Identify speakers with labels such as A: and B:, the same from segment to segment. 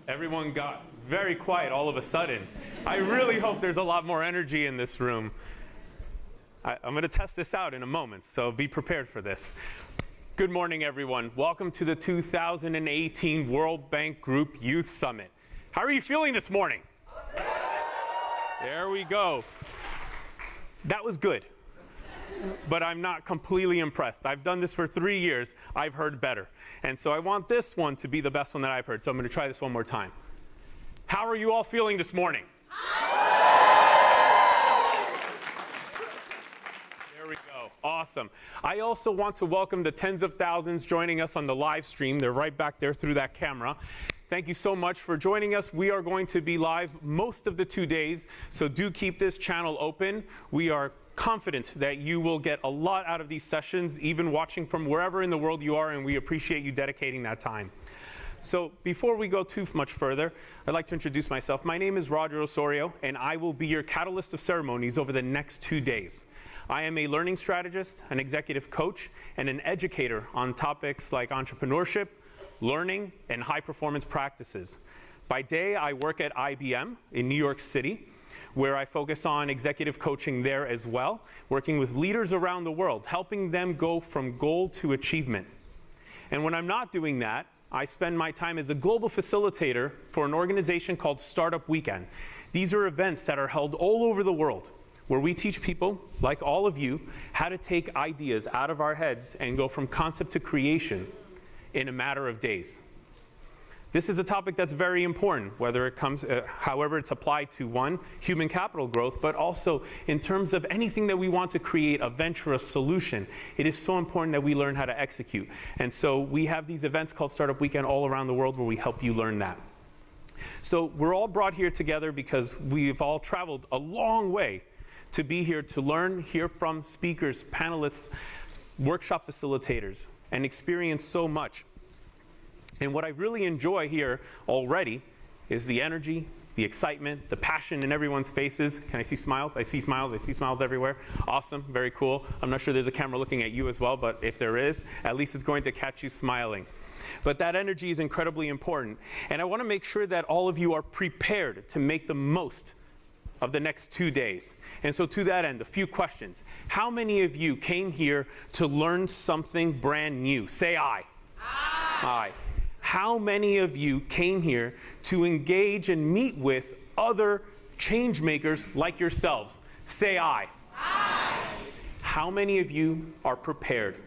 A: Everyone got very quiet all of a sudden. I really hope there's a lot more energy in this room. I'm going to test this out in a moment, so be prepared for this. Good morning, everyone. Welcome to the 2018 World Bank Group Youth Summit. How are you feeling this morning? There we go. That was good, but I'm not completely impressed. I've done this for 3 years. I've heard better. And so I want this one to be the best one that I've heard. So I'm going to try this one more time. How are you all feeling this morning? There we go. Awesome. I also want to welcome the tens of thousands joining us on the live stream. They're right back there through that camera. Thank you so much for joining us. We are going to be live most of the 2 days, so do keep this channel open. We are confident that you will get a lot out of these sessions, even watching from wherever in the world you are, and we appreciate you dedicating that time. So before we go too much further, I'd like to introduce myself. My name is Roger Osorio, and I will be your catalyst of ceremonies over the next 2 days. I am a learning strategist, an executive coach, and an educator on topics like entrepreneurship, learning, and high-performance practices. By day, I work at IBM in New York City, where I focus on executive coaching there as well, working with leaders around the world, helping them go from goal to achievement. And when I'm not doing that, I spend my time as a global facilitator for an organization called Startup Weekend. These are events that are held all over the world, where we teach people, like all of you, how to take ideas out of our heads and go from concept to creation in a matter of days. This is a topic that's very important, whether it comes, however it's applied to one, human capital growth, but also in terms of anything that we want to create, a venture, a solution. It is so important that we learn how to execute. And so we have these events called Startup Weekend all around the world where we help you learn that. So we're all brought here together because we've all traveled a long way to be here to learn, hear from speakers, panelists, workshop facilitators, and experience so much. And what I really enjoy here already is the energy, the excitement, the passion in everyone's faces. Can I see smiles? I see smiles. I see smiles everywhere. Awesome. Very cool. I'm not sure there's a camera looking at you as well, but if there is, at least it's going to catch you smiling. But that energy is incredibly important. And I want to make sure that all of you are prepared to make the most of the next 2 days. And so to that end, a few questions. How many of you came here to learn something brand new? Say aye. Aye. Aye. How many of you came here to engage and meet with other change makers like yourselves? Say aye. Aye. How many of you are prepared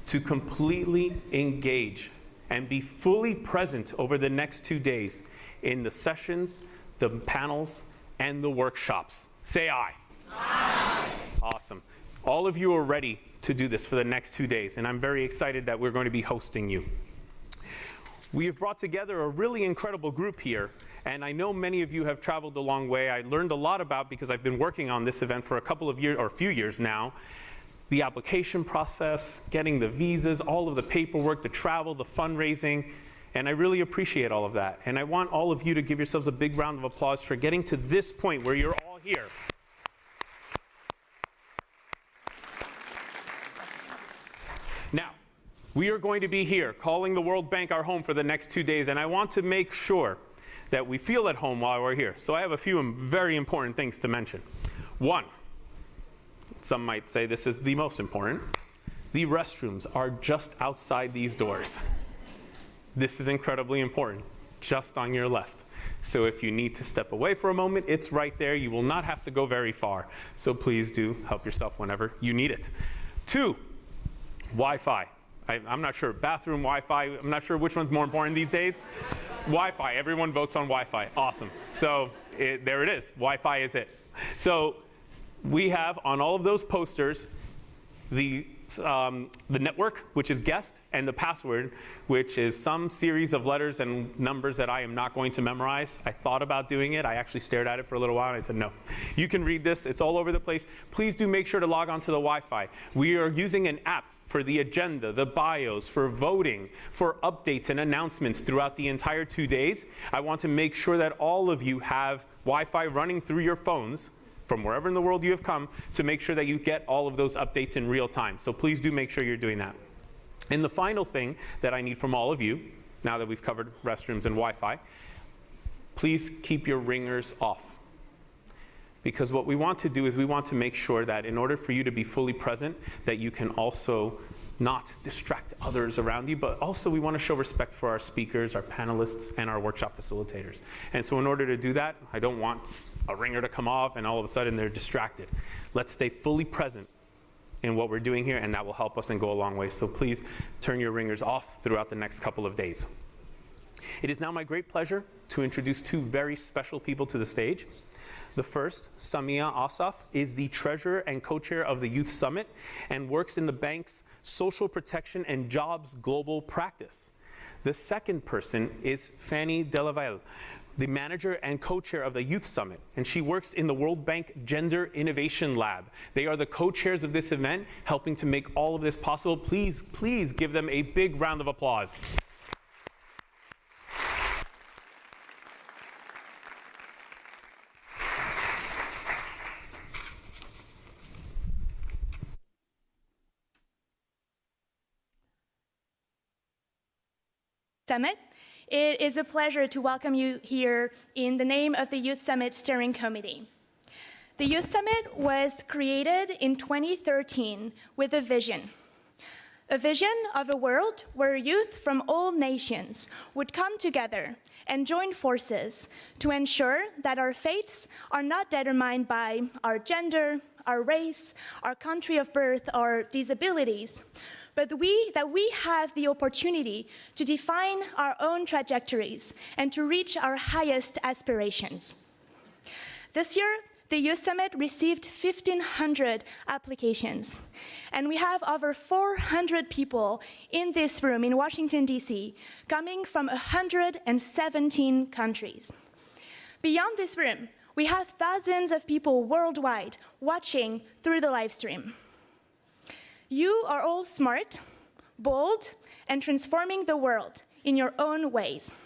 A: to completely engage and be fully present over the next 2 days in the sessions, the panels, and the workshops? Say aye. Aye. Awesome. All of you are ready to do this for the next 2 days, and I'm very excited that we're going to be hosting you. We have brought together a really incredible group here, and I know many of you have traveled a long way. I learned a lot about, because I've been working on this event for a couple of years, or a few years now, the application process, getting the visas, all of the paperwork, the travel, the fundraising, and I really appreciate all of that. And I want all of you to give yourselves a big round of applause for getting to this point where you're all here. Now, we are going to be here calling the World Bank our home for the next 2 days, and I want to make sure that we feel at home while we're here. So I have a few very important things to mention. One, some might say this is the most important. The restrooms are just outside these doors. This is incredibly important, just on your left. So if you need to step away for a moment, it's right there. You will not have to go very far. So please do help yourself whenever you need it. 2, Wi-Fi. I'm not sure, bathroom, Wi-Fi, I'm not sure which one's more important these days. Wi-Fi, everyone votes on Wi-Fi, awesome. So there it is, Wi-Fi is it. So we have on all of those posters the network, which is guest, and the password, which is some series of letters and numbers that I am not going to memorize. I thought about doing it. I actually stared at it for a little while, and I said, no. You can read this. It's all over the place. Please do make sure to log on to the Wi-Fi. We are using an app for the agenda, the bios, for voting, for updates and announcements throughout the entire 2 days. I want to make sure that all of you have Wi-Fi running through your phones from wherever in the world you have come to make sure that you get all of those updates in real time. So please do make sure you're doing that. And the final thing that I need from all of you, now that we've covered restrooms and Wi-Fi, please keep your ringers off. Because what we want to do is we want to make sure that in order for you to be fully present, that you can also not distract others around you, but also we want to show respect for our speakers, our panelists, and our workshop facilitators. And so in order to do that, I don't want a ringer to come off and all of a sudden they're distracted. Let's stay fully present in what we're doing here, and that will help us and go a long way. So please turn your ringers off throughout the next couple of days. It is now my great pleasure to introduce two very special people to the stage. The first, Samia Asaf, is the treasurer and co-chair of the Youth Summit and works in the bank's Social Protection and Jobs Global Practice. The second person is Fanny Delaval, the manager and co-chair of the Youth Summit, and she works in the World Bank Gender Innovation Lab. They are the co-chairs of this event, helping to make all of this possible. Please, please give them a big round of applause.
B: Summit. It is a pleasure to welcome you here in the name of the Youth Summit Steering Committee. The Youth Summit was created in 2013 with a vision of a world where youth from all nations would come together and join forces to ensure that our fates are not determined by our gender, our race, our country of birth, or disabilities, but that we have the opportunity to define our own trajectories and to reach our highest aspirations. This year, the Youth Summit received 1,500 applications, and we have over 400 people in this room in Washington, D.C., coming from 117 countries. Beyond this room, we have thousands of people worldwide watching through the live stream. You are all smart, bold, and transforming the world in your own ways.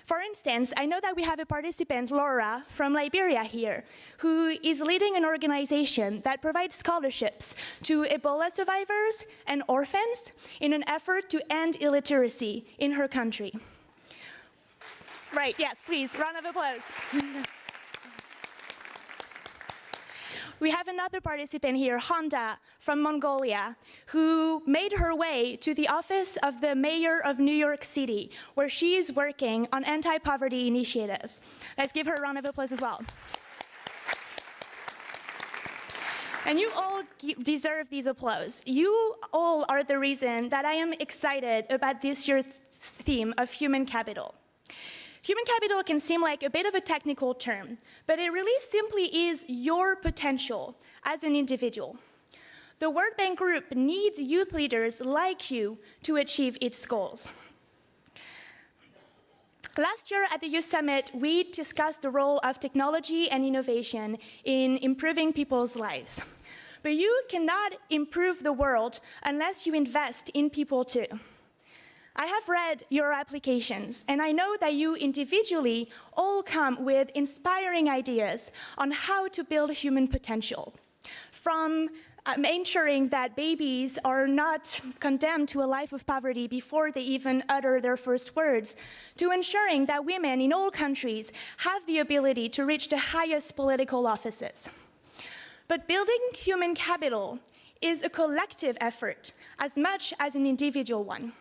B: For instance, I know that we have a participant, Laura, from Liberia here, who is leading an organization that provides scholarships to Ebola survivors and orphans in an effort to end illiteracy in her country. Right, yes, please, round of applause. We have another participant here, Honda, from Mongolia, who made her way to the office of the mayor of New York City, where she is working on anti-poverty initiatives. Let's give her a round of applause as well. And you all deserve these applause. You all are the reason that I am excited about this year's theme of human capital. Human capital can seem like a bit of a technical term, but it really simply is your potential as an individual. The World Bank Group needs youth leaders like you to achieve its goals. Last year at the Youth Summit, we discussed the role of technology and innovation in improving people's lives. But you cannot improve the world unless you invest in people too. I have read your applications, and I know that you individually all come with inspiring ideas on how to build human potential. From ensuring that babies are not condemned to a life of poverty before they even utter their first words, to ensuring that women in all countries have the ability to reach the highest political offices. But building human capital is a collective effort as much as an individual one.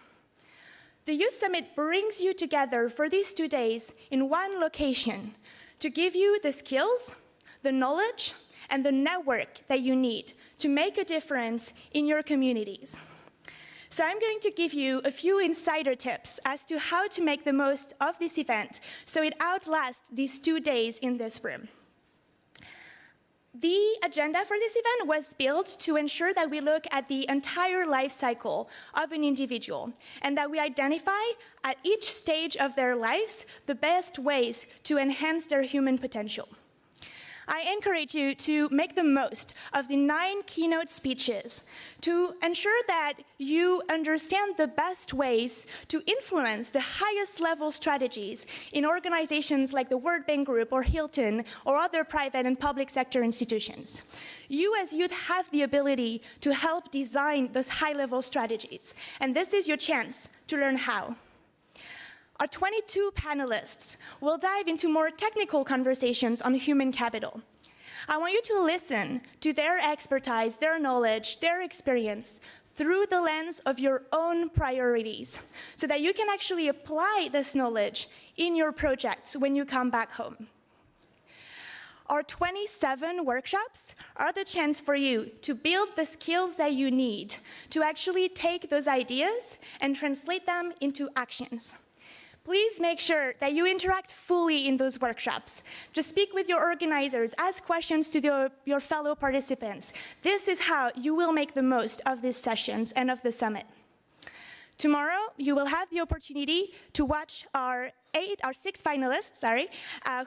B: The Youth Summit brings you together for these 2 days in one location to give you the skills, the knowledge, and the network that you need to make a difference in your communities. So I'm going to give you a few insider tips as to how to make the most of this event so it outlasts these 2 days in this room. The agenda for this event was built to ensure that we look at the entire life cycle of an individual and that we identify at each stage of their lives the best ways to enhance their human potential. I encourage you to make the most of the 9 keynote speeches to ensure that you understand the best ways to influence the highest level strategies in organizations like the World Bank Group or Hilton or other private and public sector institutions. You as youth have the ability to help design those high-level strategies, and this is your chance to learn how. Our 22 panelists will dive into more technical conversations on human capital. I want you to listen to their expertise, their knowledge, their experience through the lens of your own priorities, so that you can actually apply this knowledge in your projects when you come back home. Our 27 workshops are the chance for you to build the skills that you need to actually take those ideas and translate them into actions. Please make sure that you interact fully in those workshops. Just speak with your organizers, ask questions to your fellow participants. This is how you will make the most of these sessions and of the summit. Tomorrow, you will have the opportunity to watch our 6 finalists,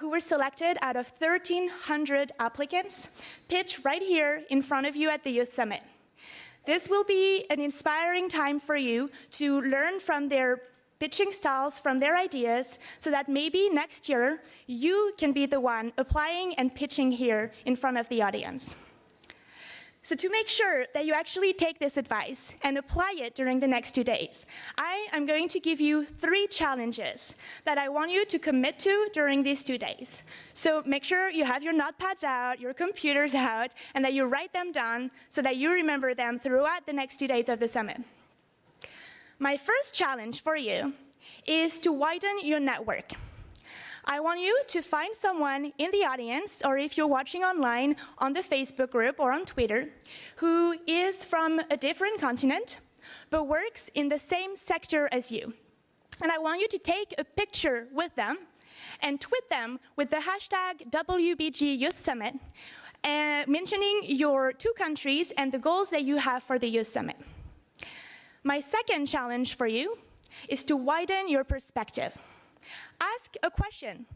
B: who were selected out of 1,300 applicants, pitch right here in front of you at the Youth Summit. This will be an inspiring time for you to learn from their pitching styles, from their ideas, so that maybe next year you can be the one applying and pitching here in front of the audience. So to make sure that you actually take this advice and apply it during the next 2 days, I am going to give you 3 challenges that I want you to commit to during these 2 days. So make sure you have your notepads out, your computers out, and that you write them down so that you remember them throughout the next 2 days of the summit. My first challenge for you is to widen your network. I want you to find someone in the audience, or if you're watching online on the Facebook group or on Twitter, who is from a different continent, but works in the same sector as you. And I want you to take a picture with them and tweet them with the hashtag WBG Youth Summit, mentioning your 2 countries and the goals that you have for the Youth Summit. My second challenge for you is to widen your perspective. Ask a question,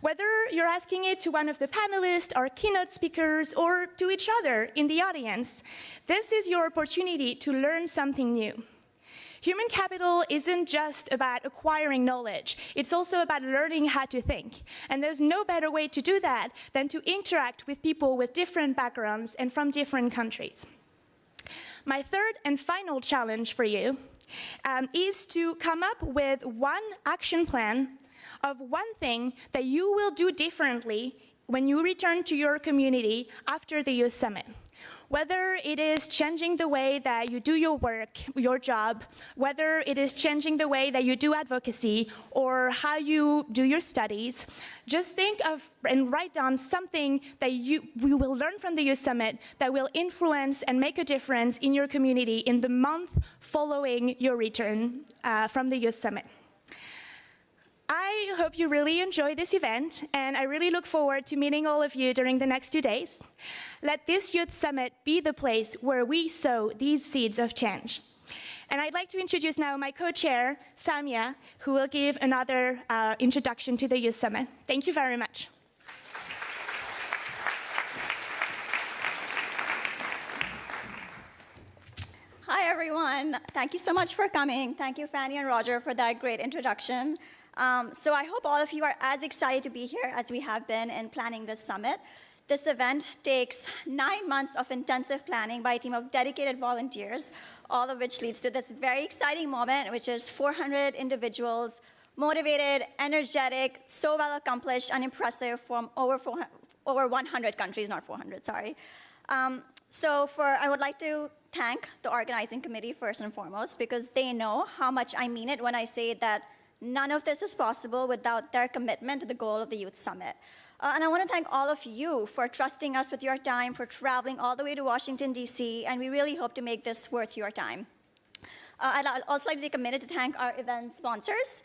B: whether you're asking it to one of the panelists or keynote speakers or to each other in the audience. This is your opportunity to learn something new. Human capital isn't just about acquiring knowledge, it's also about learning how to think. And there's no better way to do that than to interact with people with different backgrounds and from different countries. My third and final challenge for you is to come up with one action plan of one thing that you will do differently when you return to your community after the Youth Summit. Whether it is changing the way that you do your work, your job, whether it is changing the way that you do advocacy or how you do your studies, just think of and write down something that you will learn from the Youth Summit that will influence and make a difference in your community in the month following your return from the Youth Summit. I hope you really enjoy this event, and I really look forward to meeting all of you during the next 2 days. Let this Youth Summit be the place where we sow these seeds of change. And I'd like to introduce now my co-chair, Samia, who will give another introduction to the Youth Summit. Thank you very much.
C: Hi, everyone. Thank you so much for coming. Thank you, Fanny and Roger, for that great introduction. So I hope all of you are as excited to be here as we have been in planning this summit. This event takes 9 months of intensive planning by a team of dedicated volunteers, all of which leads to this very exciting moment, which is 400 individuals, motivated, energetic, so well accomplished and impressive from over 100 countries, not 400, sorry. I would like to thank the organizing committee first and foremost, because they know how much I mean it when I say that none of this is possible without their commitment to the goal of the Youth Summit. And I want to thank all of you for trusting us with your time, for traveling all the way to Washington, D.C., and we really hope to make this worth your time. I'd also like to take a minute to thank our event sponsors.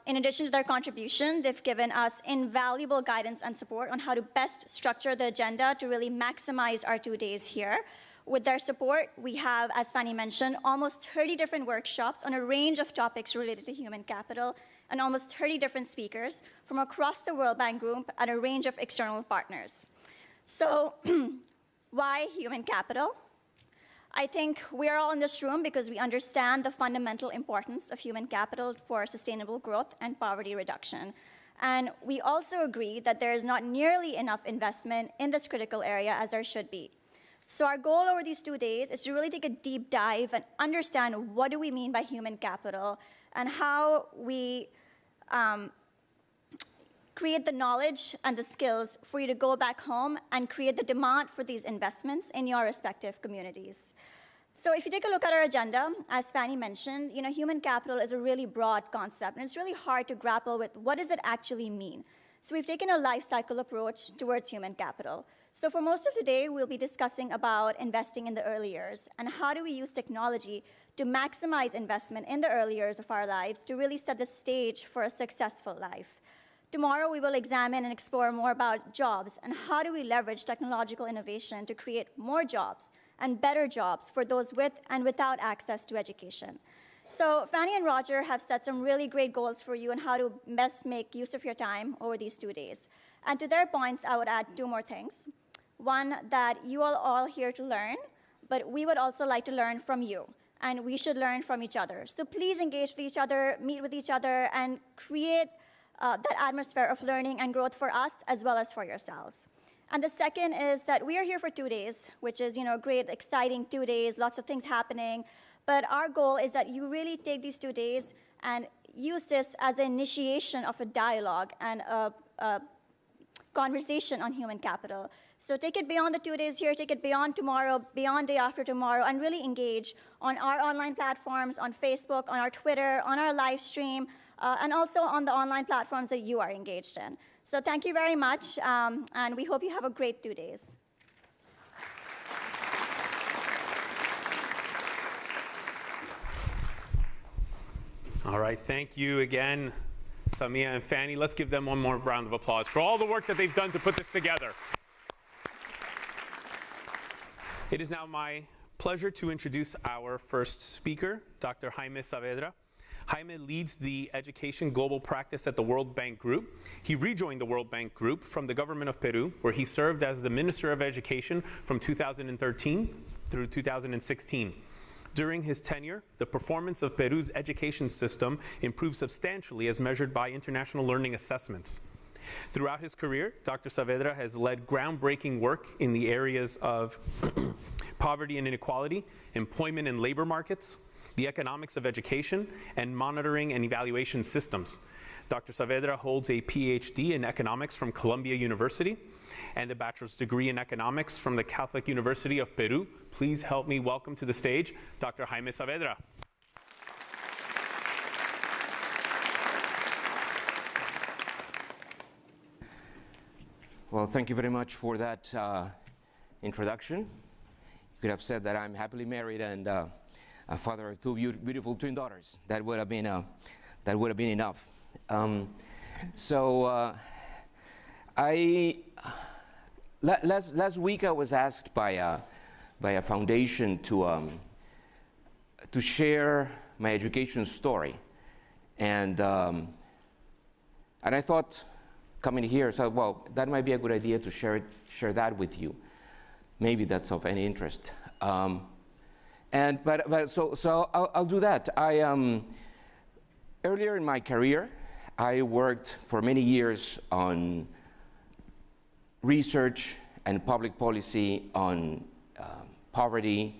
C: In addition to their contribution, they've given us invaluable guidance and support on how to best structure the agenda to really maximize our 2 days here. With their support, we have, as Fanny mentioned, almost 30 different workshops on a range of topics related to human capital and almost 30 different speakers from across the World Bank Group and a range of external partners. So why human capital? I think we are all in this room because we understand the fundamental importance of human capital for sustainable growth and poverty reduction. And we also agree that there is not nearly enough investment in this critical area as there should be. So our goal over these 2 days is to really take a deep dive and understand what do we mean by human capital and how we create the knowledge and the skills for you to go back home and create the demand for these investments in your respective communities. So if you take a look at our agenda, as Fanny mentioned, human capital is a really broad concept, and it's really hard to grapple with what does it actually mean. So we've taken a life cycle approach towards human capital. So for most of today, we'll be discussing about investing in the early years and how do we use technology to maximize investment in the early years of our lives to really set the stage for a successful life. Tomorrow, we will examine and explore more about jobs and how do we leverage technological innovation to create more jobs and better jobs for those with and without access to education. So Fanny and Roger have set some really great goals for you on how to best make use of your time over these 2 days. And to their points, I would add 2 more things. One, that you are all here to learn, but we would also like to learn from you, and we should learn from each other. So please engage with each other, meet with each other, and create that atmosphere of learning and growth for us as well as for yourselves. And the second is that we are here for 2 days, which is great, exciting 2 days, lots of things happening. But our goal is that you really take these 2 days and use this as an initiation of a dialogue and a conversation on human capital. So take it beyond the 2 days here, take it beyond tomorrow, beyond day after tomorrow, and really engage on our online platforms, on Facebook, on our Twitter, on our live stream, and also on the online platforms that you are engaged in. So thank you very much, and we hope you have a great 2 days.
A: All right, thank you again, Samia and Fanny. Let's give them one more round of applause for all the work that they've done to put this together. It is now my pleasure to introduce our first speaker, Dr. Jaime Saavedra. Jaime leads the education global practice at the World Bank Group. He rejoined the World Bank Group from the government of Peru, where he served as the Minister of Education from 2013 through 2016. During his tenure, the performance of Peru's education system improved substantially as measured by international learning assessments. Throughout his career, Dr. Saavedra has led groundbreaking work in the areas of poverty and inequality, employment and labor markets, the economics of education, and monitoring and evaluation systems. Dr. Saavedra holds a PhD in economics from Columbia University and a bachelor's degree in economics from the Catholic University of Peru. Please help me welcome to the stage Dr. Jaime Saavedra.
D: Well, thank you very much for that introduction. You could have said that I'm happily married and a father of 2 beautiful twin daughters. That would have been enough. Last week I was asked by a foundation to share my education story, and I thought, coming here, so well, that might be a good idea to share that with you. Maybe that's of any interest. So I'll do that. Earlier in my career, I worked for many years on research and public policy on poverty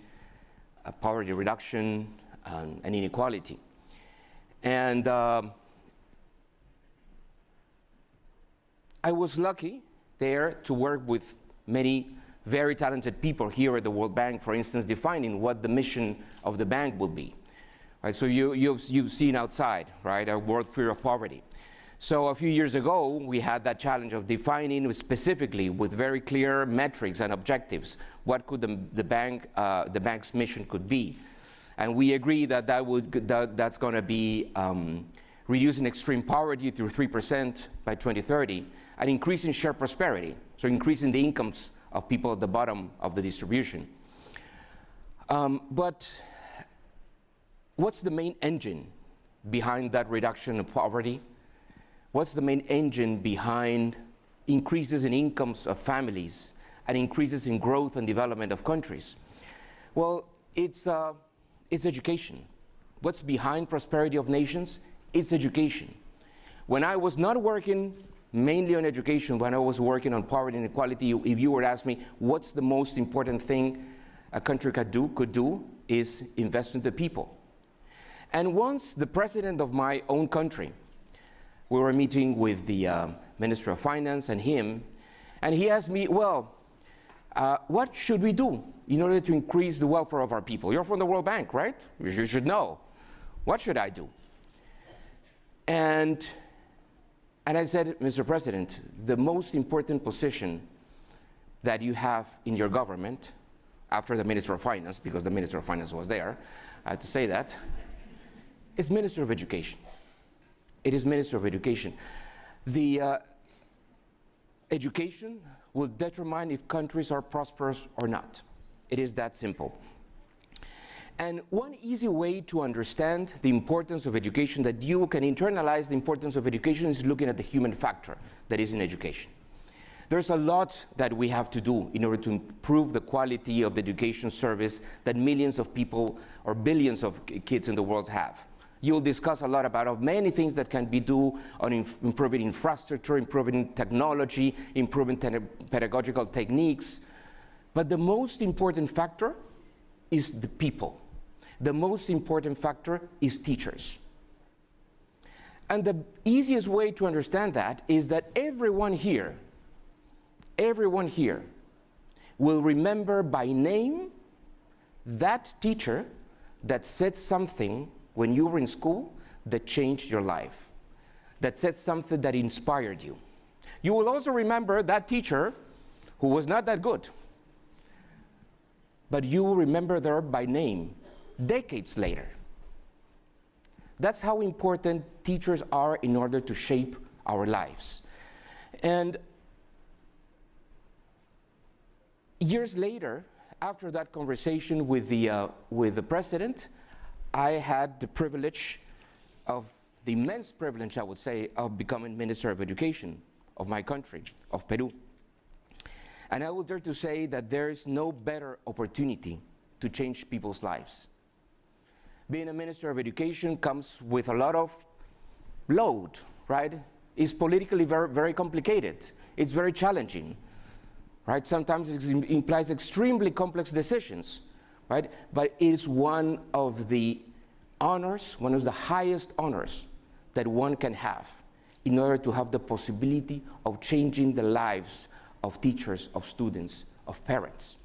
D: reduction, and inequality. And I was lucky there to work with many very talented people here at the World Bank, for instance, defining what the mission of the bank will be. Right, so you've seen outside, right, our World Fair of Poverty. So a few years ago, we had that challenge of defining specifically with very clear metrics and objectives what could the bank's mission could be. And we agreed that that's going to be reducing extreme poverty through 3% by 2030 and increasing shared prosperity, so increasing the incomes of people at the bottom of the distribution. But what's the main engine behind that reduction of poverty? What's the main engine behind increases in incomes of families and increases in growth and development of countries? Well, it's education. What's behind prosperity of nations? It's education. When I was not working mainly on education, when I was working on poverty and inequality, if you were to ask me what's the most important thing a country could do is invest in the people. And once the president of my own country we were meeting with the Minister of Finance and him, and he asked me, well, what should we do in order to increase the welfare of our people? You're from the World Bank, right? You should know. What should I do? And I said, Mr. President, the most important position that you have in your government, after the Minister of Finance, because the Minister of Finance was there, I had to say that, is Minister of Education. It is Minister of Education. The education will determine if countries are prosperous or not. It is that simple. And one easy way to understand the importance of education, that you can internalize the importance of education, is looking at the human factor that is in education. There's a lot that we have to do in order to improve the quality of the education service that millions of people or billions of kids in the world have. You'll discuss a lot about many things that can be done on improving infrastructure, improving technology, improving pedagogical techniques. But the most important factor is the people. The most important factor is teachers. And the easiest way to understand that is that everyone here will remember by name that teacher that said something when you were in school that changed your life, that said something that inspired you. You will also remember that teacher who was not that good, but you will remember her by name decades later. That's how important teachers are in order to shape our lives. And years later, after that conversation with the president, I had the privilege of, the immense privilege, I would say, of becoming Minister of Education of my country, of Peru. And I would dare to say that there is no better opportunity to change people's lives. Being a Minister of Education comes with a lot of load, right? It's politically very, very complicated. It's very challenging, right? Sometimes it implies extremely complex decisions, right? But it is one of the honors, one of the highest honors that one can have in order to have the possibility of changing the lives of teachers, of students, of parents.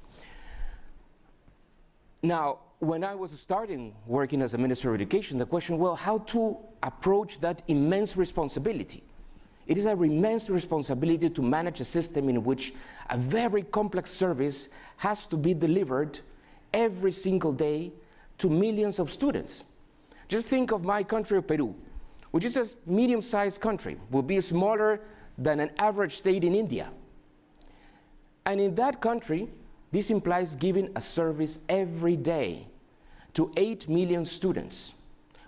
D: Now, when I was starting working as a Minister of Education, the question, well, how to approach that immense responsibility? It is an immense responsibility to manage a system in which a very complex service has to be delivered every single day to millions of students. Just think of my country of Peru, which is a medium-sized country, will be smaller than an average state in India. And in that country, this implies giving a service every day to 8 million students,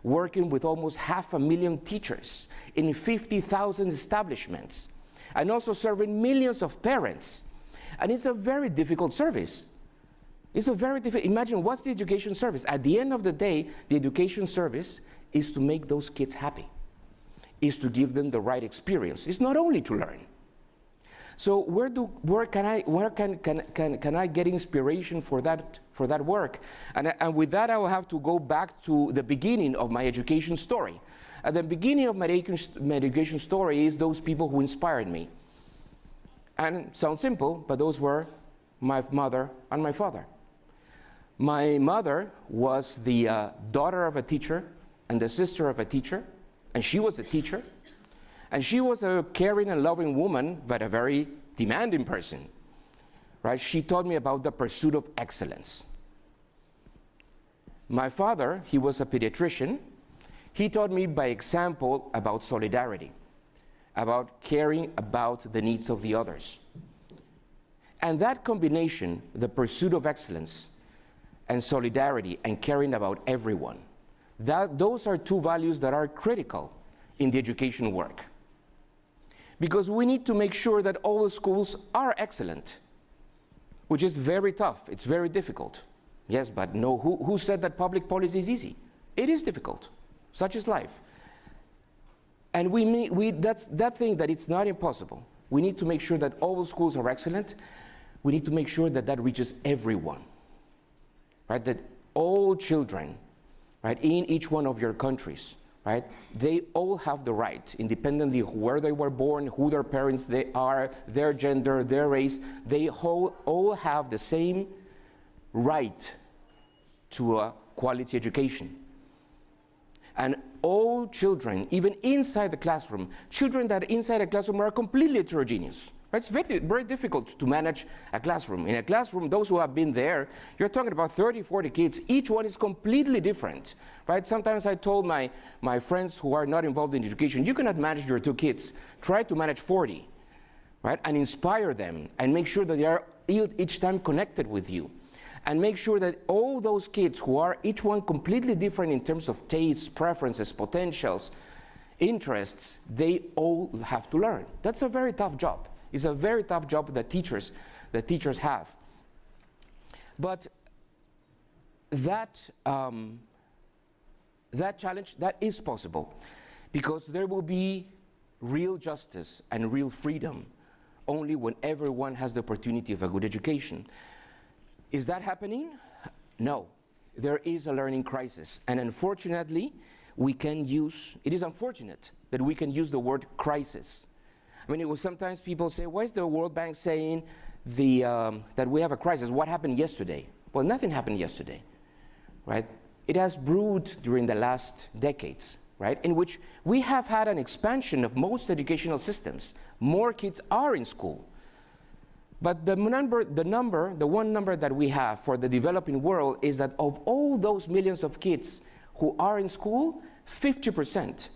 D: working with almost 500,000 teachers in 50,000 establishments, and also serving millions of parents. And it's a very difficult service. It's a very difficult, imagine what's the education service? At the end of the day, the education service is to make those kids happy, is to give them the right experience. It's not only to learn. So where can I get inspiration for that work? And with that, I will have to go back to the beginning of my education story. At the beginning of my education story is those people who inspired me. And it sounds simple, but those were my mother and my father. My mother was the daughter of a teacher and the sister of a teacher, and she was a teacher. And she was a caring and loving woman, but a very demanding person, right? She taught me about the pursuit of excellence. My father, he was a pediatrician. He taught me by example about solidarity, about caring about the needs of the others. And that combination, the pursuit of excellence and solidarity and caring about everyone, those are two values that are critical in the education work. Because we need to make sure that all the schools are excellent, which is very tough. It's very difficult. Yes, but no, who said that public policy is easy? It is difficult. Such is life. And that's that thing that it's not impossible. We need to make sure that all the schools are excellent. We need to make sure that that reaches everyone, right? That all children, right, in each one of your countries, right? They all have the right, independently of where they were born, who their parents they are, their gender, their race, they all have the same right to a quality education. And all children, even inside the classroom, children that inside a classroom are completely heterogeneous. Right? It's very, very difficult to manage a classroom. In a classroom, those who have been there, you're talking about 30, 40 kids. Each one is completely different. Right? Sometimes I told my friends who are not involved in education, you cannot manage your 2 kids. Try to manage 40, right? And inspire them and make sure that they are each time connected with you. And make sure that all those kids who are each one completely different in terms of tastes, preferences, potentials, interests, they all have to learn. That's a very tough job. It's a very tough job that teachers have. But that challenge, that is possible, because there will be real justice and real freedom only when everyone has the opportunity of a good education. Is that happening? No. There is a learning crisis. And unfortunately, it is unfortunate that we can use the word crisis. I mean, sometimes people say, why is the World Bank saying that we have a crisis? What happened yesterday? Well, nothing happened yesterday, right? It has brewed during the last decades, right? In which we have had an expansion of most educational systems. More kids are in school. But the one number that we have for the developing world is that of all those millions of kids who are in school, 50%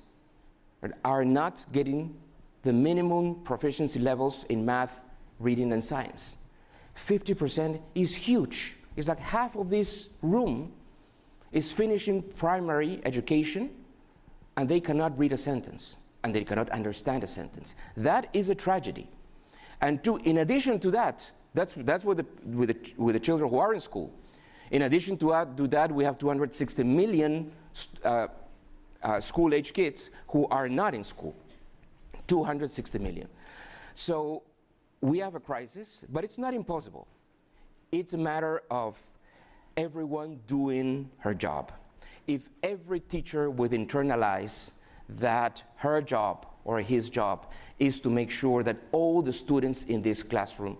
D: are not getting the minimum proficiency levels in math, reading, and science. 50% is huge. It's like half of this room is finishing primary education, and they cannot read a sentence, and they cannot understand a sentence. That is a tragedy. And in addition to that, that's with the children who are in school. In addition to that, we have 260 million school-age kids who are not in school. 260 million. So we have a crisis, but it's not impossible. It's a matter of everyone doing her job. If every teacher would internalize that her job or his job is to make sure that all the students in this classroom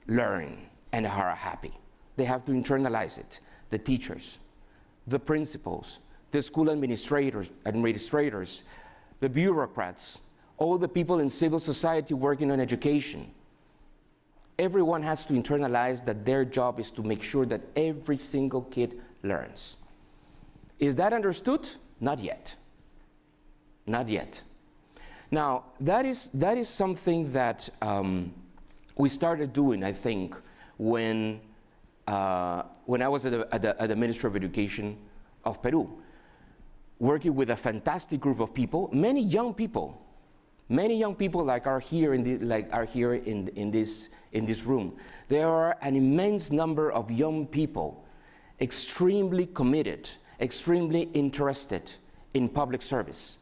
D: learn and are happy. They have to internalize it. The teachers, the principals, the school administrators, the bureaucrats, all the people in civil society working on education. Everyone has to internalize that their job is to make sure that every single kid learns. Is that understood? Not yet. Not yet. Now, that is something that we started doing, I think, when I was at the Ministry of Education of Peru, working with a fantastic group of people, many young people like are here in this room. There are an immense number of young people, extremely committed, extremely interested in public service,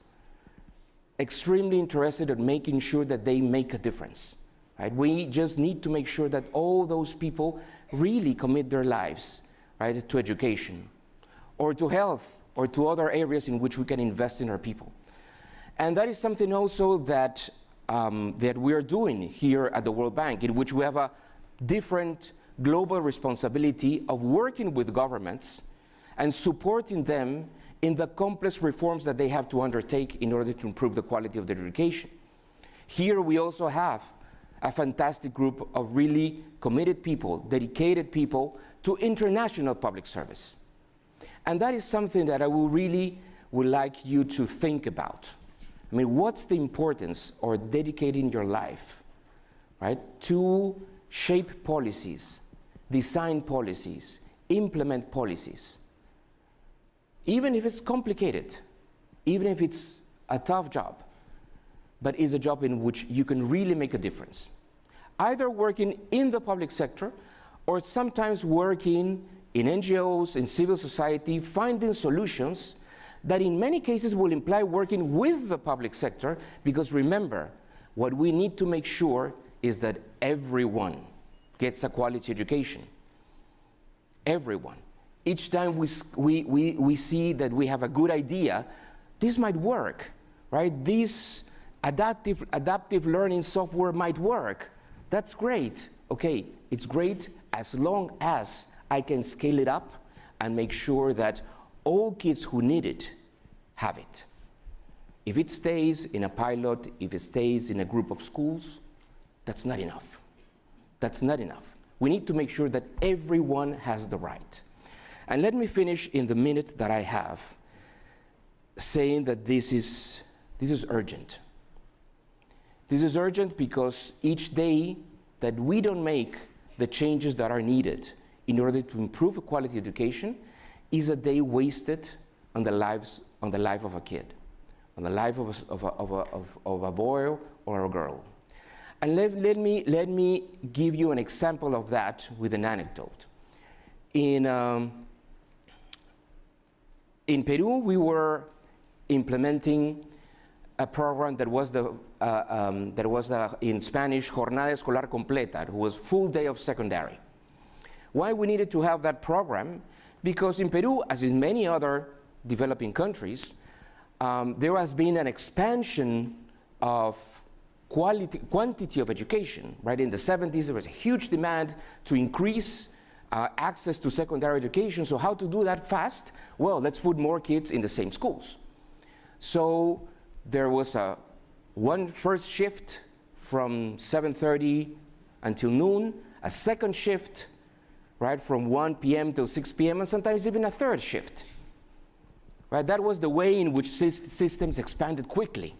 D: extremely interested in making sure that they make a difference. Right? We just need to make sure that all those people really commit their lives, right, to education, or to health, or to other areas in which we can invest in our people. And that is something also that we are doing here at the World Bank, in which we have a different global responsibility of working with governments and supporting them in the complex reforms that they have to undertake in order to improve the quality of their education. Here we also have a fantastic group of really committed people, dedicated people to international public service. And that is something that I would like you to think about. I mean, what's the importance of dedicating your life, right, to shape policies, design policies, implement policies? Even if it's complicated, even if it's a tough job, but is a job in which you can really make a difference. Either working in the public sector, or sometimes working in NGOs, in civil society, finding solutions that in many cases will imply working with the public sector, because remember, what we need to make sure is that everyone gets a quality education. Everyone. Each time we see that we have a good idea, this might work, right? This adaptive learning software might work. That's great. Okay, it's great as long as I can scale it up and make sure that all kids who need it have it. If it stays in a pilot, if it stays in a group of schools, that's not enough. That's not enough. We need to make sure that everyone has the right. And let me finish in the minute that I have saying that this is urgent. This is urgent because each day that we don't make the changes that are needed in order to improve quality education is a day wasted on the life of a kid, on the life of a boy or a girl. And let me give you an example of that with an anecdote. In Peru, we were implementing a program that was in Spanish, Jornada Escolar Completa, it was full day of secondary. Why we needed to have that program? Because in Peru, as in many other developing countries, there has been an expansion of quantity of education, right? In the 70s, there was a huge demand to increase access to secondary education. So how to do that fast? Well, let's put more kids in the same schools. So there was one first shift from 7:30 until noon, a second shift, right, from 1 p.m. till 6 p.m., and sometimes even a third shift. Right? That was the way in which systems expanded quickly.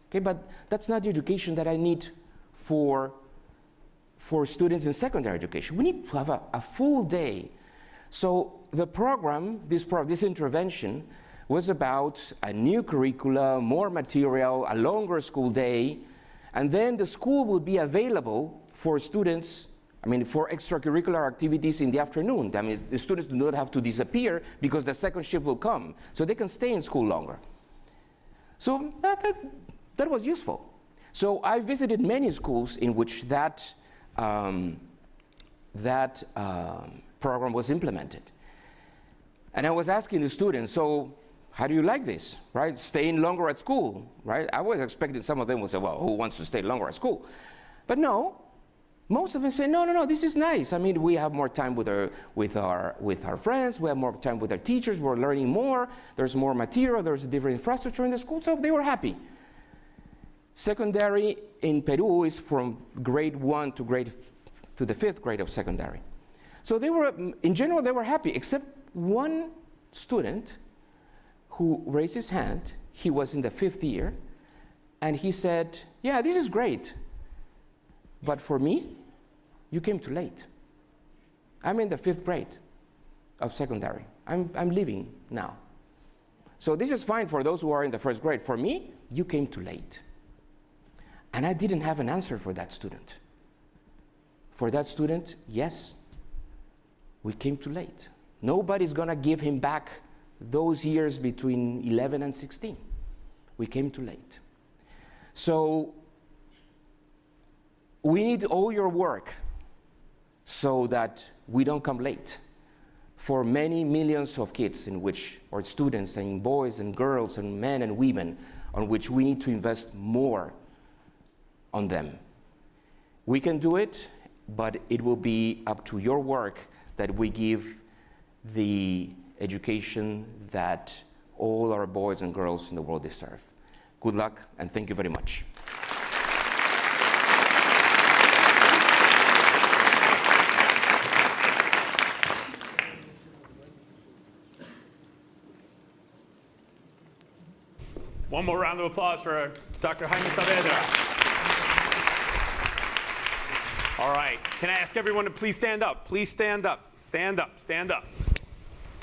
D: Okay, but that's not the education that I need for students in secondary education. We need to have a full day. So the program, this intervention, was about a new curricula, more material, a longer school day, and then the school would be available for students, for extracurricular activities in the afternoon. That means the students do not have to disappear because the second shift will come, so they can stay in school longer. So that was useful. So I visited many schools in which that program was implemented. And I was asking the students, so how do you like this, right? Staying longer at school, right? I was expecting some of them would say, well, who wants to stay longer at school? But no, most of them say, no, this is nice. We have more time with our friends, we have more time with our teachers, we're learning more, there's more material, there's a different infrastructure in the school, so they were happy. Secondary in Peru is from grade 1 to the 5th grade of secondary. So they were, in general, they were happy, except one student who raised his hand. He was in the 5th year, and he said, yeah, this is great, but for me, you came too late. I'm in the 5th grade of secondary. I'm leaving now. So this is fine for those who are in the 1st grade. For me, you came too late. And I didn't have an answer for that student. For that student, yes, we came too late. Nobody's gonna give him back those years between 11 and 16. We came too late. So we need all your work so that we don't come late for many millions of kids or students and boys and girls and men and women on which we need to invest more on them. We can do it, but it will be up to your work that we give the education that all our boys and girls in the world deserve. Good luck, and thank you very much.
A: One more round of applause for Dr. Jaime Saavedra. All right, can I ask everyone to please stand up? Please stand up, stand up, stand up.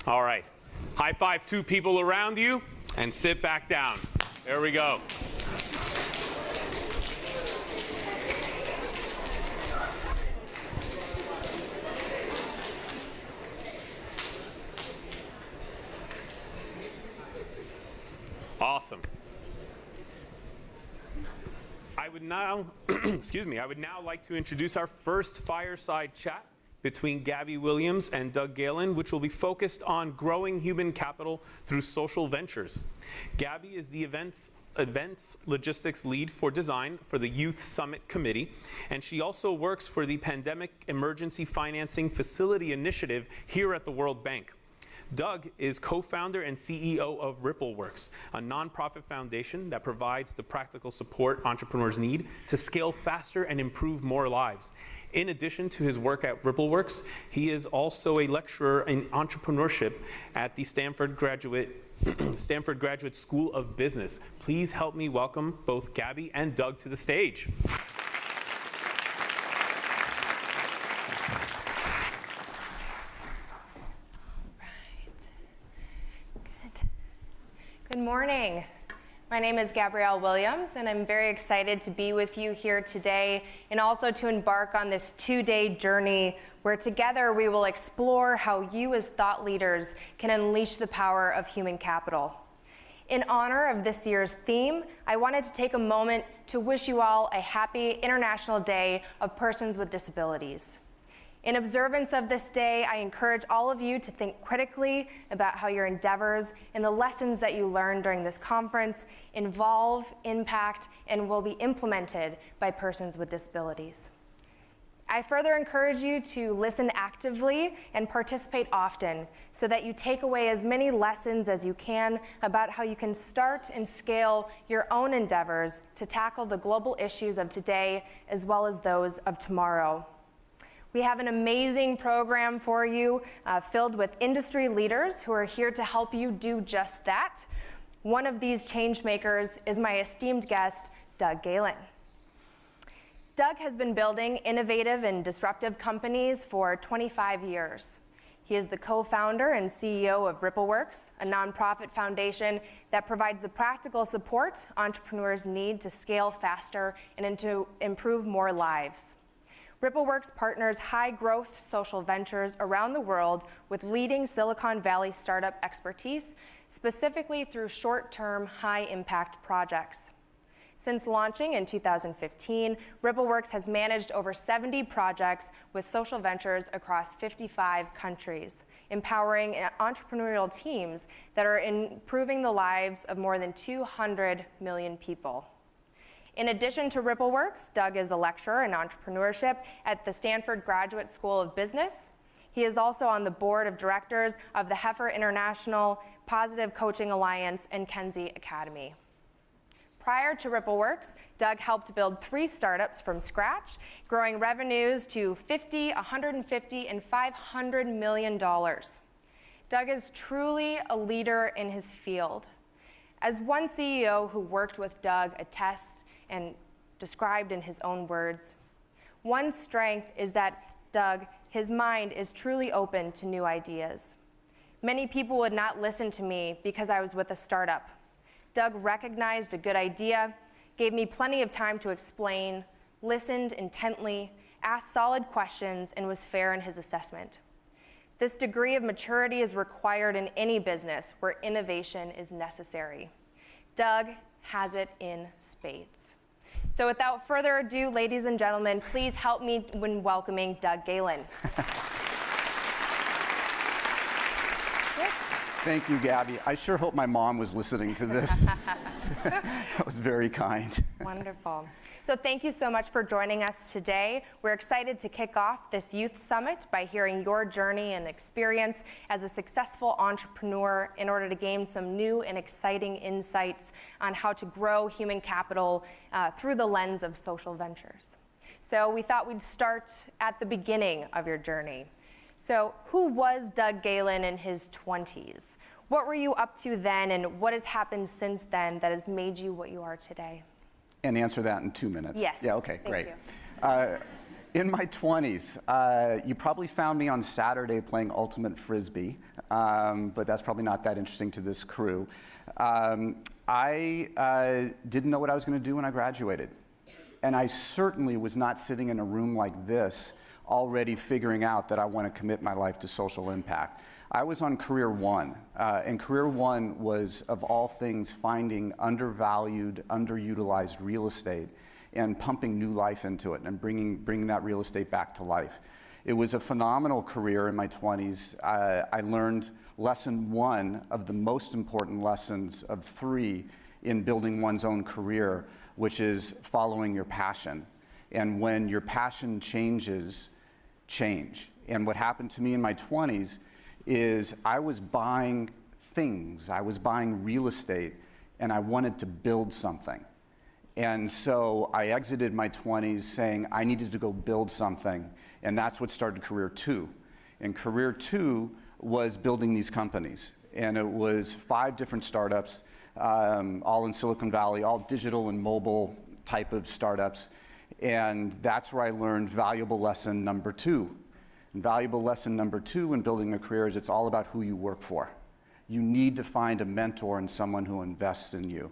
A: All right, high five 2 people around you and sit back down. There we go. Awesome. I would now, I would now like to introduce our first fireside chat between Gabby Williams and Doug Galen, which will be focused on growing human capital through social ventures. Gabby is the events logistics lead for design for the Youth Summit Committee, and she also works for the Pandemic Emergency Financing Facility Initiative here at the World Bank. Doug is co-founder and CEO of RippleWorks, a nonprofit foundation that provides the practical support entrepreneurs need to scale faster and improve more lives. In addition to his work at RippleWorks, he is also a lecturer in entrepreneurship at the Stanford Graduate School of Business. Please help me welcome both Gabby and Doug to the stage.
E: Good morning. My name is Gabrielle Williams, and I'm very excited to be with you here today and also to embark on this 2-day journey where together we will explore how you as thought leaders can unleash the power of human capital. In honor of this year's theme, I wanted to take a moment to wish you all a happy International Day of Persons with Disabilities. In observance of this day, I encourage all of you to think critically about how your endeavors and the lessons that you learned during this conference involve, impact, and will be implemented by persons with disabilities. I further encourage you to listen actively and participate often so that you take away as many lessons as you can about how you can start and scale your own endeavors to tackle the global issues of today as well as those of tomorrow. We have an amazing program for you filled with industry leaders who are here to help you do just that. One of these change makers is my esteemed guest, Doug Galen. Doug has been building innovative and disruptive companies for 25 years. He is the co-founder and CEO of RippleWorks, a nonprofit foundation that provides the practical support entrepreneurs need to scale faster and to improve more lives. RippleWorks partners high-growth social ventures around the world with leading Silicon Valley startup expertise, specifically through short-term, high-impact projects. Since launching in 2015, RippleWorks has managed over 70 projects with social ventures across 55 countries, empowering entrepreneurial teams that are improving the lives of more than 200 million people. In addition to RippleWorks, Doug is a lecturer in entrepreneurship at the Stanford Graduate School of Business. He is also on the board of directors of the Heifer International, Positive Coaching Alliance, and Kenzie Academy. Prior to RippleWorks, Doug helped build 3 startups from scratch, growing revenues to $50, $150, and $500 million. Doug is truly a leader in his field. As one CEO who worked with Doug attests and described in his own words, one strength is that Doug, his mind is truly open to new ideas. Many people would not listen to me because I was with a startup. Doug recognized a good idea, gave me plenty of time to explain, listened intently, asked solid questions, and was fair in his assessment. This degree of maturity is required in any business where innovation is necessary. Doug has it in spades. So without further ado, ladies and gentlemen, please help me when welcoming Doug Galen.
F: Thank you, Gabby. I sure hope my mom was listening to this. That was very kind.
E: Wonderful. So thank you so much for joining us today. We're excited to kick off this Youth Summit by hearing your journey and experience as a successful entrepreneur in order to gain some new and exciting insights on how to grow human capital through the lens of social ventures. So we thought we'd start at the beginning of your journey. So who was Doug Galen in his 20s? What were you up to then, and what has happened since then that has made you what you are today?
F: And answer that in 2 minutes.
E: Yes.
F: Yeah, okay,
E: Thank
F: great.
E: you.
F: In my 20s, you probably found me on Saturday playing Ultimate Frisbee, but that's probably not that interesting to this crew. I didn't know what I was going to do when I graduated. And I certainly was not sitting in a room like this already figuring out that I want to commit my life to social impact. I was on Career One, and Career One was, of all things, finding undervalued, underutilized real estate and pumping new life into it and bringing that real estate back to life. It was a phenomenal career in my 20s. I learned lesson 1 of the most important lessons of 3 in building one's own career, which is following your passion. And when your passion changes, change. And what happened to me in my 20s is I was buying things, I was buying real estate, and I wanted to build something. And so I exited my 20s saying I needed to go build something, and that's what started Career 2. And Career 2 was building these companies, and it was 5 different startups, all in Silicon Valley, all digital and mobile type of startups, and that's where I learned valuable lesson number 2. And valuable lesson number 2 in building a career is it's all about who you work for. You need to find a mentor and someone who invests in you.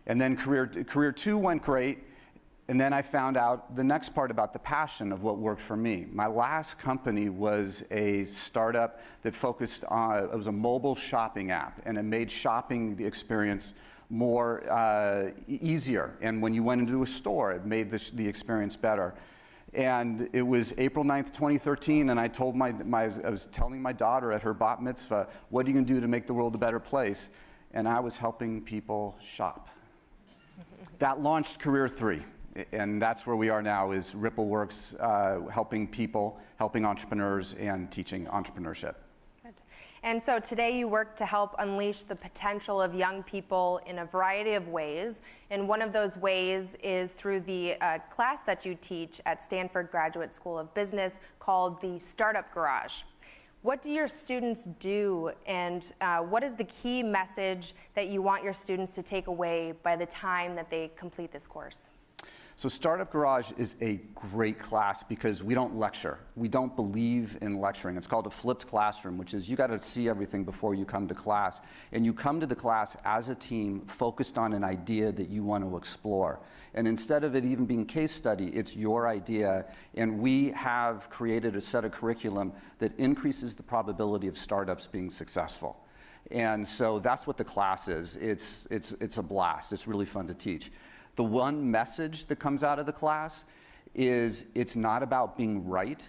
F: And then career 2 went great, and then I found out the next part about the passion of what worked for me. My last company was a startup that focused on, it was a mobile shopping app, and it made shopping the experience more easier. And when you went into a store, it made the experience better. And it was April 9th, 2013, and I told I was telling my daughter at her bat mitzvah, what are you going to do to make the world a better place? And I was helping people shop. That launched Career 3, and that's where we are now, is RippleWorks, helping people, helping entrepreneurs, and teaching entrepreneurship.
E: Good. And so today you work to help unleash the potential of young people in a variety of ways, and one of those ways is through the class that you teach at Stanford Graduate School of Business called the Startup Garage. What do your students do, and what is the key message that you want your students to take away by the time that they complete this course?
F: So Startup Garage is a great class because we don't lecture. We don't believe in lecturing. It's called a flipped classroom, which is you got to see everything before you come to class. And you come to the class as a team focused on an idea that you want to explore. And instead of it even being case study, it's your idea. And we have created a set of curriculum that increases the probability of startups being successful. And so that's what the class is. It's a blast. It's really fun to teach. The one message that comes out of the class is it's not about being right,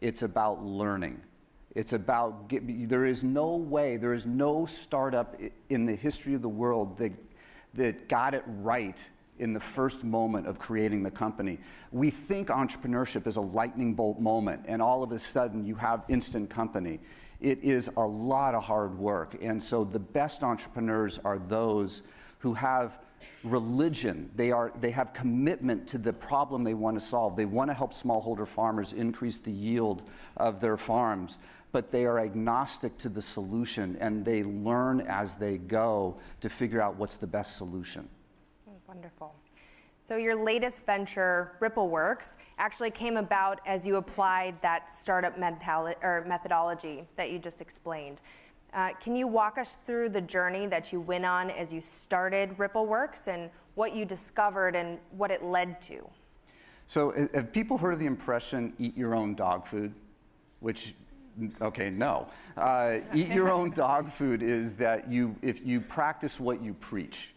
F: it's about learning. It's about, there is no way, there is no startup in the history of the world that got it right in the first moment of creating the company. We think entrepreneurship is a lightning bolt moment, and all of a sudden you have instant company. It is a lot of hard work, and so the best entrepreneurs are those who have religion. They have commitment to the problem they want to solve. They want to help smallholder farmers increase the yield of their farms, but they are agnostic to the solution, and they learn as they go to figure out what's the best solution.
E: Wonderful. So your latest venture, RippleWorks, actually came about as you applied that startup methodology that you just explained. Can you walk us through the journey that you went on as you started RippleWorks and what you discovered and what it led to?
F: So have people heard of the impression, eat your own dog food? Which, okay, no. Eat your own dog food is that if you practice what you preach.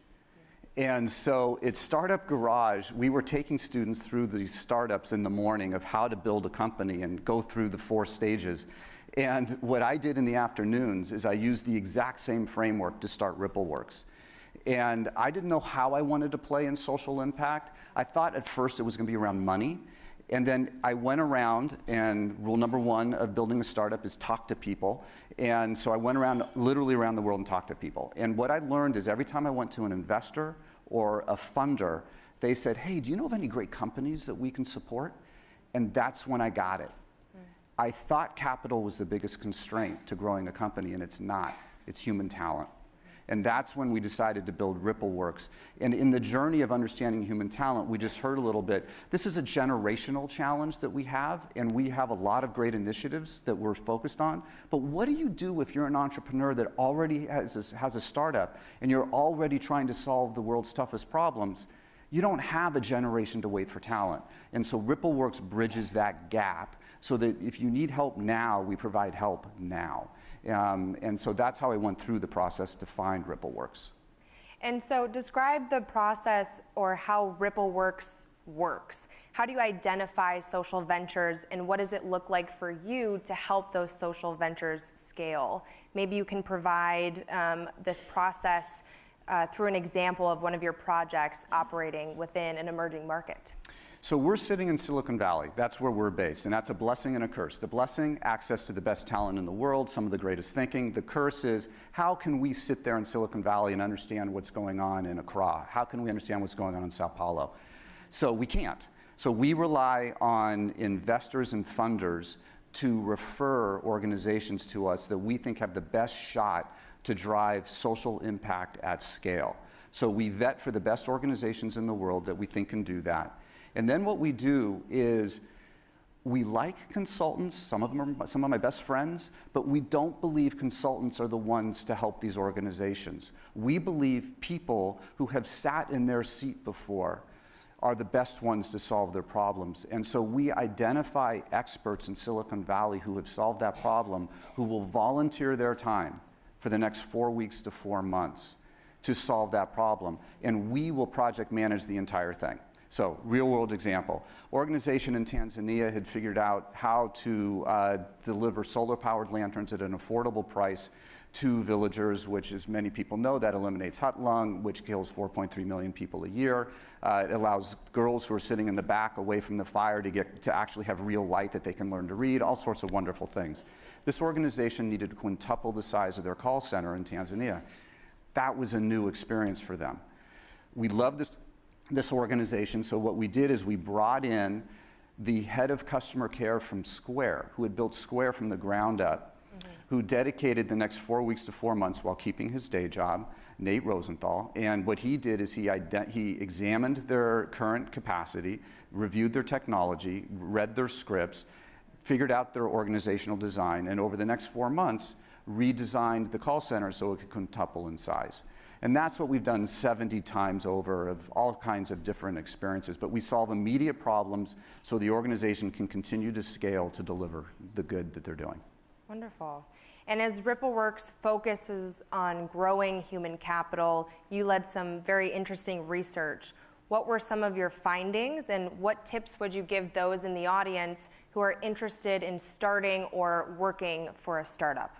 F: And so at Startup Garage, we were taking students through these startups in the morning of how to build a company and go through the 4 stages. And what I did in the afternoons is I used the exact same framework to start RippleWorks. And I didn't know how I wanted to play in social impact. I thought at first it was going to be around money. And then I went around, and rule number 1 of building a startup is talk to people. And so I went around, literally around the world, and talked to people. And what I learned is every time I went to an investor or a funder, they said, hey, do you know of any great companies that we can support? And that's when I got it. I thought capital was the biggest constraint to growing a company, and it's not. It's human talent. And that's when we decided to build RippleWorks. And in the journey of understanding human talent, we just heard a little bit, this is a generational challenge that we have, and we have a lot of great initiatives that we're focused on. But what do you do if you're an entrepreneur that already has a startup, and you're already trying to solve the world's toughest problems? You don't have a generation to wait for talent. And so RippleWorks bridges that gap so that if you need help now, we provide help now. And so that's how I went through the process to find RippleWorks.
E: And so describe the process or how RippleWorks works. How do you identify social ventures, and what does it look like for you to help those social ventures scale? Maybe you can provide this process through an example of one of your projects operating within an emerging market.
F: So we're sitting in Silicon Valley. That's where we're based, and that's a blessing and a curse. The blessing, access to the best talent in the world, some of the greatest thinking. The curse is, how can we sit there in Silicon Valley and understand what's going on in Accra? How can we understand what's going on in Sao Paulo? So we can't. So we rely on investors and funders to refer organizations to us that we think have the best shot to drive social impact at scale. So we vet for the best organizations in the world that we think can do that. And then what we do is we like consultants, some of them are some of my best friends, but we don't believe consultants are the ones to help these organizations. We believe people who have sat in their seat before are the best ones to solve their problems. And so we identify experts in Silicon Valley who have solved that problem, who will volunteer their time for the next 4 weeks to 4 months to solve that problem. And we will project manage the entire thing. So, real world example. Organization in Tanzania had figured out how to deliver solar powered lanterns at an affordable price to villagers, which, as many people know, that eliminates hot lung, which kills 4.3 million people a year. It allows girls who are sitting in the back away from the fire to actually have real light that they can learn to read, all sorts of wonderful things. This organization needed to quintuple the size of their call center in Tanzania. That was a new experience for them. We love this organization, so what we did is we brought in the head of customer care from Square, who had built Square from the ground up, who dedicated the next 4 weeks to 4 months while keeping his day job, Nate Rosenthal. And what he did is he examined their current capacity, reviewed their technology, read their scripts, figured out their organizational design, and over the next 4 months, redesigned the call center so it could quintuple in size. And that's what we've done 70 times over of all kinds of different experiences. But we solve immediate problems so the organization can continue to scale to deliver the good that they're doing.
E: Wonderful. And as RippleWorks focuses on growing human capital, you led some very interesting research. What were some of your findings, and what tips would you give those in the audience who are interested in starting or working for a startup?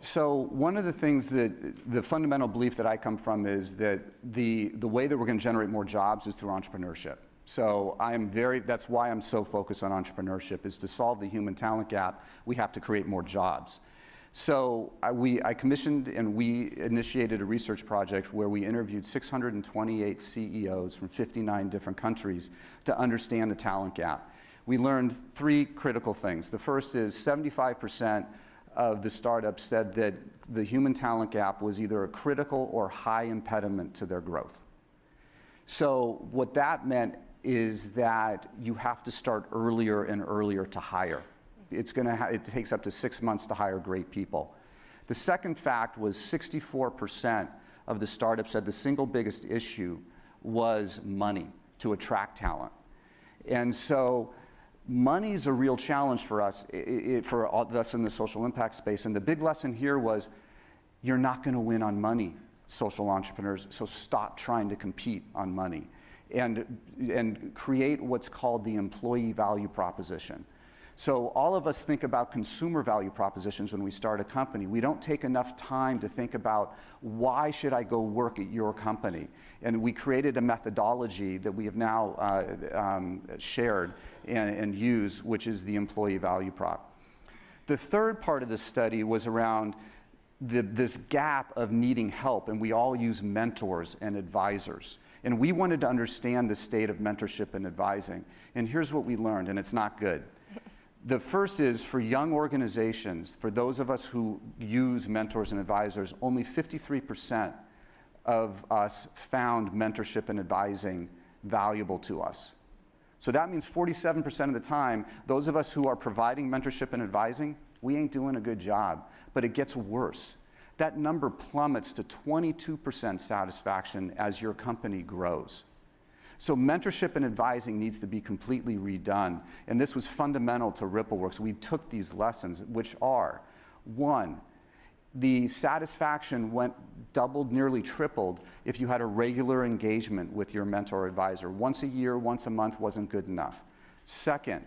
F: So one of the things that the fundamental belief that I come from is that the way that we're going to generate more jobs is through entrepreneurship. So that's why I'm so focused on entrepreneurship, is to solve the human talent gap. We have to create more jobs. So I commissioned and we initiated a research project where we interviewed 628 CEOs from 59 different countries to understand the talent gap. We learned 3 critical things. The first is 75% of the startups said that the human talent gap was either a critical or high impediment to their growth. So what that meant is that you have to start earlier and earlier to hire. It takes up to 6 months to hire great people. The second fact was 64% of the startups said the single biggest issue was money to attract talent. And so money is a real challenge for us, for us in the social impact space. And the big lesson here was, you're not going to win on money, social entrepreneurs, so stop trying to compete on money. And create what's called the employee value proposition. So all of us think about consumer value propositions when we start a company. We don't take enough time to think about, why should I go work at your company? And we created a methodology that we have now shared and use, which is the employee value prop. The third part of the study was around this gap of needing help, and we all use mentors and advisors. And we wanted to understand the state of mentorship and advising. And here's what we learned, and it's not good. The first is, for young organizations, for those of us who use mentors and advisors, only 53% of us found mentorship and advising valuable to us. So that means 47% of the time, those of us who are providing mentorship and advising, we ain't doing a good job. But it gets worse. That number plummets to 22% satisfaction as your company grows. So mentorship and advising needs to be completely redone. And this was fundamental to RippleWorks. We took these lessons, which are, 1, The satisfaction doubled, nearly tripled, if you had a regular engagement with your mentor or advisor. Once a year, once a month wasn't good enough. Second,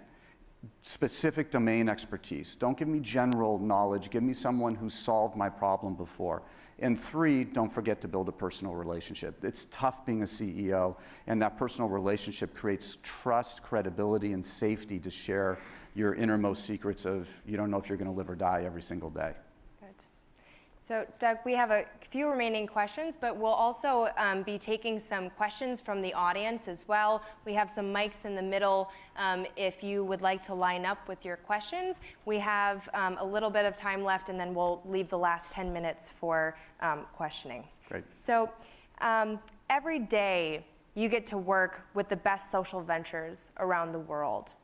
F: specific domain expertise. Don't give me general knowledge, give me someone who solved my problem before. And three, don't forget to build a personal relationship. It's tough being a CEO, and that personal relationship creates trust, credibility, and safety to share your innermost secrets of you don't know if you're going to live or die every single day.
E: Good. So, Doug, we have a few remaining questions, but we'll also be taking some questions from the audience as well. We have some mics in the middle if you would like to line up with your questions. We have a little bit of time left, and then we'll leave the last 10 minutes for questioning.
F: Great.
E: So, every day you get to work with the best social ventures around the world.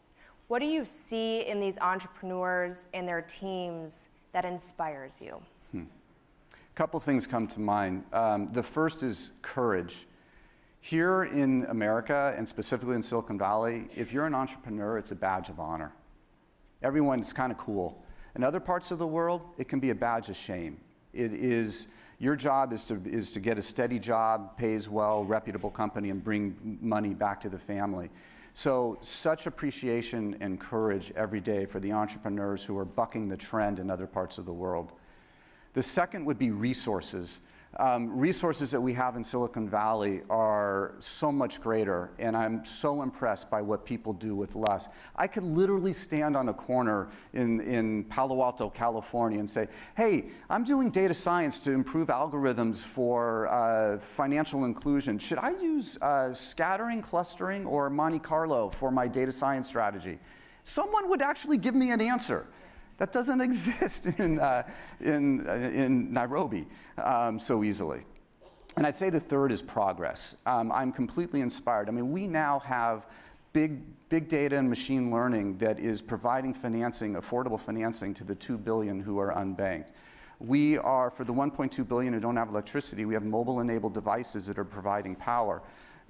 E: What do you see in these entrepreneurs and their teams that inspires you?
F: A couple things come to mind. The first is courage. Here in America, and specifically in Silicon Valley, if you're an entrepreneur, it's a badge of honor. Everyone's kind of cool. In other parts of the world, it can be a badge of shame. Your job is to get a steady job, pays well, reputable company, and bring money back to the family. So such appreciation and courage every day for the entrepreneurs who are bucking the trend in other parts of the world. The second would be resources. Resources that we have in Silicon Valley are so much greater, and I'm so impressed by what people do with less. I could literally stand on a corner in Palo Alto, California, and say, hey, I'm doing data science to improve algorithms for financial inclusion. Should I use scattering, clustering, or Monte Carlo for my data science strategy? Someone would actually give me an answer. That doesn't exist in Nairobi so easily. And I'd say the third is progress. I'm completely inspired. I mean, we now have big data and machine learning that is providing financing, affordable financing to the 2 billion who are unbanked. We are, for the 1.2 billion who don't have electricity, we have mobile-enabled devices that are providing power.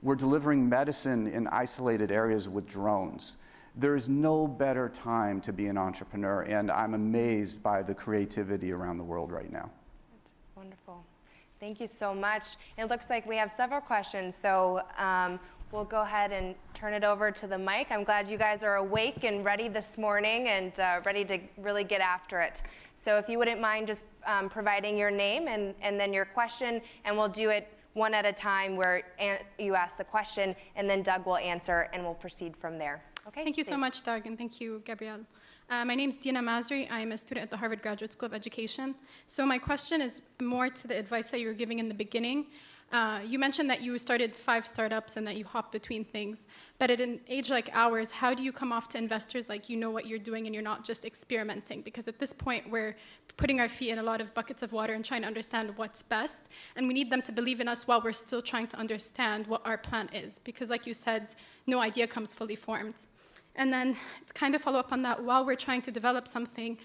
F: We're delivering medicine in isolated areas with drones. There is no better time to be an entrepreneur, and I'm amazed by the creativity around the world right now.
E: Wonderful. Thank you so much. It looks like we have several questions, so we'll go ahead and turn it over to the mic. I'm glad you guys are awake and ready this morning and ready to really get after it. So if you wouldn't mind just providing your name and then your question, and we'll do it one at a time where you ask the question, and then Doug will answer, and we'll proceed from there. Okay,
G: thank you so much, Doug, and thank you, Gabrielle. My name is Dina Masri. I am a student at the Harvard Graduate School of Education. So my question is more to the advice that you were giving in the beginning. You mentioned that you started 5 startups and that you hop between things. But at an age like ours, how do you come off to investors like you know what you're doing and you're not just experimenting? Because at this point, we're putting our feet in a lot of buckets of water and trying to understand what's best. And we need them to believe in us while we're still trying to understand what our plan is. Because like you said, no idea comes fully formed. And then to kind of follow up on that, while we're trying to develop something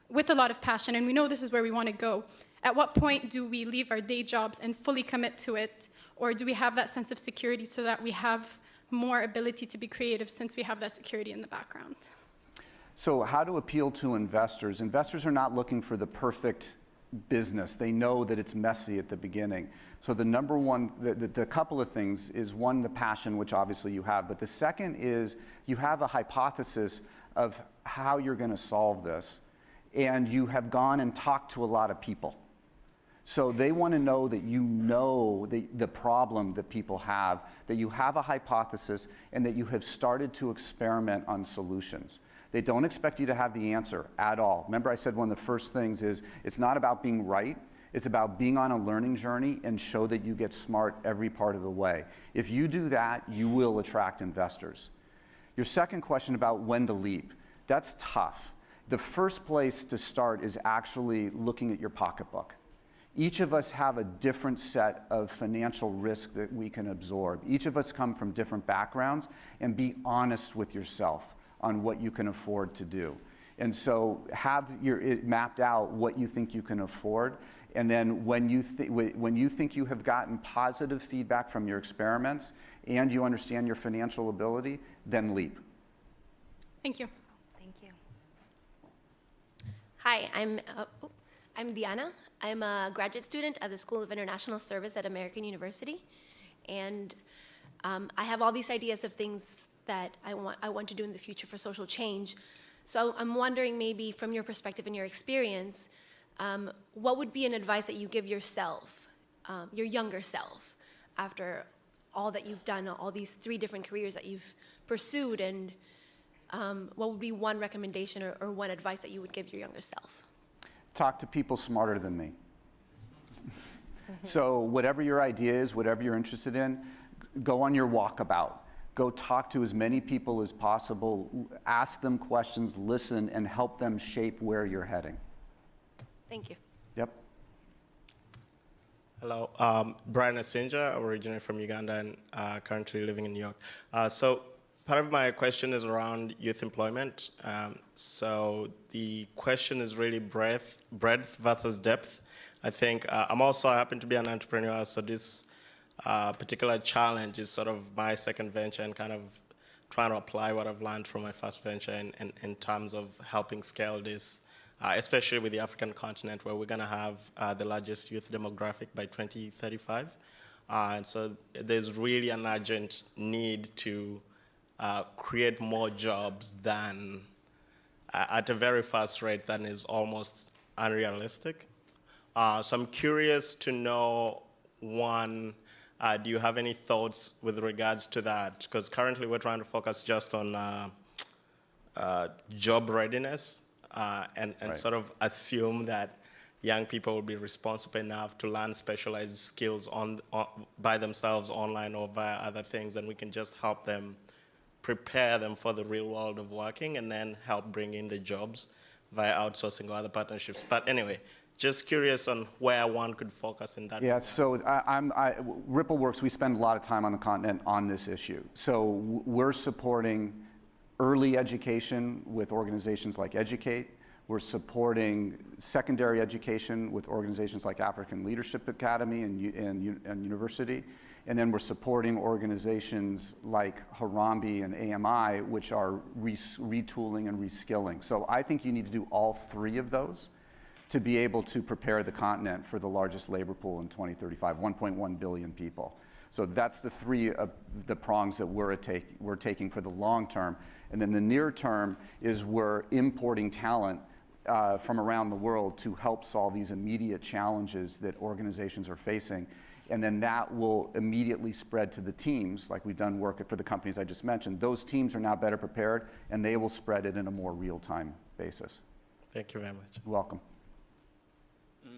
G: with a lot of passion, and we know this is where we want to go, at what point do we leave our day jobs and fully commit to it? Or do we have that sense of security so that we have more ability to be creative since we have that security in the background?
F: So how to appeal to investors? Investors are not looking for the perfect business. They know that it's messy at the beginning. So the number one, the couple of things is one, the passion, which obviously you have, but the second is you have a hypothesis of how you're going to solve this, and you have gone and talked to a lot of people. So they want to know that you know the problem that people have, that you have a hypothesis, and that you have started to experiment on solutions. They don't expect you to have the answer at all. Remember I said one of the first things is it's not about being right, it's about being on a learning journey and show that you get smart every part of the way. If you do that, you will attract investors. Your second question about when to leap, that's tough. The first place to start is actually looking at your pocketbook. Each of us have a different set of financial risk that we can absorb. Each of us come from different backgrounds, and be honest with yourself on what you can afford to do. And so have it mapped out what you think you can afford, and then when you think you have gotten positive feedback from your experiments and you understand your financial ability, then leap.
G: Thank you.
E: Thank you.
H: Hi, I'm Diana. I'm a graduate student at the School of International Service at American University. And I have all these ideas of things that I want to do in the future for social change. So I'm wondering, maybe from your perspective and your experience, what would be an advice that you give yourself, your younger self, after all that you've done, all these 3 different careers that you've pursued, and what would be one recommendation or one advice that you would give your younger self?
F: Talk to people smarter than me. So whatever your idea is, whatever you're interested in, go on your walkabout. Go talk to as many people as possible, ask them questions, listen, and help them shape where you're heading.
H: Thank you.
F: Yep.
I: Hello, Brian Asinja, originally from Uganda and currently living in New York. So part of my question is around youth employment. So the question is really breadth versus depth. I think I happen to be an entrepreneur, so this particular challenge is sort of my second venture and kind of trying to apply what I've learned from my first venture in terms of helping scale this, especially with the African continent, where we're going to have the largest youth demographic by 2035. And so there's really an urgent need to create more jobs than at a very fast rate than is almost unrealistic. So I'm curious to know, one, do you have any thoughts with regards to that? Because currently we're trying to focus just on job readiness and
F: Right.
I: sort of assume that young people will be responsible enough to learn specialized skills by themselves online or via other things, and we can just help them prepare them for the real world of working and then help bring in the jobs via outsourcing or other partnerships. But anyway, just curious on where one could focus in that.
F: Yeah, so RippleWorks, we spend a lot of time on the continent on this issue. So we're supporting early education with organizations like Educate. We're supporting secondary education with organizations like African Leadership Academy and University. And then we're supporting organizations like Harambee and AMI, which are retooling and reskilling. So I think you need to do all 3 of those to be able to prepare the continent for the largest labor pool in 2035, 1.1 billion people. So that's the 3 of the prongs that we're taking for the long term. And then the near term is we're importing talent from around the world to help solve these immediate challenges that organizations are facing. And then that will immediately spread to the teams, like we've done work for the companies I just mentioned. Those teams are now better prepared, and they will spread it in a more real-time basis.
I: Thank you very much.
F: You're welcome.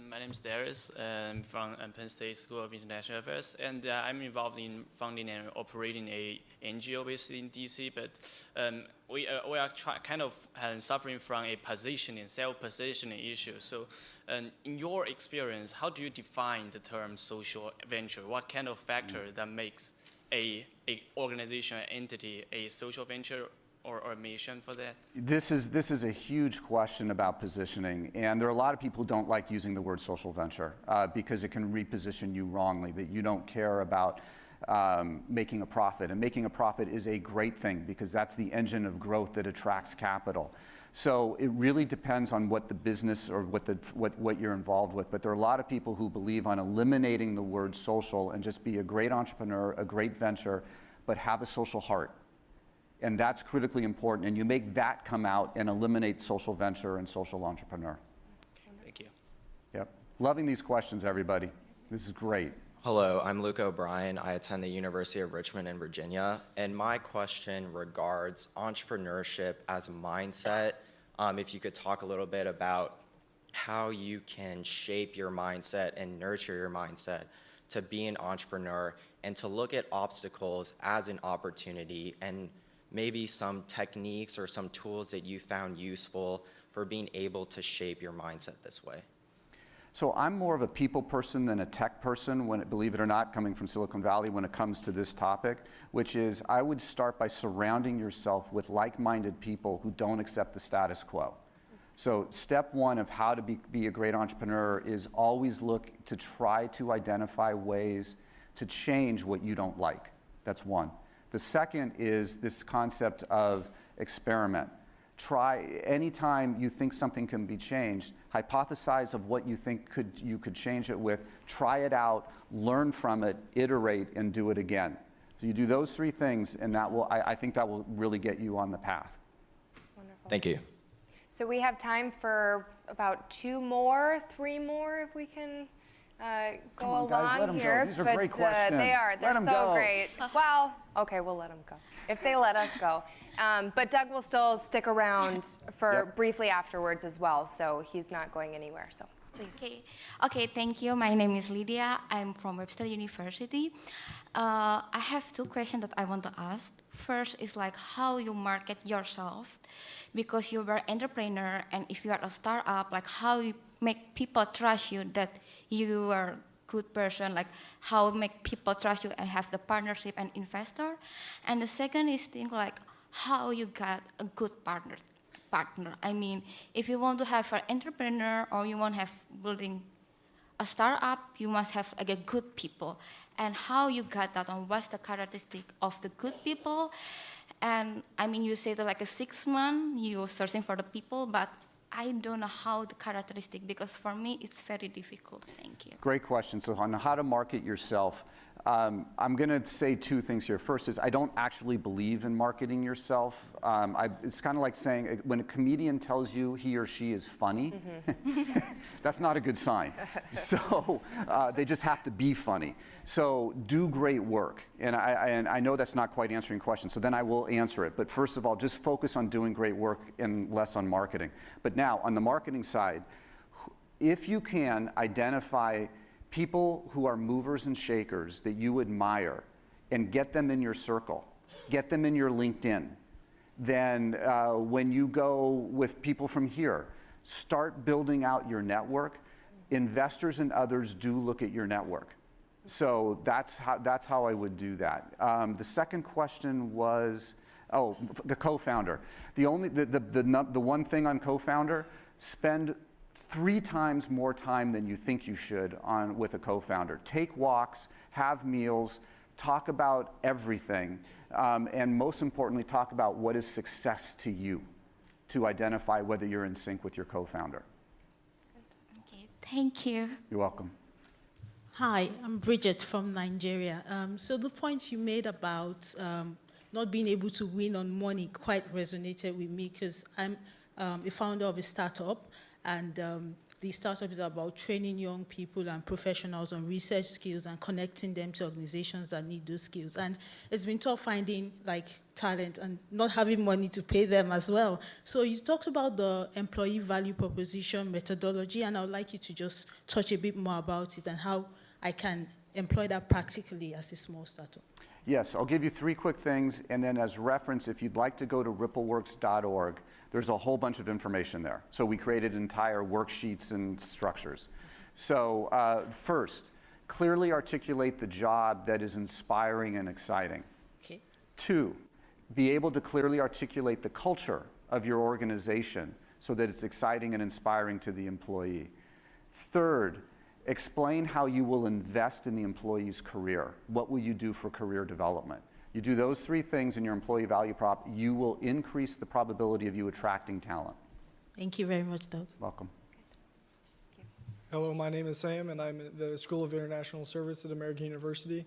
J: My name is Darius. I'm from Penn State School of International Affairs, and I'm involved in founding and operating a NGO based in DC. But we are kind of suffering from a positioning, self-positioning issue. So, in your experience, how do you define the term social venture? What kind of factor that makes a organization, an entity, a social venture? Or a mission for that?
F: This is a huge question about positioning, and there are a lot of people who don't like using the word social venture because it can reposition you wrongly, that you don't care about making a profit. And making a profit is a great thing because that's the engine of growth that attracts capital. So it really depends on what the business or what you're involved with. But there are a lot of people who believe on eliminating the word social and just be a great entrepreneur, a great venture, but have a social heart. And that's critically important. And you make that come out and eliminate social venture and social entrepreneur.
J: Thank you.
F: Yep. Loving these questions, everybody. This is great.
K: Hello, I'm Luke O'Brien. I attend the University of Richmond in Virginia. And my question regards entrepreneurship as a mindset. If you could talk a little bit about how you can shape your mindset and nurture your mindset to be an entrepreneur and to look at obstacles as an opportunity, and maybe some techniques or some tools that you found useful for being able to shape your mindset this way.
F: So I'm more of a people person than a tech person, believe it or not, coming from Silicon Valley when it comes to this topic, which is I would start by surrounding yourself with like-minded people who don't accept the status quo. So step 1 of how to be a great entrepreneur is always look to try to identify ways to change what you don't like. That's 1. The second is this concept of experiment. Anytime you think something can be changed, hypothesize of what you think you could change it with, try it out, learn from it, iterate, and do it again. So you do those 3 things, and I think that will really get you on the path.
E: Wonderful.
K: Thank you.
E: So we have time for about 2 more, 3 more, if we can go
F: Come on, guys, let
E: along
F: 'em go.
E: here.
F: These are great questions.
E: They are. They're
F: Let 'em
E: so
F: go.
E: great. Well, okay, we'll let them go if they let us go. But Doug will still stick around for briefly afterwards as well, so he's not going anywhere. So please.
L: Okay, thank you. My name is Lydia. I'm from Webster University. I have 2 questions that I want to ask. First is like how you market yourself, because you're an entrepreneur, and if you are a startup, like how you make people trust you that you are a good person, like how make people trust you and have the partnership and investor. And the second is think like how you got a good partner. I mean, if you want to have an entrepreneur or you want to have building a startup, you must have like a good people. And how you got that, and what's the characteristic of the good people? And I mean, you say that like a 6 months, you're searching for the people, but I don't know how the characteristic, because for me, it's very difficult. Thank you.
F: Great question. So on how to market yourself, I'm going to say 2 things here. First is I don't actually believe in marketing yourself. It's kind of like saying when a comedian tells you he or she is funny, that's not a good sign. So they just have to be funny. So do great work. And I know that's not quite answering questions, so then I will answer it. But first of all, just focus on doing great work and less on marketing. But now, on the marketing side, if you can identify people who are movers and shakers that you admire and get them in your circle, get them in your LinkedIn, then when you go with people from here, start building out your network. Investors and others do look at your network. So that's how I would do that. The second question was, the co-founder. The one thing on co-founder, spend 3 times more time than you think you should with a co-founder. Take walks, have meals, talk about everything, and most importantly, talk about what is success to you to identify whether you're in sync with your co-founder.
L: Okay, thank you.
F: You're welcome.
M: Hi, I'm Bridget from Nigeria. So the point you made about not being able to win on money quite resonated with me, because I'm a founder of a startup, and the startup is about training young people and professionals on research skills and connecting them to organizations that need those skills. And it's been tough finding like talent and not having money to pay them as well. So you talked about the employee value proposition methodology, and I would like you to just touch a bit more about it and how I can employ that practically as a small startup.
F: Yes, I'll give you 3 quick things, and then as reference, if you'd like to go to rippleworks.org, there's a whole bunch of information there. So we created entire worksheets and structures. So first, clearly articulate the job that is inspiring and exciting.
M: Okay.
F: 2, be able to clearly articulate the culture of your organization so that it's exciting and inspiring to the employee. 3rd, explain how you will invest in the employee's career. What will you do for career development? You do those 3 things in your employee value prop, you will increase the probability of you attracting talent.
M: Thank you very much, Doug.
F: Welcome.
N: Hello, my name is Sam, and I'm at the School of International Service at American University.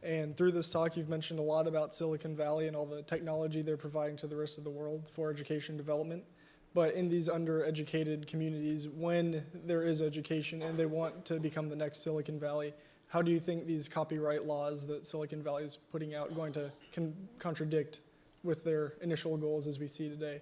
N: And through this talk, you've mentioned a lot about Silicon Valley and all the technology they're providing to the rest of the world for education development. But in these undereducated communities, when there is education and they want to become the next Silicon Valley, how do you think these copyright laws that Silicon Valley is putting out going to contradict with their initial goals as we see today?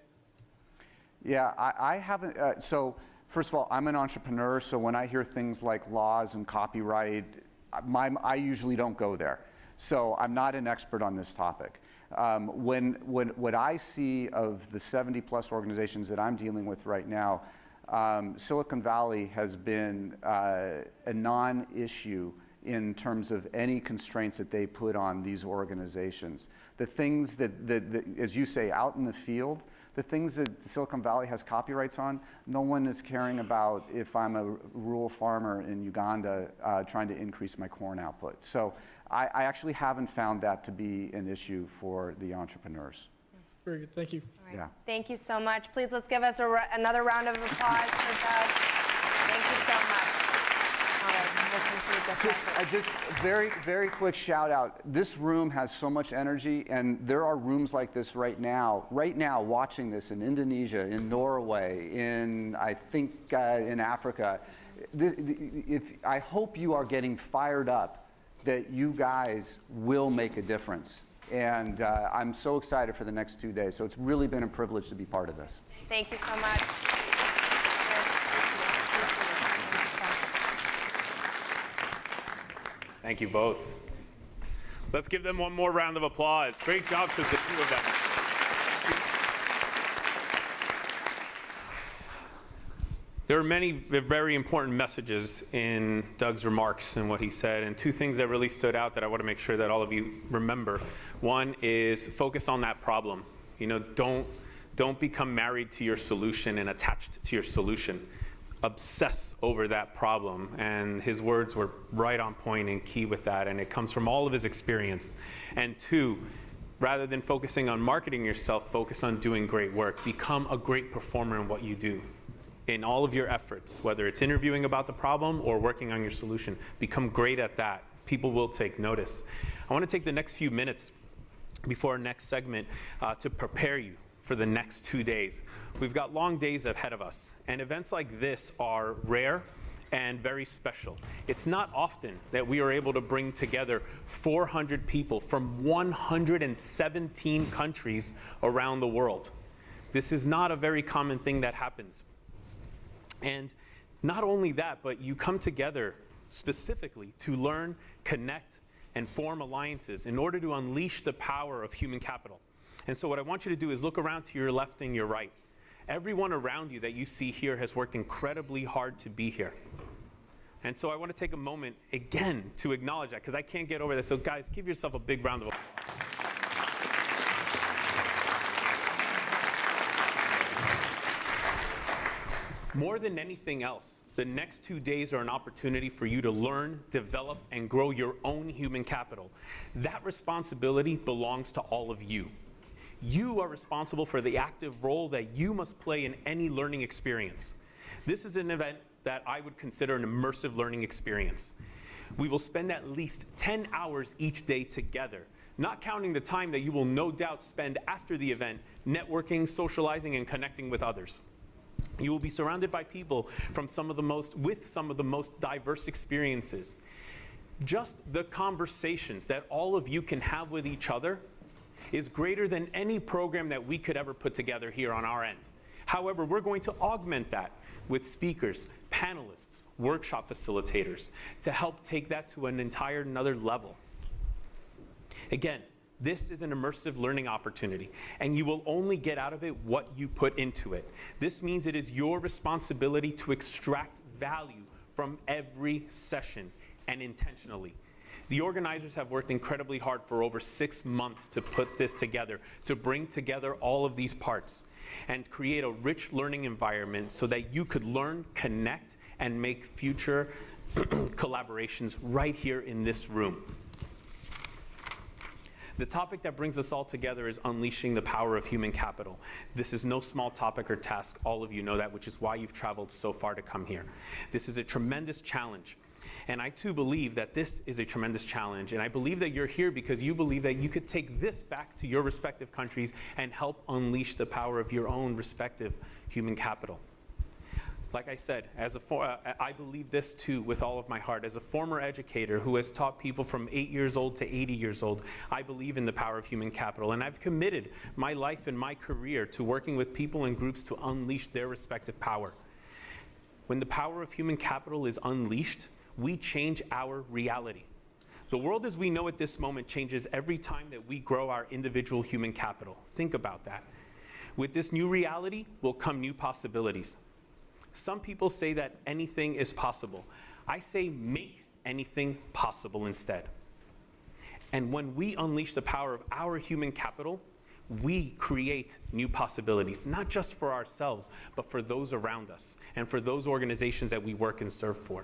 F: Yeah, I haven't, so first of all, I'm an entrepreneur, so when I hear things like laws and copyright, I usually don't go there. So I'm not an expert on this topic. What I see of the 70+ organizations that I'm dealing with right now, Silicon Valley has been a non-issue in terms of any constraints that they put on these organizations. The things that as you say, out in the field, the things that Silicon Valley has copyrights on, no one is caring about if I'm a rural farmer in Uganda trying to increase my corn output. So I actually haven't found that to be an issue for the entrepreneurs.
N: Very good. Thank you.
E: All right.
F: Yeah.
E: Thank you so much. Please let's give us another round of applause for Doug. Thank you so much. All right, we'll conclude this session.
F: Just very, very quick shout out. This room has so much energy, and there are rooms like this right now watching this in Indonesia, in Norway, I think in Africa. I hope you are getting fired up that you guys will make a difference. And I'm so excited for the next 2 days. So it's really been a privilege to be part of this.
E: Thank you so much.
A: Thank you both. Let's give them one more round of applause. Great job to the two of them. There are many very important messages in Doug's remarks and what he said, and two things that really stood out that I want to make sure that all of you remember. One is focus on that problem. You know, don't become married to your solution and attached to your solution. Obsess over that problem, and his words were right on point and key with that, and it comes from all of his experience. And two, rather than focusing on marketing yourself, focus on doing great work. Become a great performer in what you do. In all of your efforts, whether it's interviewing about the problem or working on your solution, become great at that. People will take notice. I want to take the next few minutes before our next segment to prepare you for the next 2 days. We've got long days ahead of us, and events like this are rare and very special. It's not often that we are able to bring together 400 people from 117 countries around the world. This is not a very common thing that happens. And not only that, but you come together specifically to learn, connect, and form alliances in order to unleash the power of human capital. And so what I want you to do is look around to your left and your right. Everyone around you that you see here has worked incredibly hard to be here. And so I want to take a moment again to acknowledge that, because I can't get over this. So guys, give yourself a big round of applause. More than anything else, the next 2 days are an opportunity for you to learn, develop, and grow your own human capital. That responsibility belongs to all of you. You are responsible for the active role that you must play in any learning experience. This is an event that I would consider an immersive learning experience. We will spend at least 10 hours each day together, not counting the time that you will no doubt spend after the event networking, socializing, and connecting with others. You will be surrounded by people with some of the most diverse experiences. Just the conversations that all of you can have with each other is greater than any program that we could ever put together here on our end. However, we're going to augment that with speakers, panelists, workshop facilitators to help take that to another level. Again, this is an immersive learning opportunity, and you will only get out of it what you put into it. This means it is your responsibility to extract value from every session, and intentionally. The organizers have worked incredibly hard for over 6 months to put this together, to bring together all of these parts, and create a rich learning environment so that you could learn, connect, and make future collaborations right here in this room. The topic that brings us all together is unleashing the power of human capital. This is no small topic or task. All of you know that, which is why you've traveled so far to come here. This is a tremendous challenge. And I too believe that this is a tremendous challenge. And I believe that you're here because you believe that you could take this back to your respective countries and help unleash the power of your own respective human capital. Like I said, I believe this too with all of my heart. As a former educator who has taught people from 8 years old to 80 years old, I believe in the power of human capital. And I've committed my life and my career to working with people and groups to unleash their respective power. When the power of human capital is unleashed, we change our reality. The world as we know it this moment changes every time that we grow our individual human capital. Think about that. With this new reality will come new possibilities. Some people say that anything is possible. I say make anything possible instead. And when we unleash the power of our human capital, we create new possibilities, not just for ourselves, but for those around us and for those organizations that we work and serve for.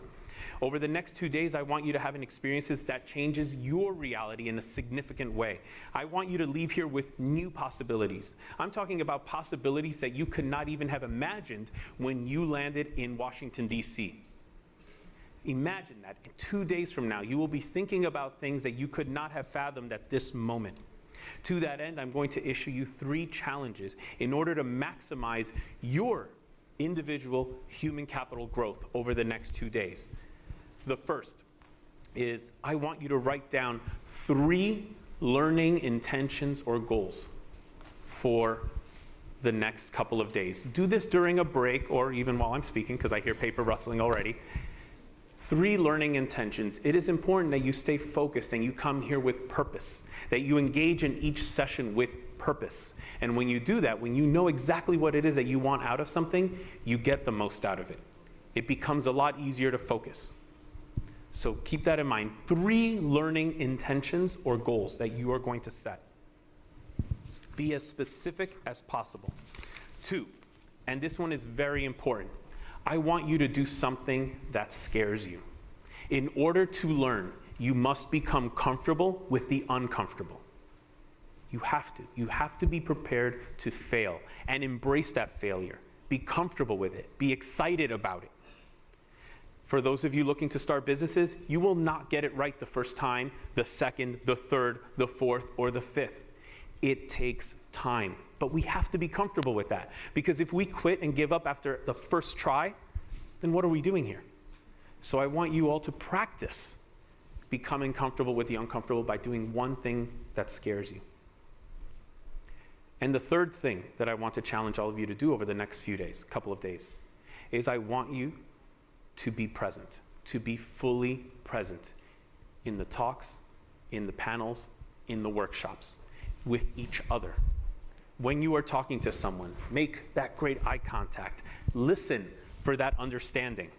A: Over the next 2 days, I want you to have an experience that changes your reality in a significant way. I want you to leave here with new possibilities. I'm talking about possibilities that you could not even have imagined when you landed in Washington, D.C. Imagine that in 2 days from now, you will be thinking about things that you could not have fathomed at this moment. To that end, I'm going to issue you 3 challenges in order to maximize your individual human capital growth over the next 2 days. The first is I want you to write down 3 learning intentions or goals for the next couple of days. Do this during a break or even while I'm speaking, because I hear paper rustling already. 3 learning intentions. It is important that you stay focused and you come here with purpose, that you engage in each session with purpose. And when you do that, when you know exactly what it is that you want out of something, you get the most out of it. It becomes a lot easier to focus. So keep that in mind. 3 learning intentions or goals that you are going to set. Be as specific as possible. 2, and this one is very important. I want you to do something that scares you. In order to learn, you must become comfortable with the uncomfortable. You have to. You have to be prepared to fail and embrace that failure. Be comfortable with it. Be excited about it. For those of you looking to start businesses, you will not get it right the first time, the second, the third, the fourth, or the 5th. It takes time. But we have to be comfortable with that. Because if we quit and give up after the first try, then what are we doing here? So I want you all to practice becoming comfortable with the uncomfortable by doing one thing that scares you. And the third thing that I want to challenge all of you to do over the next few days, couple of days, is I want you to be present, to be fully present in the talks, in the panels, in the workshops, with each other. When you are talking to someone, make that great eye contact. Listen for that understanding.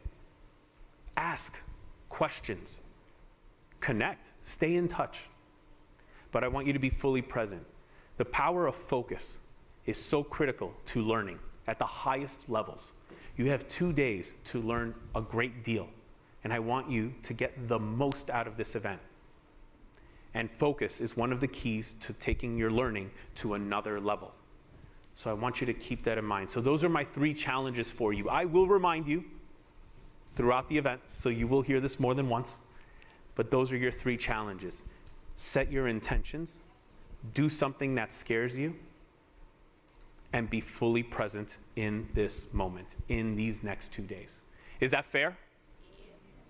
A: Ask questions. Connect. Stay in touch. But I want you to be fully present. The power of focus is so critical to learning at the highest levels. You have 2 days to learn a great deal, and I want you to get the most out of this event. And focus is one of the keys to taking your learning to another level. So I want you to keep that in mind. So those are my 3 challenges for you. I will remind you throughout the event, so you will hear this more than once, but those are your 3 challenges. Set your intentions, do something that scares you, and be fully present in this moment, in these next 2 days. Is that fair? Yes.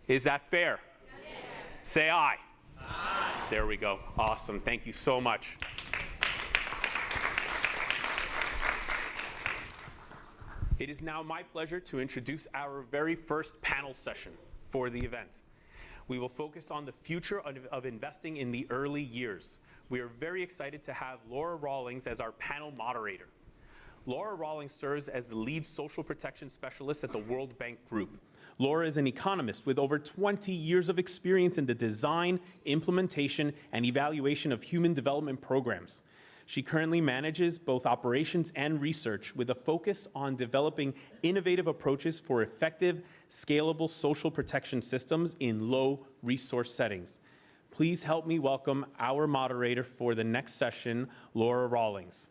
A: Is that fair? Yes. Say aye. Aye. There we go. Awesome. Thank you so much. It is now my pleasure to introduce our very first panel session for the event. We will focus on the future of investing in the early years. We are very excited to have Laura Rawlings as our panel moderator. Laura Rawlings serves as the lead social protection specialist at the World Bank Group. Laura is an economist with over 20 years of experience in the design, implementation, and evaluation of human development programs. She currently manages both operations and research with a focus on developing innovative approaches for effective, scalable social protection systems in low-resource settings. Please help me welcome our moderator for the next session, Laura Rawlings.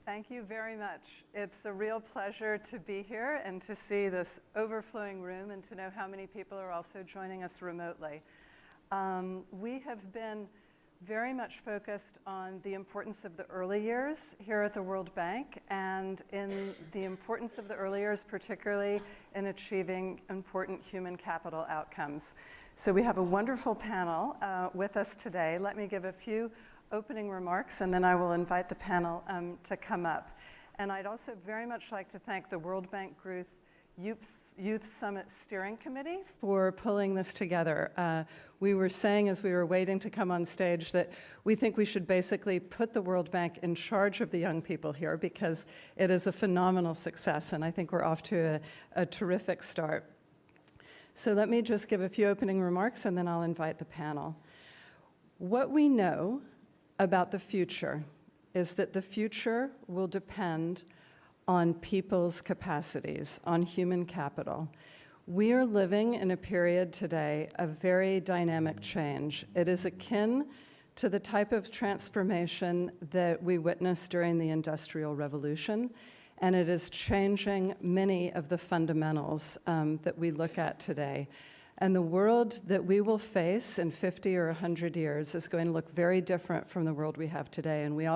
O: Thank you very much. It's a real pleasure to be here and to see this overflowing room and to know how many people are also joining us remotely. We have been very much focused on the importance of the early years here at the World Bank and in the importance of the early years, particularly in achieving important human capital outcomes. So we have a wonderful panel with us today. Let me give a few opening remarks, and then I will invite the panel to come up. And I'd also very much like to thank the World Bank Group Youth Summit Steering Committee for pulling this together. We were saying as we were waiting to come on stage that we think we should basically put the World Bank in charge of the young people here because it is a phenomenal success, and I think we're off to a terrific start. So let me just give a few opening remarks, and then I'll invite the panel. What we know about the future is that the future will depend on people's capacities, on human capital. We are living in a period today of very dynamic change. It is akin to the type of transformation that we witnessed during the Industrial Revolution, and it is changing many of the fundamentals that we look at today. And the world that we will face in 50 or 100 years is going to look very different from the world we have today, and we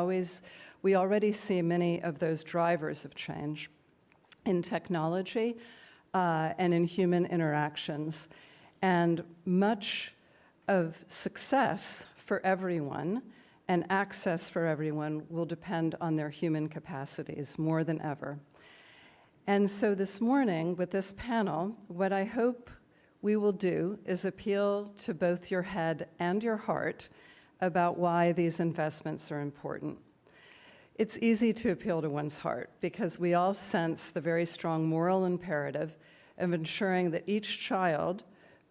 O: already see many of those drivers of change in technology and in human interactions. And much of success for everyone and access for everyone will depend on their human capacities more than ever. And so this morning, with this panel, what I hope we will do is appeal to both your head and your heart about why these investments are important. It's easy to appeal to one's heart because we all sense the very strong moral imperative of ensuring that each child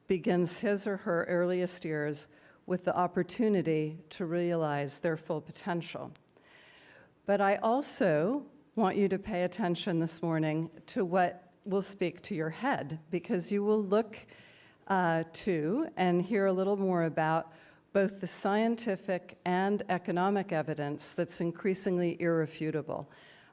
O: begins his or her earliest years with the opportunity to realize their full potential. But I also want you to pay attention this morning to what will speak to your head, because you will look to and hear a little more about both the scientific and economic evidence that's increasingly irrefutable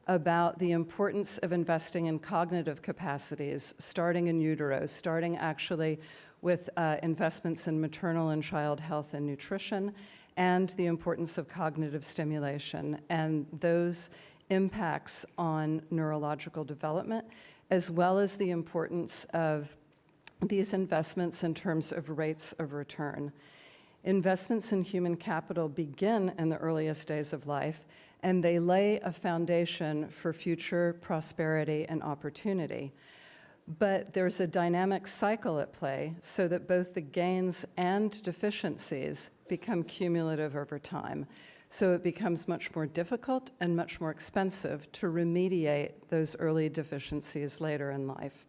O: about the importance of investing in cognitive capacities, starting in utero, starting actually with investments in maternal and child health and nutrition, and the importance of cognitive stimulation and those impacts on neurological development, as well as the importance of these investments in terms of rates of return. Investments in human capital begin in the earliest days of life, and they lay a foundation for future prosperity and opportunity. But there's a dynamic cycle at play so that both the gains and deficiencies become cumulative over time. So it becomes much more difficult and much more expensive to remediate those early deficiencies later in life.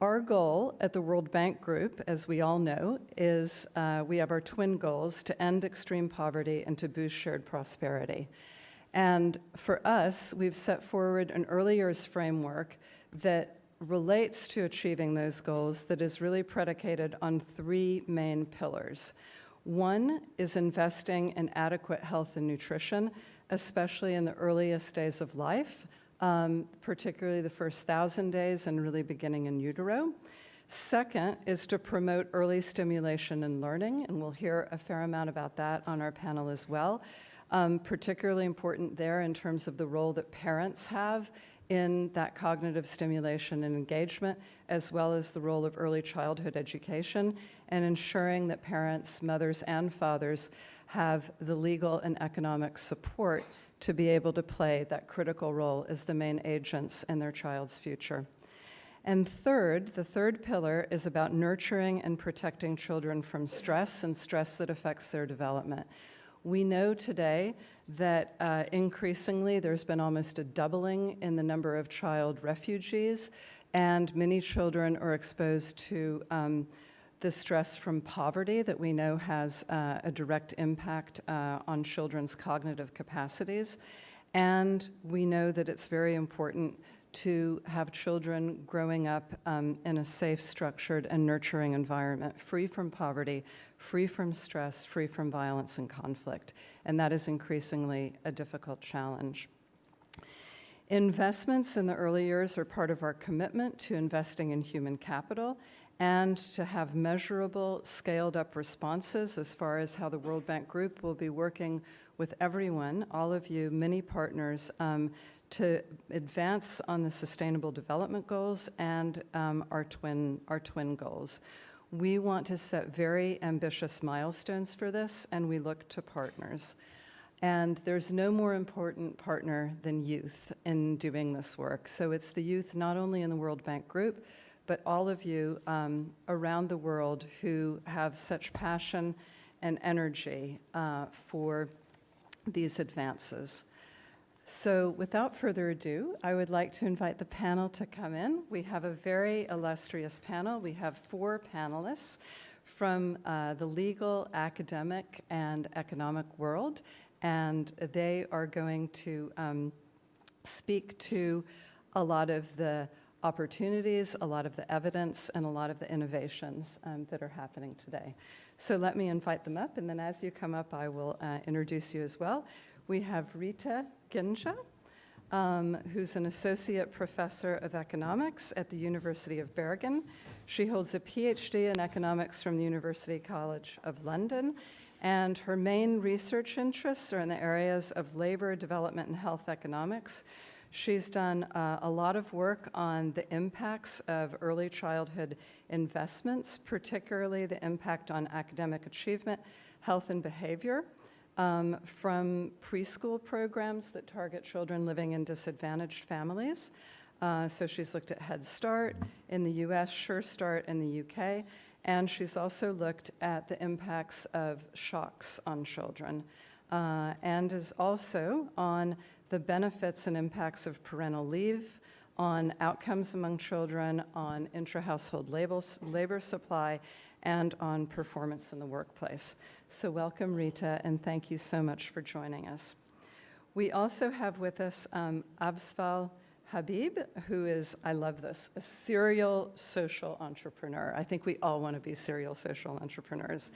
O: Our goal at the World Bank Group, as we all know, is we have our twin goals to end extreme poverty and to boost shared prosperity. And for us, we've set forward an early years framework that relates to achieving those goals that is really predicated on three main pillars. One is investing in adequate health and nutrition, especially in the earliest days of life, particularly the first 1,000 days and really beginning in utero. Second is to promote early stimulation and learning, and we'll hear a fair amount about that on our panel as well. Particularly important there in terms of the role that parents have in that cognitive stimulation and engagement, as well as the role of early childhood education, and ensuring that parents, mothers, and fathers have the legal and economic support to be able to play that critical role as the main agents in their child's future. And third, the third pillar is about nurturing and protecting children from stress and stress that affects their development. We know today that increasingly there's been almost a doubling in the number of child refugees, and many children are exposed to the stress from poverty that we know has a direct impact on children's cognitive capacities. And we know that it's very important to have children growing up in a safe, structured, and nurturing environment, free from poverty, free from stress, free from violence and conflict. And that is increasingly a difficult challenge. Investments in the early years are part of our commitment to investing in human capital and to have measurable, scaled-up responses as far as how the World Bank Group will be working with everyone, all of you, many partners, to advance on the Sustainable Development Goals and our twin goals. We want to set very ambitious milestones for this, and we look to partners. And there's no more important partner than youth in doing this work. So it's the youth not only in the World Bank Group, but all of you around the world who have such passion and energy for these advances. So without further ado, I would like to invite the panel to come in. We have a very illustrious panel. We have 4 panelists. from the legal, academic, and economic world, and they are going to speak to a lot of the opportunities, a lot of the evidence, and a lot of the innovations that are happening today. So let me invite them up, and then as you come up, I will introduce you as well. We have Rita Ginja, who's an associate professor of economics at the University of Bergen. She holds a PhD in economics from the University College of London, and her main research interests are in the areas of labor, development, and health economics. She's done a lot of work on the impacts of early childhood investments, particularly the impact on academic achievement, health, and behavior, from preschool programs that target children living in disadvantaged families. So she's looked at Head Start in the US, Sure Start in the UK, and she's also looked at the impacts of shocks on children, and is also on the benefits and impacts of parental leave, on outcomes among children, on intra-household labor supply, and on performance in the workplace. So welcome, Rita, and thank you so much for joining us. We also have with us Absval Habib, who is, I love this, a serial social entrepreneur. I think we all want to be serial social entrepreneurs.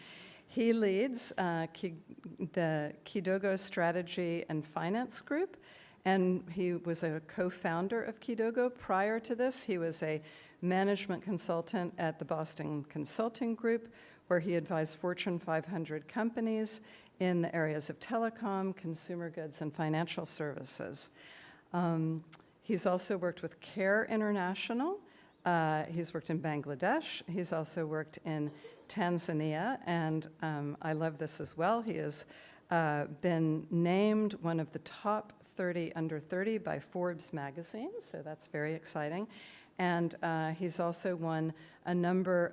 O: He leads the Kidogo Strategy and Finance Group, and he was a co-founder of Kidogo. Prior to this, he was a management consultant at the Boston Consulting Group, where he advised Fortune 500 companies in the areas of telecom, consumer goods, and financial services. He's also worked with CARE International. He's worked in Bangladesh. He's also worked in Tanzania, and I love this as well. He has been named one of the top 30 under 30 by Forbes magazine, so that's very exciting. And he's also won a number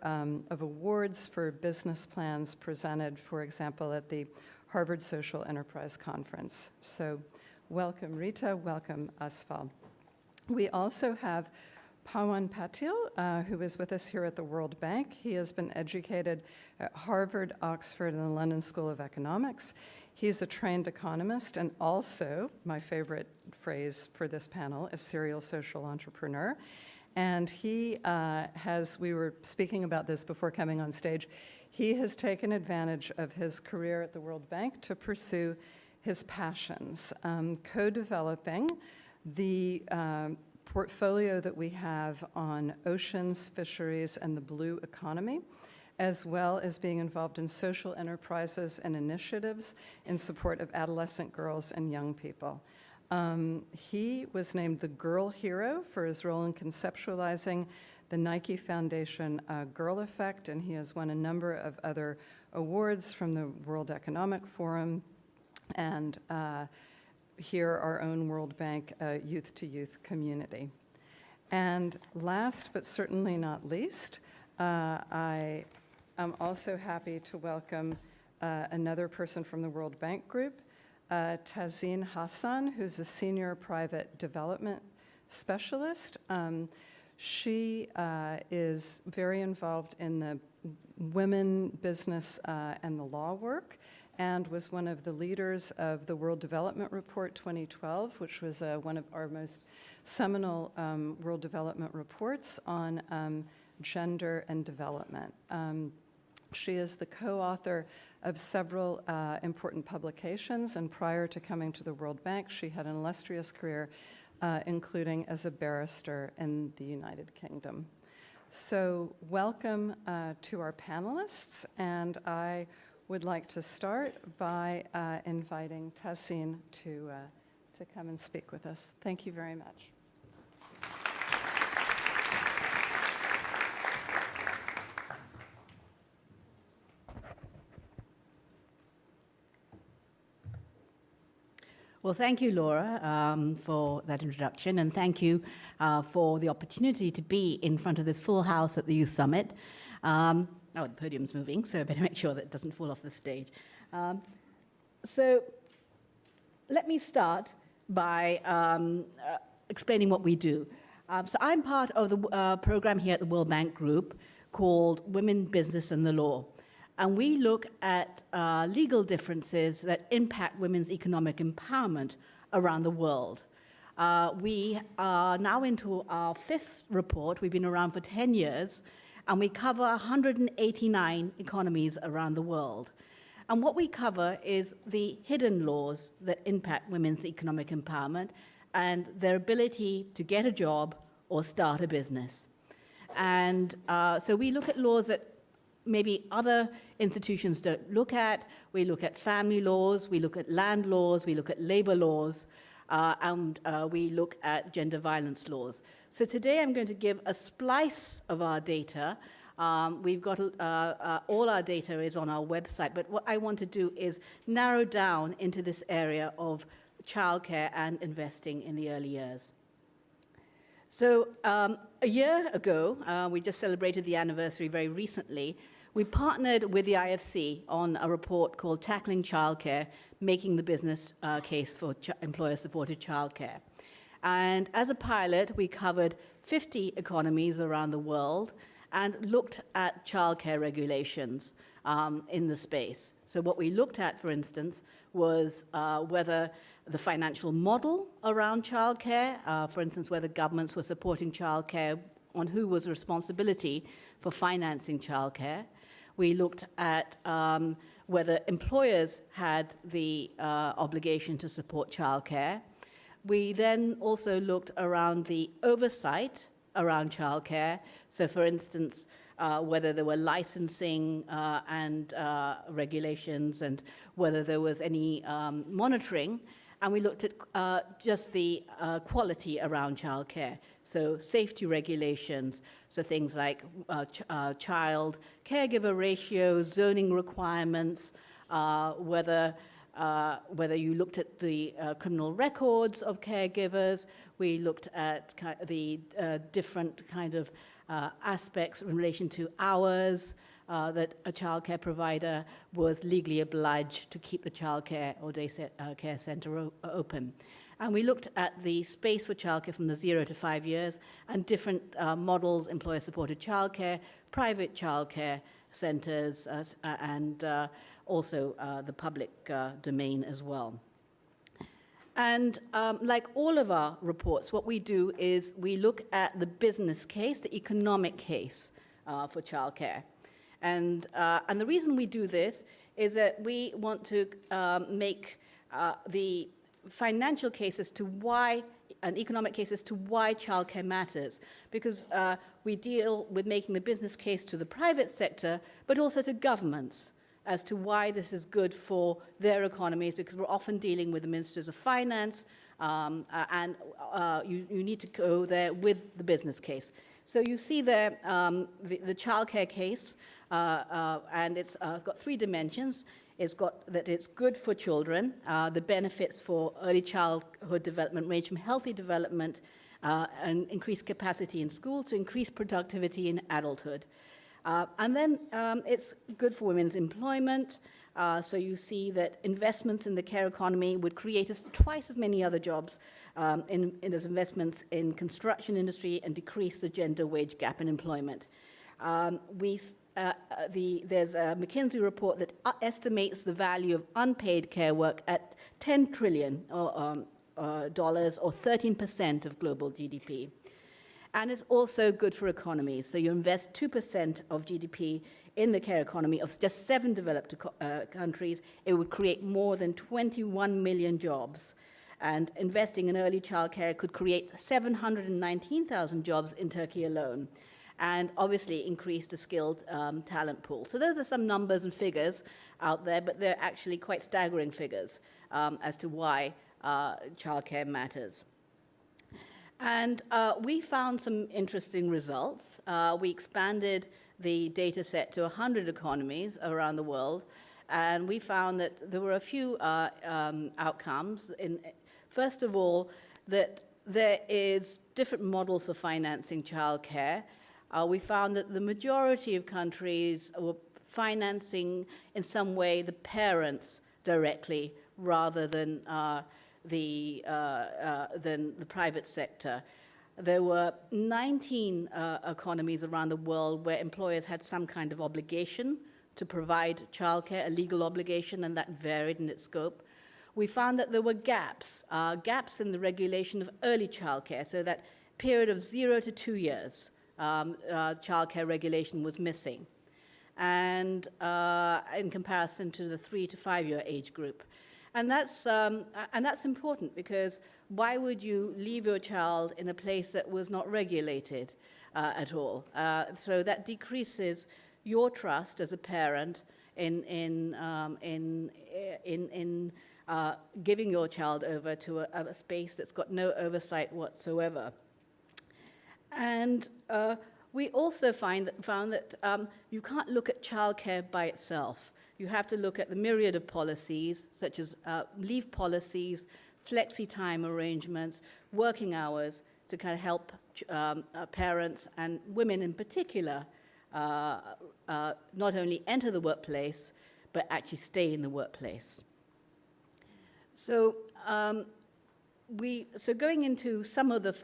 O: of awards for business plans presented, for example, at the Harvard Social Enterprise Conference. So welcome, Rita. Welcome, Asfal. We also have Pawan Patil, who is with us here at the World Bank. He has been educated at Harvard, Oxford, and the London School of Economics. He's a trained economist and also, my favorite phrase for this panel, a serial social entrepreneur. And he we were speaking about this before coming on stage, he has taken advantage of his career at the World Bank to pursue his passions, co-developing the portfolio that we have on oceans, fisheries, and the blue economy, as well as being involved in social enterprises and initiatives in support of adolescent girls and young people. He was named the Girl Hero for his role in conceptualizing the Nike Foundation Girl Effect, and he has won a number of other awards from the World Economic Forum and here our own World Bank Youth to Youth community. And last but certainly not least, I am also happy to welcome another person from the World Bank Group, Tazeen Hassan, who's a senior private development specialist. She is very involved in the women, business, and the law work, and was one of the leaders of the World Development Report 2012, which was one of our most seminal World Development reports on gender and development. She is the co-author of several important publications, and prior to coming to the World Bank, she had an illustrious career, including as a barrister in the United Kingdom. So welcome to our panelists, and I would like to start by inviting Tazeen to come and speak with us. Thank you very much.
P: Well, thank you, Laura, for that introduction, and thank you for the opportunity to be in front of this full house at the Youth Summit. The podium's moving, so I better make sure that it doesn't fall off the stage. So let me start by explaining what we do. So I'm part of the program here at the World Bank Group, called Women, Business and the Law. And we look at legal differences that impact women's economic empowerment around the world. We are now into our 5th report. We've been around for 10 years, and we cover 189 economies around the world. And what we cover is the hidden laws that impact women's economic empowerment and their ability to get a job or start a business. And so we look at laws that maybe other institutions don't look at. We look at family laws, we look at land laws, we look at labor laws, and we look at gender violence laws. So today I'm going to give a splice of our data. We've got all our data is on our website, but what I want to do is narrow down into this area of childcare and investing in the early years. So a year ago, we just celebrated the anniversary very recently, we partnered with the IFC on a report called Tackling Childcare, Making the Business Case for Employer-Supported Childcare. And as a pilot, we covered 50 economies around the world and looked at childcare regulations in the space. So what we looked at, for instance, was whether the financial model around childcare, for instance, whether governments were supporting childcare, on who was responsibility for financing childcare. We looked at whether employers had the obligation to support childcare. We then also looked around the oversight around childcare. So for instance, whether there were licensing and regulations and whether there was any monitoring. And we looked at just the quality around childcare. So safety regulations, so things like child caregiver ratios, zoning requirements, whether you looked at the criminal records of caregivers. We looked at the different kind of aspects in relation to hours that a childcare provider was legally obliged to keep the childcare or day care center open. And we looked at the space for childcare from the 0 to 5 years and different models, employer-supported childcare, private childcare centers, and also the public domain as well. And like all of our reports, what we do is we look at the business case, the economic case for childcare. And the reason we do this is that we want to make the financial case as to why, an economic case as to why childcare matters, because we deal with making the business case to the private sector, but also to governments as to why this is good for their economies, because we're often dealing with the ministers of finance, and you need to go there with the business case. So you see there the childcare case, and it's got 3 dimensions. It's got that it's good for children. The benefits for early childhood development range from healthy development and increased capacity in school to increased productivity in adulthood. And then it's good for women's employment. So you see that investments in the care economy would create twice as many other jobs as investments in construction industry and decrease the gender wage gap in employment. There's a McKinsey report that estimates the value of unpaid care work at $10 trillion dollars, or 13% of global GDP. And it's also good for economies. So you invest 2% of GDP in the care economy of just 7 developed countries, it would create more than 21 million jobs. And investing in early childcare could create 719,000 jobs in Turkey alone, and obviously increase the skilled talent pool. So those are some numbers and figures out there, but they're actually quite staggering figures as to why childcare matters. And we found some interesting results. We expanded the data set to 100 economies around the world, and we found that there were a few outcomes. First of all, that there is different models for financing childcare. We found that the majority of countries were financing in some way the parents directly rather than the private sector. there were 19 economies around the world where employers had some kind of obligation to provide childcare, a legal obligation, and that varied in its scope. We found that there were gaps in the regulation of early childcare, so that period of 0 to 2 years, childcare regulation was missing, and in comparison to the 3 to 5 year age group. And that's important, because why would you leave your child in a place that was not regulated at all? So that decreases your trust as a parent in giving your child over to a space that's got no oversight whatsoever. And we also found that you can't look at childcare by itself. You have to look at the myriad of policies, such as leave policies, flexi-time arrangements, working hours, to kind of help parents and women in particular not only enter the workplace, but actually stay in the workplace. So going into some of the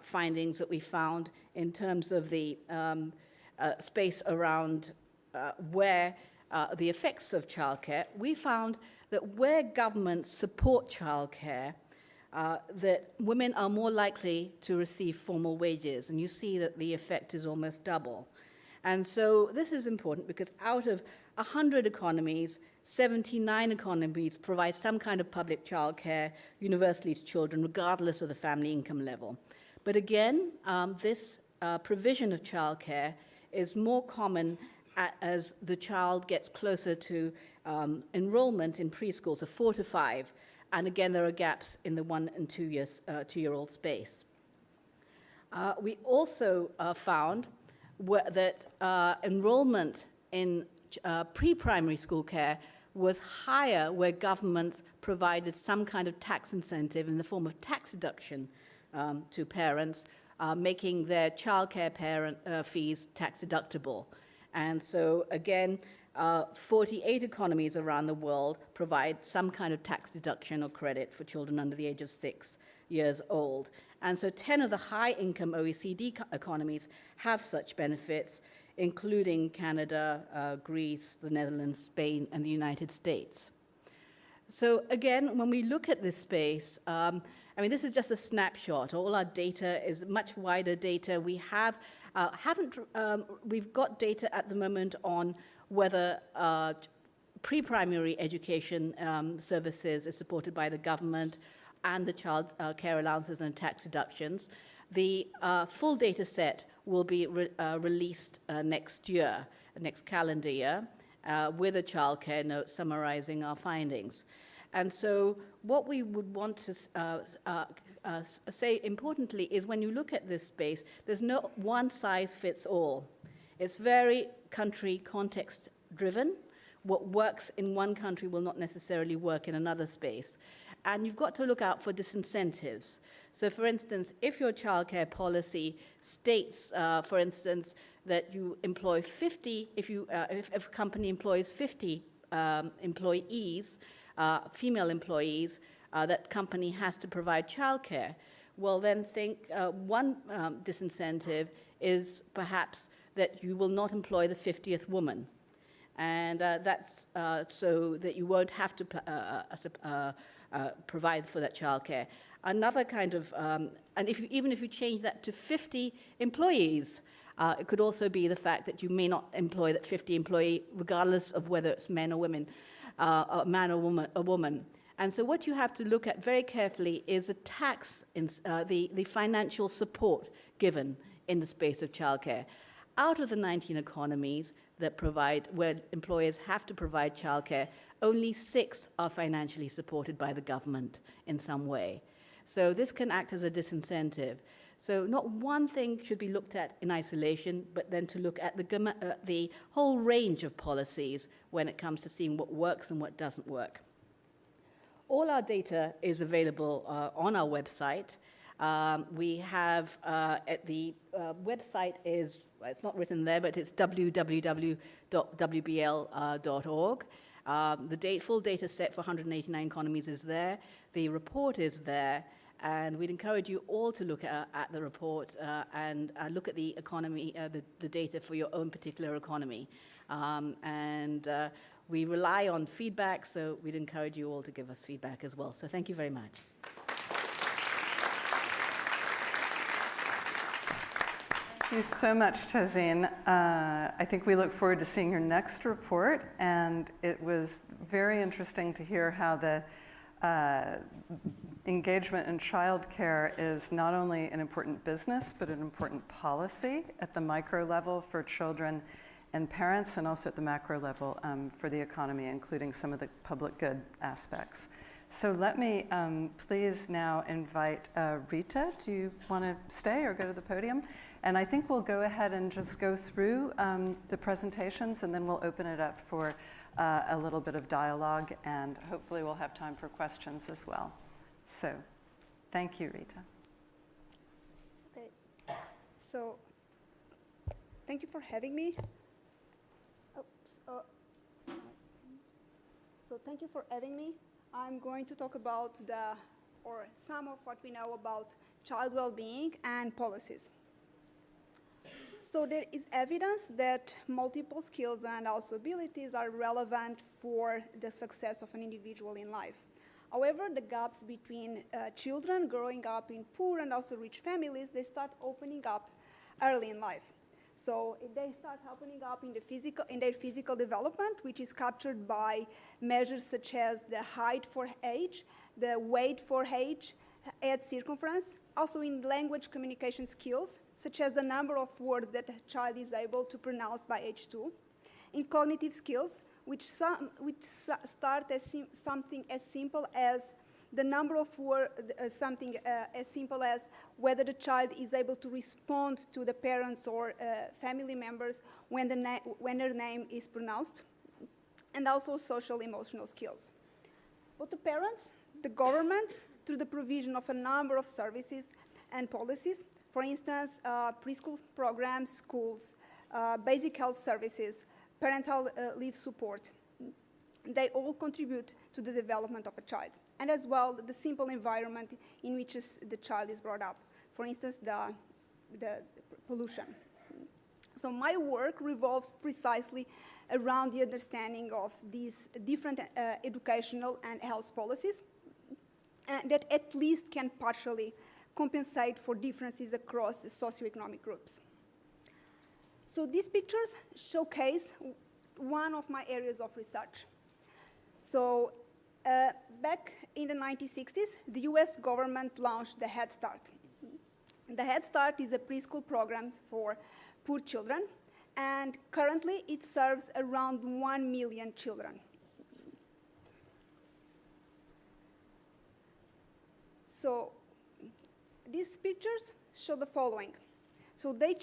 P: findings that we found in terms of the space around where the effects of childcare, we found that where governments support childcare, that women are more likely to receive formal wages, and you see that the effect is almost double. And so this is important, because out of 100 economies, 79 economies provide some kind of public childcare universally to children, regardless of the family income level. But again, this provision of childcare is more common as the child gets closer to enrollment in preschool, so 4 to 5. And again, there are gaps in the 1 and 2-year-old space. We also found that enrollment in pre-primary school care was higher where governments provided some kind of tax incentive in the form of tax deduction to parents, making their childcare fees tax deductible. And so again, 48 economies around the world provide some kind of tax deduction or credit for children under the age of 6 years old. And so 10 of the high-income OECD economies have such benefits, including Canada, Greece, the Netherlands, Spain, and the United States. So again, when we look at this space, this is just a snapshot. All our data is much wider data. We we've got data at the moment on whether pre-primary education services is supported by the government and the child care allowances and tax deductions. The full data set will be released next calendar year, with a child care note summarizing our findings. And so what we would want to say importantly is, when you look at this space, there's no one size fits all. It's very country context driven. What works in one country will not necessarily work in another space. And you've got to look out for disincentives. So for instance, if your childcare policy states, for instance, that you employ 50, if a company employs 50 employees, female employees, that company has to provide childcare. Well, then think one disincentive is perhaps that you will not employ the 50th woman. And that's so that you won't have to provide for that childcare. Another kind of, and even if you change that to 50 employees, it could also be the fact that you may not employ that 50 employee, regardless of whether it's men or women, a man or a woman. And so what you have to look at very carefully is the the financial support given in the space of childcare. Out of the 19 economies that where employers have to provide childcare, only 6 are financially supported by the government in some way. So this can act as a disincentive. So not one thing should be looked at in isolation, but then to look at the whole range of policies when it comes to seeing what works and what doesn't work. All our data is available on our website. We have at the website it's not written there, but it's www.wbl.org. The full data set for 189 economies is there. The report is there. And we'd encourage you all to look at the report and look at the economy, the data for your own particular economy. We rely on feedback, so we'd encourage you all to give us feedback as well. So thank you very much.
O: Thank you so much, Tazeen. I think we look forward to seeing your next report, and it was very interesting to hear how the engagement in childcare is not only an important business, but an important policy at the micro level for children and parents, and also at the macro level for the economy, including some of the public good aspects. So let me please now invite Rita. Do you want to stay or go to the podium? And I think we'll go ahead and just go through the presentations, and then we'll open it up for a little bit of dialogue, and hopefully we'll have time for questions as well. So thank you, Rita.
Q: Okay. So thank you for having me. So thank you for having me. I'm going to talk about some of what we know about child well-being and policies. So there is evidence that multiple skills and also abilities are relevant for the success of an individual in life. However, the gaps between children growing up in poor and also rich families, they start opening up early in life. So they start opening up in their physical development, which is captured by measures such as the height for age, the weight for age, head circumference, also in language communication skills, such as the number of words that a child is able to pronounce by age 2, in cognitive skills, which start as something as simple as the number of words, something as simple as whether the child is able to respond to the parents or family members when their name is pronounced, and also social emotional skills. But the parents, the government, through the provision of a number of services and policies, for instance, preschool programs, schools, basic health services, parental leave support, they all contribute to the development of a child. And as well, the simple environment in which the child is brought up. For instance, the pollution. So my work revolves precisely around the understanding of these different educational and health policies that at least can partially compensate for differences across socioeconomic groups. So these pictures showcase one of my areas of research. So back in the 1960s, the US government launched the Head Start. The Head Start is a preschool program for poor children, and currently it serves around 1 million children. So these pictures show the following. So they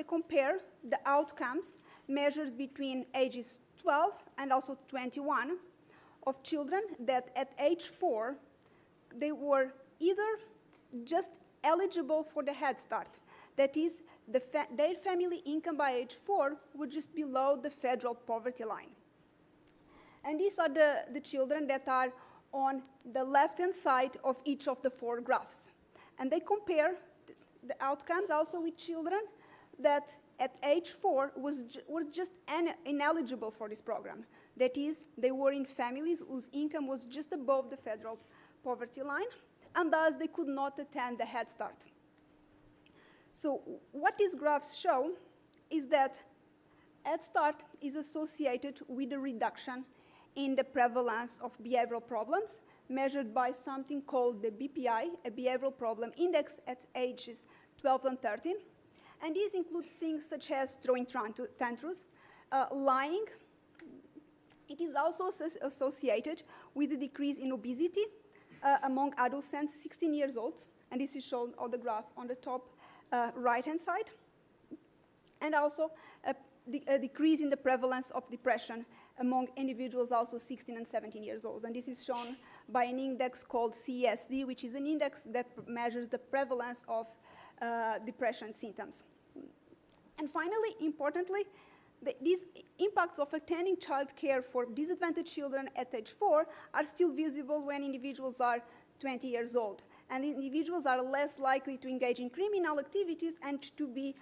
Q: compare the outcomes measures between ages 12 and also 21 of children that at age 4, they were either just eligible for the Head Start. That is, their family income by age 4 were just below the federal poverty line. And these are the children that are on the left-hand side of each of the 4 graphs. And they compare the outcomes also with children that at age 4 were just ineligible for this program. That is, they were in families whose income was just above the federal poverty line, and thus they could not attend the Head Start. So what these graphs show is that Head Start is associated with a reduction in the prevalence of behavioral problems measured by something called the BPI, a behavioral problem index at ages 12 and 13. And this includes things such as throwing tantrums, lying. It is also associated with a decrease in obesity among adolescents 16 years old. And this is shown on the graph on the top right-hand side. And also a decrease in the prevalence of depression among individuals also 16 and 17 years old. And this is shown by an index called CESD, which is an index that measures the prevalence of depression symptoms. And finally, importantly, these impacts of attending childcare for disadvantaged children at age 4 are still visible when individuals are 20 years old. and individuals are less likely to engage in criminal activities and to be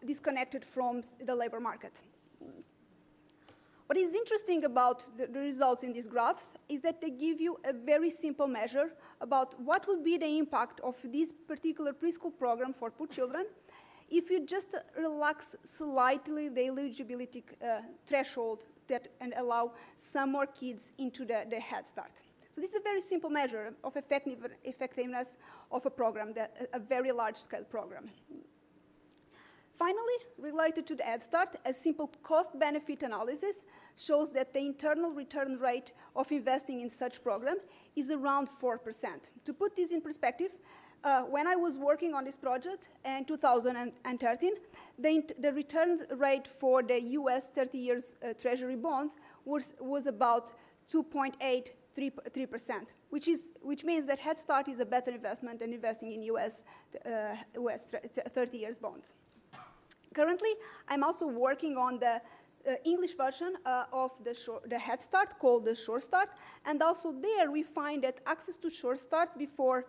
Q: disconnected from the labor market. What is interesting about the results in these graphs is that they give you a very simple measure about what would be the impact of this particular preschool program for poor children if you just relax slightly the eligibility threshold and allow some more kids into the Head Start. So this is a very simple measure of effectiveness of a program, a very large-scale program. Finally, related to the Head Start, a simple cost-benefit analysis shows that the internal return rate of investing in such program is around 4%. To put this in perspective, when I was working on this project in 2013, the return rate for the US 30 years Treasury bonds was about 2.83%, which means that Head Start is a better investment than investing in US 30 years bonds. Currently, I'm also working on the English version of the Head Start called the Sure Start, and also there we find that access to Sure Start before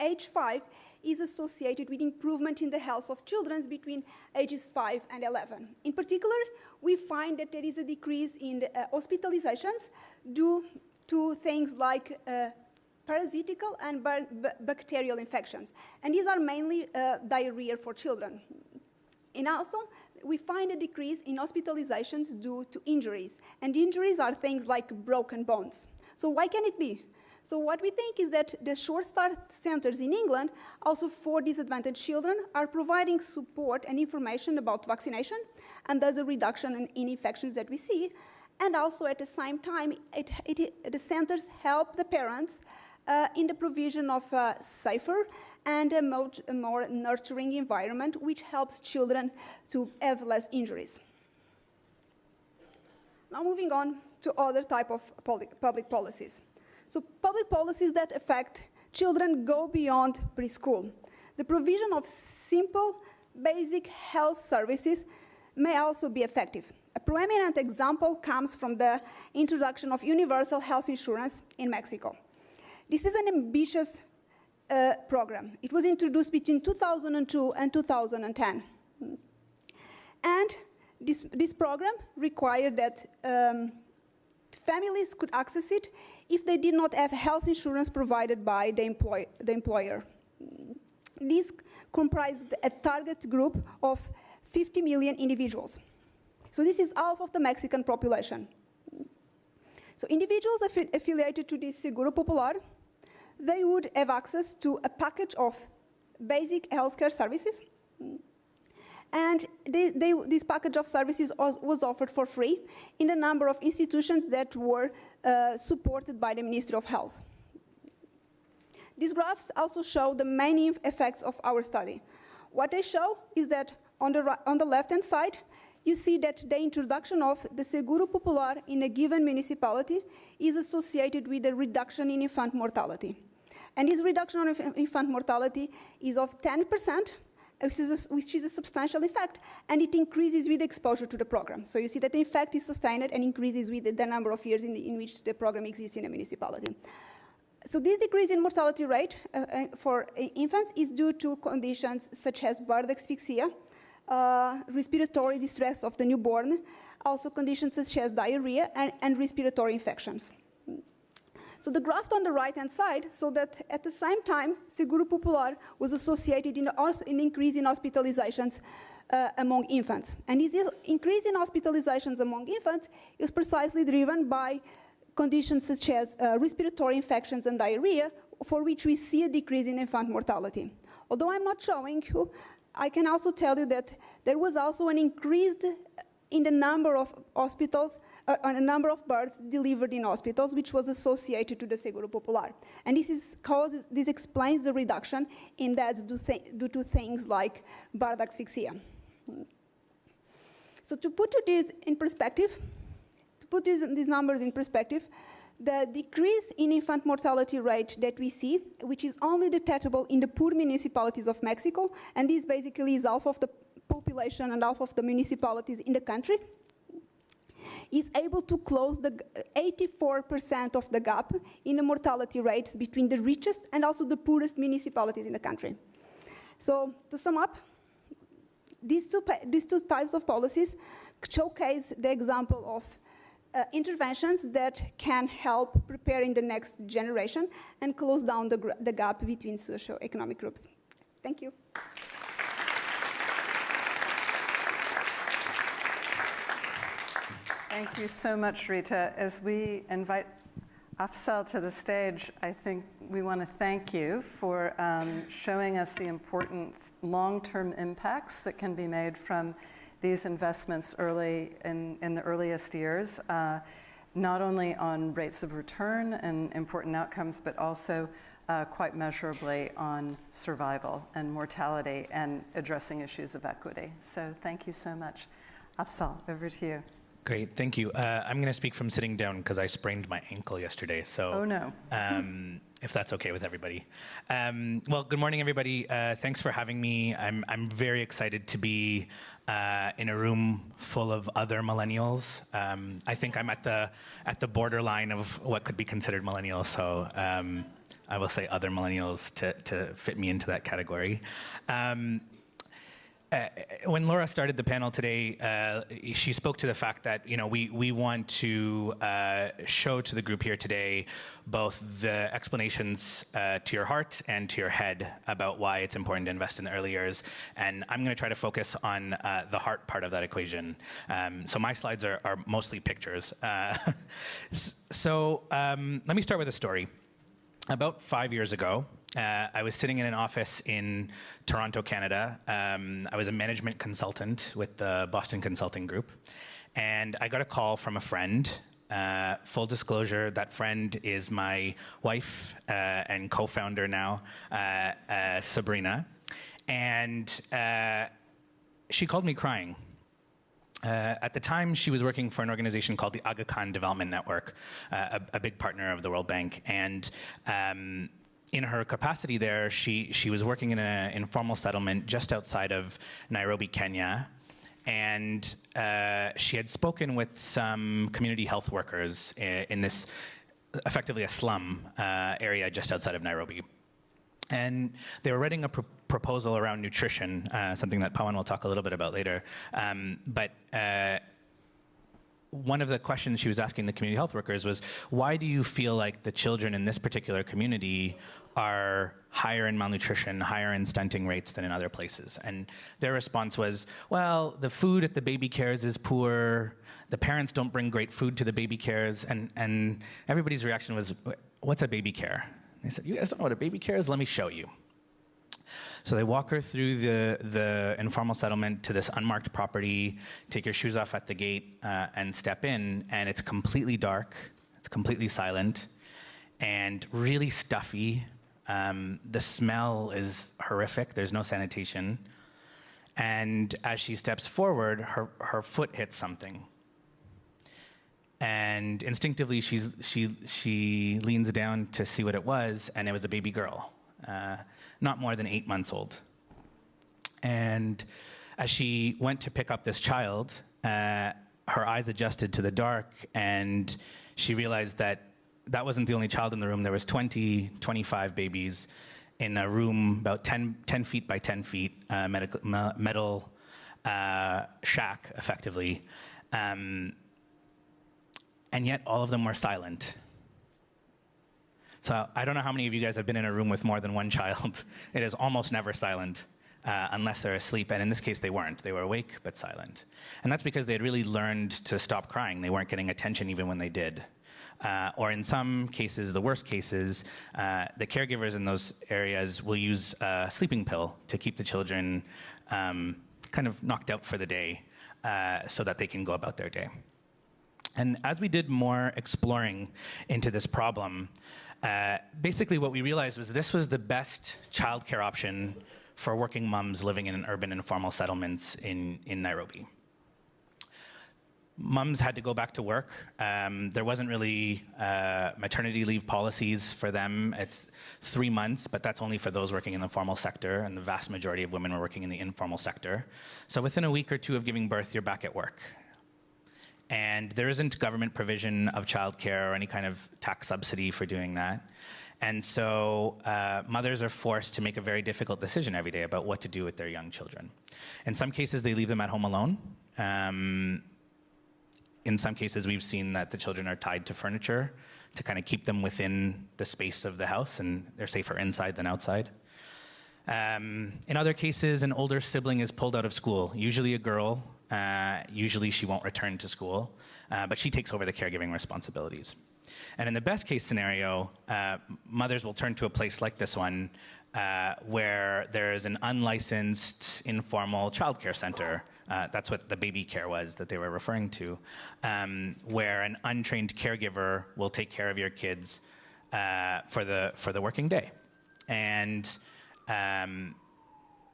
Q: age 5 is associated with improvement in the health of children between ages 5 and 11. In particular, we find that there is a decrease in the, hospitalizations due to things like parasitical and bacterial infections, and these are mainly diarrhea for children. And also, we find a decrease in hospitalizations due to injuries. And injuries are things like broken bones. So why can it be? So what we think is that the Sure Start centers in England, also for disadvantaged children, are providing support and information about vaccination, and there's a reduction in infections that we see. And also at the same time, the centers help the parents in the provision of a safer and a more nurturing environment, which helps children to have less injuries. Now moving on to other type of public policies. So public policies that affect children go beyond preschool. The provision of simple, basic health services may also be effective. A prominent example comes from the introduction of universal health insurance in Mexico. This is an ambitious program. It was introduced between 2002 and 2010. And this program required that families could access it if they did not have health insurance provided by the employer. This comprised a target group of 50 million individuals. So this is half of the Mexican population. So individuals affiliated to this Seguro Popular, they would have access to a package of basic healthcare services. And this package of services was offered for free in a number of institutions that were supported by the Ministry of Health. These graphs also show the main effects of our study. What they show is that on the left-hand side, you see that the introduction of the Seguro Popular in a given municipality is associated with a reduction in infant mortality. And this reduction of infant mortality is of 10%, which is a substantial effect, and it increases with exposure to the program. So you see that the effect is sustained and increases with the number of years in which the program exists in a municipality. So this decrease in mortality rate for infants is due to conditions such as birth asphyxia, respiratory distress of the newborn, also conditions such as diarrhea and respiratory infections. So the graph on the right-hand side, so that at the same time, Seguro Popular was associated in an increase in hospitalizations among infants. And this increase in hospitalizations among infants is precisely driven by conditions such as respiratory infections and diarrhea, for which we see a decrease in infant mortality. Although I'm not showing you, I can also tell you that there was also an increase in the number of hospitals, a number of births delivered in hospitals, which was associated to the Seguro Popular. And this explains the reduction in deaths due to things like birth asphyxia. So to put this in perspective, these numbers in perspective, the decrease in infant mortality rate that we see, which is only detectable in the poor municipalities of Mexico, and this basically is half of the population and half of the municipalities in the country, is able to close the 84% of the gap in the mortality rates between the richest and also the poorest municipalities in the country. So to sum up, these two types of policies showcase the example of interventions that can help preparing the next generation and close down the gap between socioeconomic groups. Thank you.
O: Thank you so much, Rita. As we invite Afzal to the stage, I think we want to thank you for showing us the important long-term impacts that can be made from these investments early in the earliest years, not only on rates of return and important outcomes, but also quite measurably on survival and mortality and addressing issues of equity. So thank you so much. Afzal, over to you.
R: Great, thank you. I'm going to speak from sitting down because I sprained my ankle yesterday. So,
O: oh no.
R: If that's okay with everybody. Well, good morning, everybody. Thanks for having me. I'm very excited to be in a room full of other millennials. I think I'm at the borderline of what could be considered millennials. So I will say other millennials to fit me into that category. When Laura started the panel today, she spoke to the fact that we want to show to the group here today both the explanations to your heart and to your head about why it's important to invest in the early years. And I'm going to try to focus on the heart part of that equation. So my slides are mostly pictures. So let me start with a story. About 5 years ago, I was sitting in an office in Toronto, Canada. I was a management consultant with the Boston Consulting Group. And I got a call from a friend. Full disclosure, that friend is my wife and co-founder now, Sabrina. And she called me crying. At the time, she was working for an organization called the Aga Khan Development Network, a big partner of the World Bank. And in her capacity there, she was working in an informal settlement just outside of Nairobi, Kenya. And she had spoken with some community health workers in this, effectively a slum area just outside of Nairobi. And they were writing a proposal around nutrition, something that Pawan will talk a little bit about later. But one of the questions she was asking the community health workers was, why do you feel like the children in this particular community are higher in malnutrition, higher in stunting rates than in other places? And their response was, well, the food at the baby cares is poor, the parents don't bring great food to the baby cares, and everybody's reaction was, what's a baby care? They said, you guys don't know what a baby care is? Let me show you. So they walk her through the informal settlement to this unmarked property, take your shoes off at the gate, and step in, and it's completely dark, it's completely silent, and really stuffy. The smell is horrific, there's no sanitation. And as she steps forward, her foot hits something. And instinctively, she leans down to see what it was, and it was a baby girl, not more than 8 months old. And as she went to pick up this child, her eyes adjusted to the dark, and she realized that that wasn't the only child in the room. There was 25 babies in a room about 10 feet by 10 feet, metal shack, effectively. And yet all of them were silent. So I don't know how many of you guys have been in a room with more than one child. It is almost never silent unless they're asleep. And in this case, they weren't. They were awake, but silent. And that's because they had really learned to stop crying. They weren't getting attention even when they did. Or in some cases, the worst cases, the caregivers in those areas will use a sleeping pill to keep the children kind of knocked out for the day so that they can go about their day. And as we did more exploring into this problem, basically what we realized was this was the best childcare option for working moms living in urban informal settlements in Nairobi. Moms had to go back to work. There wasn't really maternity leave policies for them. It's 3 months, but that's only for those working in the formal sector, and the vast majority of women were working in the informal sector. So within a week or two of giving birth, you're back at work. And there isn't government provision of childcare or any kind of tax subsidy for doing that. And so mothers are forced to make a very difficult decision every day about what to do with their young children. In some cases, they leave them at home alone. In some cases, we've seen that the children are tied to furniture to kind of keep them within the space of the house, and they're safer inside than outside. In other cases, an older sibling is pulled out of school, usually a girl. Usually she won't return to school, but she takes over the caregiving responsibilities. And in the best case scenario, mothers will turn to a place like this one where there is an unlicensed informal childcare center. That's what the baby care was that they were referring to, where an untrained caregiver will take care of your kids for the working day. And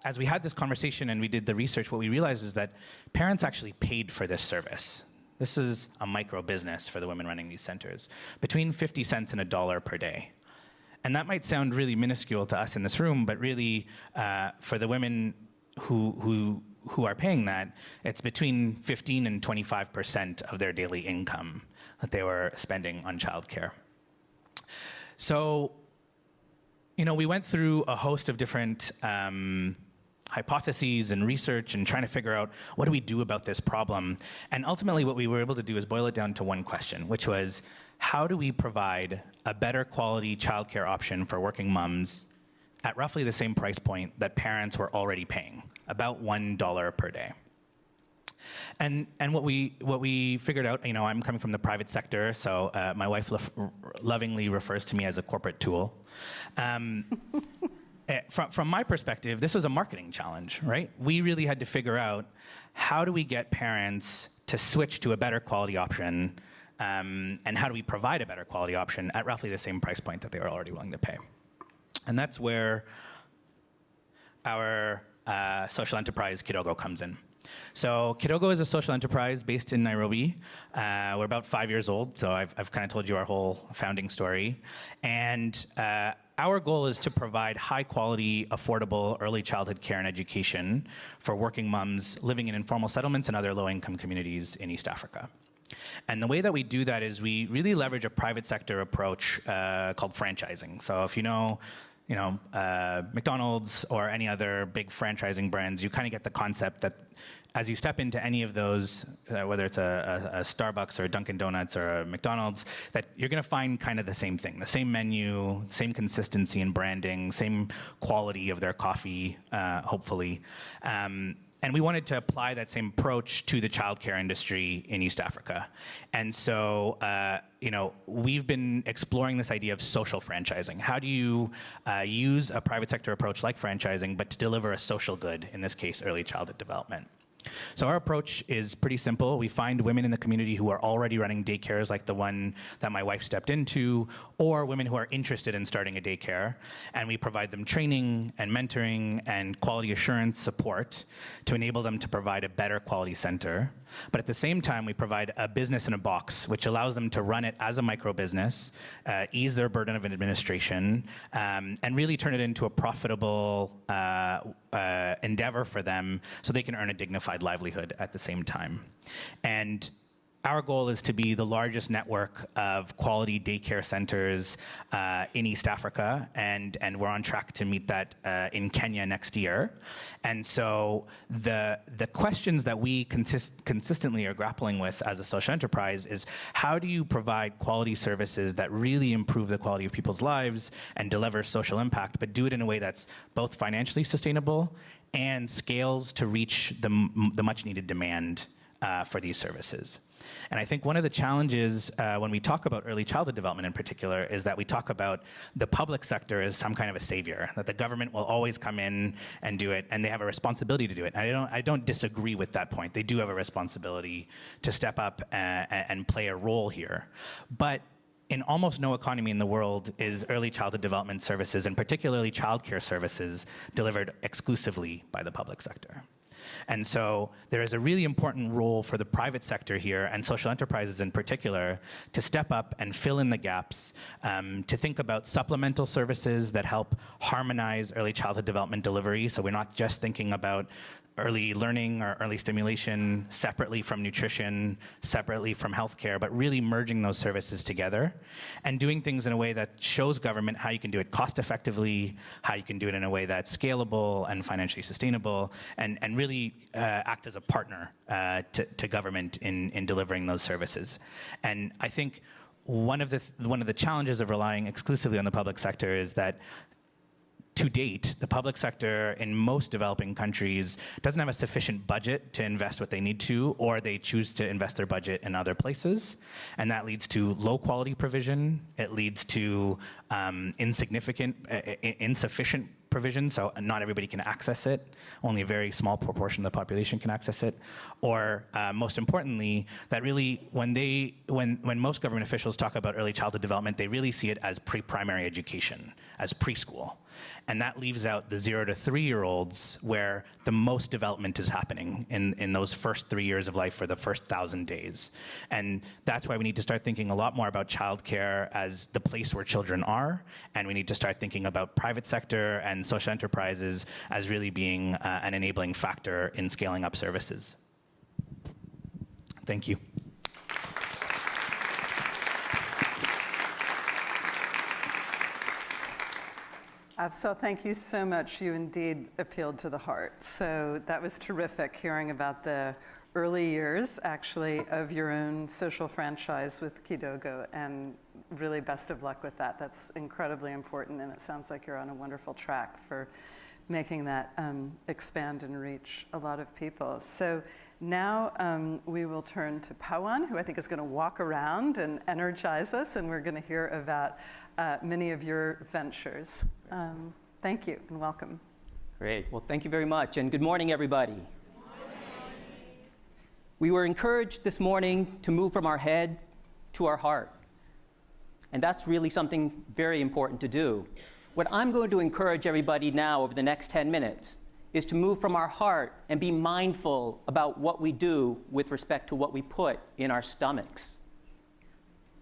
R: as we had this conversation and we did the research, what we realized is that parents actually paid for this service. This is a micro business for the women running these centers, between 50 cents and $1 per day. And that might sound really minuscule to us in this room, but really for the women who are paying that, it's between 15 and 25% of their daily income that they were spending on childcare. So, you know, we went through a host of different hypotheses and research and trying to figure out what do we do about this problem. And ultimately what we were able to do is boil it down to one question, which was, how do we provide a better quality childcare option for working moms at roughly the same price point that parents were already paying, about $1 per day? And what we figured out, you know, I'm coming from the private sector, so my wife lovingly refers to me as a corporate tool. From my perspective, this was a marketing challenge, right? We really had to figure out how do we get parents to switch to a better quality option, and how do we provide a better quality option at roughly the same price point that they were already willing to pay. And that's where our social enterprise, Kidogo, comes in. So Kidogo is a social enterprise based in Nairobi. We're about 5 years old, so I've kind of told you our whole founding story. And our goal is to provide high-quality, affordable early childhood care and education for working moms living in informal settlements and other low-income communities in East Africa. And the way that we do that is we really leverage a private sector approach called franchising. So if you know, McDonald's or any other big franchising brands, you kind of get the concept that as you step into any of those, whether it's a Starbucks or a Dunkin' Donuts or a McDonald's, that you're going to find kind of the same thing, the same menu, same consistency in branding, same quality of their coffee, hopefully. And we wanted to apply that same approach to the childcare industry in East Africa. And so, we've been exploring this idea of social franchising. How do you use a private sector approach like franchising, but to deliver a social good, in this case, early childhood development? So our approach is pretty simple. We find women in the community who are already running daycares like the one that my wife stepped into, or women who are interested in starting a daycare, and we provide them training and mentoring and quality assurance support to enable them to provide a better quality center. But at the same time, we provide a business in a box, which allows them to run it as a micro business, ease their burden of administration, and really turn it into a profitable endeavor for them so they can earn a dignified livelihood at the same time. And our goal is to be the largest network of quality daycare centers in East Africa, and we're on track to meet that in Kenya next year. And so the questions that we consistently are grappling with as a social enterprise is, how do you provide quality services that really improve the quality of people's lives and deliver social impact, but do it in a way that's both financially sustainable and scales to reach the much needed demand for these services. And I think one of the challenges when we talk about early childhood development in particular is that we talk about the public sector as some kind of a savior, that the government will always come in and do it, and they have a responsibility to do it. And I don't disagree with that point. They do have a responsibility to step up and play a role here. But in almost no economy in the world is early childhood development services, and particularly childcare services, delivered exclusively by the public sector. And so there is a really important role for the private sector here, and social enterprises in particular, to step up and fill in the gaps, to think about supplemental services that help harmonize early childhood development delivery. So we're not just thinking about early learning or early stimulation separately from nutrition, separately from healthcare, but really merging those services together and doing things in a way that shows government how you can do it cost effectively, how you can do it in a way that's scalable and financially sustainable, and really act as a partner to government in delivering those services. And I think one of the challenges of relying exclusively on the public sector is that to date, the public sector in most developing countries doesn't have a sufficient budget to invest what they need to, or they choose to invest their budget in other places. And that leads to low quality provision. It leads to insufficient provision, so not everybody can access it. Only a very small proportion of the population can access it. Or most importantly, that really, when most government officials talk about early childhood development, they really see it as pre-primary education, as preschool. And that leaves out the 0 to 3-year-olds where the most development is happening in those first 3 years of life for the first 1,000 days. And that's why we need to start thinking a lot more about childcare as the place where children are, and we need to start thinking about private sector and social enterprises as really being an enabling factor in scaling up services. Thank you.
O: So thank you so much. You indeed appealed to the heart. So that was terrific hearing about the early years, actually, of your own social franchise with Kidogo, and really best of luck with that. That's incredibly important, and it sounds like you're on a wonderful track for making that expand and reach a lot of people. So now we will turn to Pawan, who I think is going to walk around and energize us, and we're going to hear about many of your ventures. Thank you and welcome.
S: Great. Well, thank you very much, and good morning, everybody. We were encouraged this morning to move from our head to our heart. And that's really something very important to do. What I'm going to encourage everybody now over the next 10 minutes is to move from our heart and be mindful about what we do with respect to what we put in our stomachs.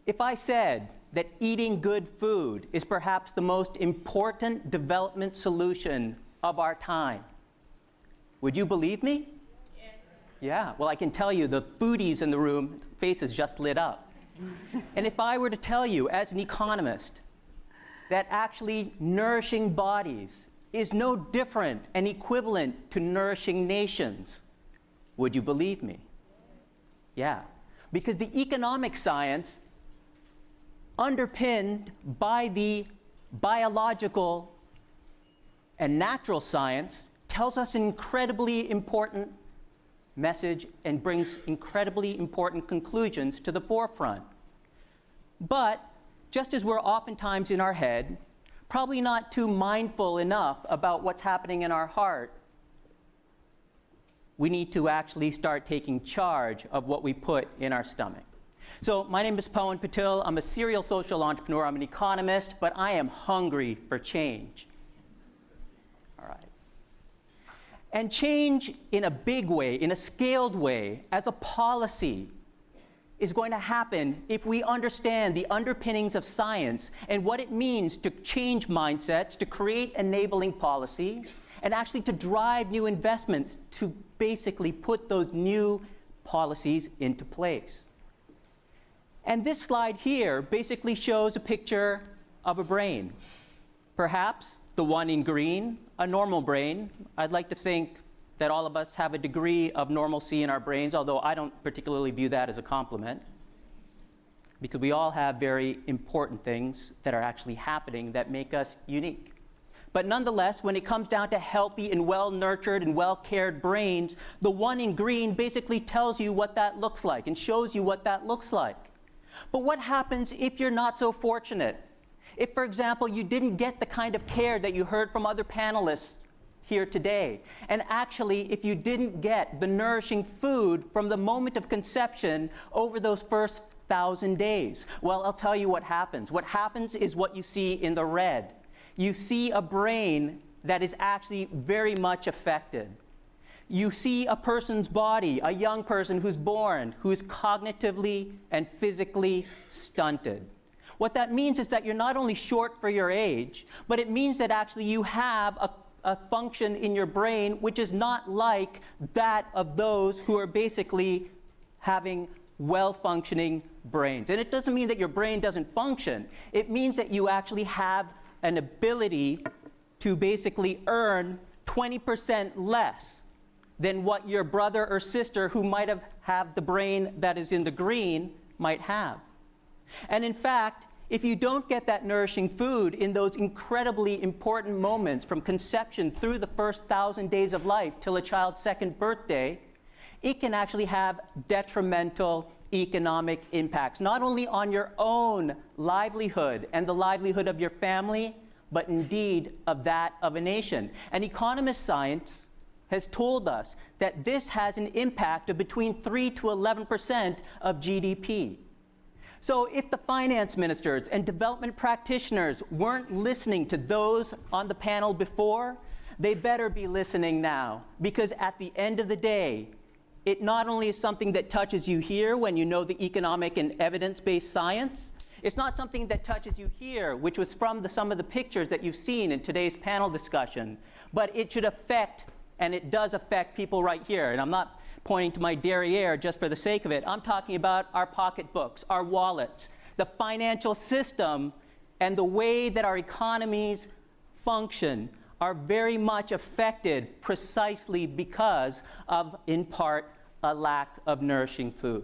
S: If I said that eating good food is perhaps the most important development solution of our time, would you believe me? Yeah, well, I can tell you the foodies in the room, faces just lit up. And if I were to tell you, as an economist, that actually nourishing bodies is no different and equivalent to nourishing nations, would you believe me? Yeah, because the economic science underpinned by the biological and natural science tells us an incredibly important message and brings incredibly important conclusions to the forefront. But just as we're oftentimes in our head, probably not too mindful enough about what's happening in our heart, we need to actually start taking charge of what we put in our stomach. So my name is Pawan Patil. I'm a serial social entrepreneur. I'm an economist, but I am hungry for change. All right. And change in a big way, in a scaled way, as a policy, is going to happen if we understand the underpinnings of science and what it means to change mindsets, to create enabling policy, and actually to drive new investments to basically put those new policies into place. And this slide here basically shows a picture of a brain. Perhaps the one in green, a normal brain. I'd like to think that all of us have a degree of normalcy in our brains, although I don't particularly view that as a compliment, because we all have very important things that are actually happening that make us unique. But nonetheless, when it comes down to healthy and well-nurtured and well-cared brains, the one in green basically tells you what that looks like and shows you what that looks like. But what happens if you're not so fortunate? If, for example, you didn't get the kind of care that you heard from other panelists here today, and actually if you didn't get the nourishing food from the moment of conception over those first 1,000 days? Well, I'll tell you what happens. What happens is what you see in the red. You see a brain that is actually very much affected. you see a person's body, a young person who's born, who's cognitively and physically stunted. What that means is that you're not only short for your age, but it means that actually you have a function in your brain which is not like that of those who are basically having well-functioning brains. And it doesn't mean that your brain doesn't function. It means that you actually have an ability to basically earn 20% less than what your brother or sister who might have the brain that is in the green might have. And in fact, if you don't get that nourishing food in those incredibly important moments from conception through the first 1,000 days of life till a child's second birthday, it can actually have detrimental economic impacts, not only on your own livelihood and the livelihood of your family, but indeed of that of a nation. And economist science has told us that this has an impact of between 3 to 11% of GDP. So if the finance ministers and development practitioners weren't listening to those on the panel before, they better be listening now, because at the end of the day, it not only is something that touches you here when you know the economic and evidence-based science, it's not something that touches you here, which was from some of the pictures that you've seen in today's panel discussion, but it should affect, and it does affect people right here. And I'm not pointing to my derriere just for the sake of it. I'm talking about our pocketbooks, our wallets, the financial system, and the way that our economies function are very much affected precisely because of, in part, a lack of nourishing food.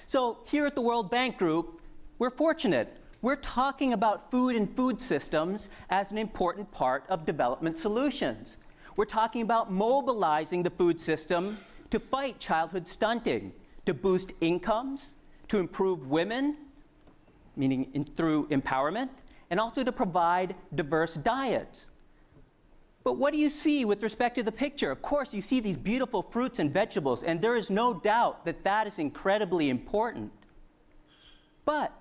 S: So here at the World Bank Group, we're fortunate. We're talking about food and food systems as an important part of development solutions. We're talking about mobilizing the food system to fight childhood stunting, to boost incomes, to improve women, meaning through empowerment, and also to provide diverse diets. But what do you see with respect to the picture? Of course, you see these beautiful fruits and vegetables, and there is no doubt that that is incredibly important. But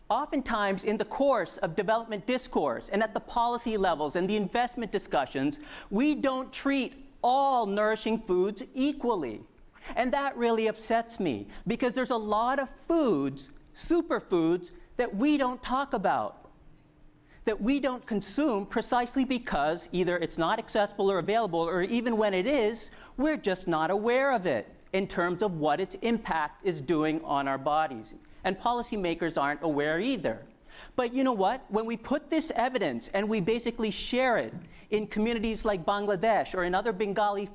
S: oftentimes in the course of development discourse and at the policy levels and the investment discussions, we don't treat all nourishing foods equally. And that really upsets me, because there's a lot of foods, superfoods, that we don't talk about, that we don't consume precisely because either it's not accessible or available, or even when it is, we're just not aware of it in terms of what its impact is doing on our bodies. And policymakers aren't aware either. But you know what? When we put this evidence and we basically share it in communities like Bangladesh or in other Bengali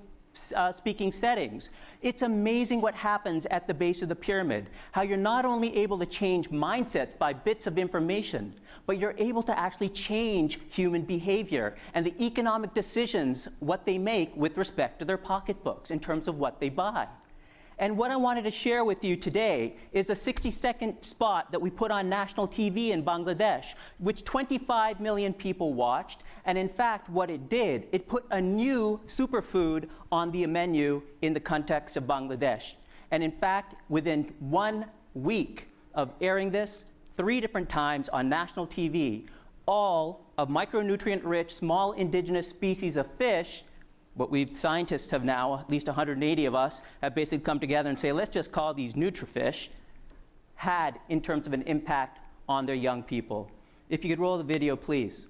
S: speaking settings, it's amazing what happens at the base of the pyramid, how you're not only able to change mindsets by bits of information, but you're able to actually change human behavior and the economic decisions, what they make with respect to their pocketbooks in terms of what they buy. And what I wanted to share with you today is a 60-second spot that we put on national TV in Bangladesh, which 25 million people watched. And in fact, what it did, it put a new superfood on the menu in the context of Bangladesh. And in fact, within 1 week of airing this 3 different times on national TV, all of micronutrient-rich small indigenous species of fish, what scientists have now, at least 180 of us, have basically come together and say, let's just call these nutrifish, had in terms of an impact on their young people. If you could roll the video, please.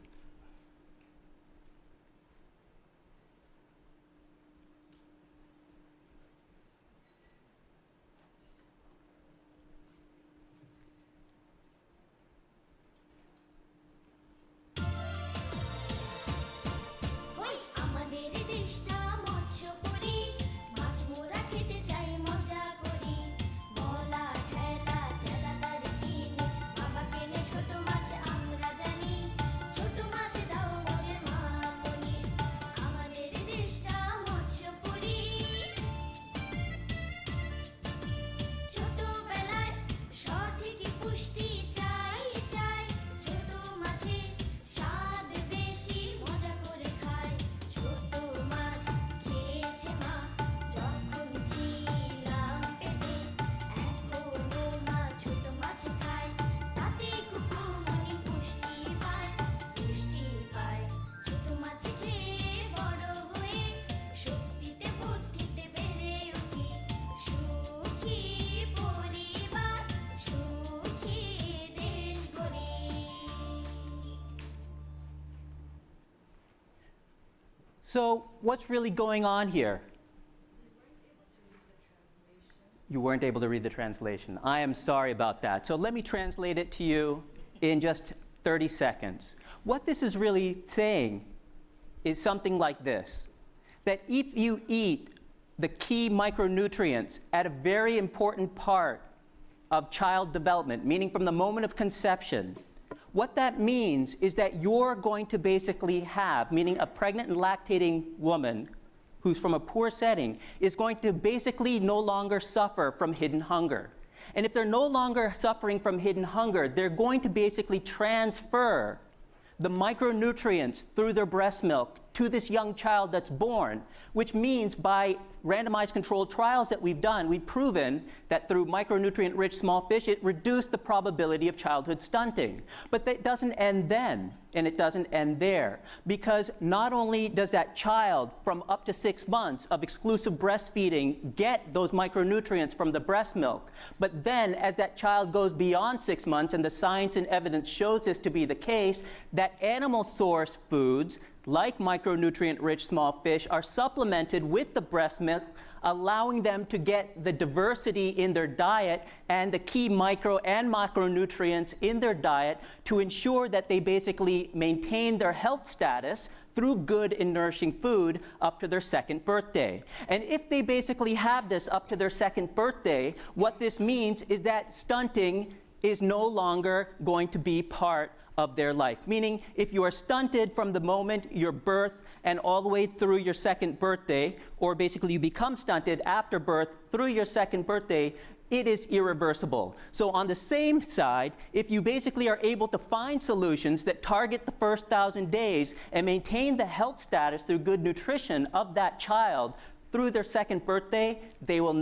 T: ছোট
S: So what's really going on here? You weren't able to read the translation. I am sorry about that. So let me translate it to you in just 30 seconds. What this is really saying is something like this, that if you eat the key micronutrients at a very important part of child development, meaning from the moment of conception, what that means is that you're going to basically have, meaning a pregnant and lactating woman who's from a poor setting, is going to basically no longer suffer from hidden hunger. And if they're no longer suffering from hidden hunger, they're going to basically transfer the micronutrients through their breast milk to this young child that's born, which means by randomized controlled trials that we've done, we've proven that through micronutrient-rich small fish, it reduced the probability of childhood stunting. But that doesn't end then, and it doesn't end there, because not only does that child from up to 6 months of exclusive breastfeeding get those micronutrients from the breast milk, but then as that child goes beyond 6 months, and the science and evidence shows this to be the case, that animal source foods like micronutrient-rich small fish are supplemented with the breast milk, allowing them to get the diversity in their diet and the key micro and macronutrients in their diet to ensure that they basically maintain their health status through good and nourishing food up to their 2nd birthday. And if they basically have this up to their 2nd birthday, what this means is that stunting is no longer going to be part of their life. Meaning, if you are stunted from the moment your birth and all the way through your 2nd birthday, or basically you become stunted after birth through your 2nd birthday, it is irreversible. So on the same side, if you basically are able to find solutions that target the first 1,000 days and maintain the health status through good nutrition of that child through their 2nd birthday, they will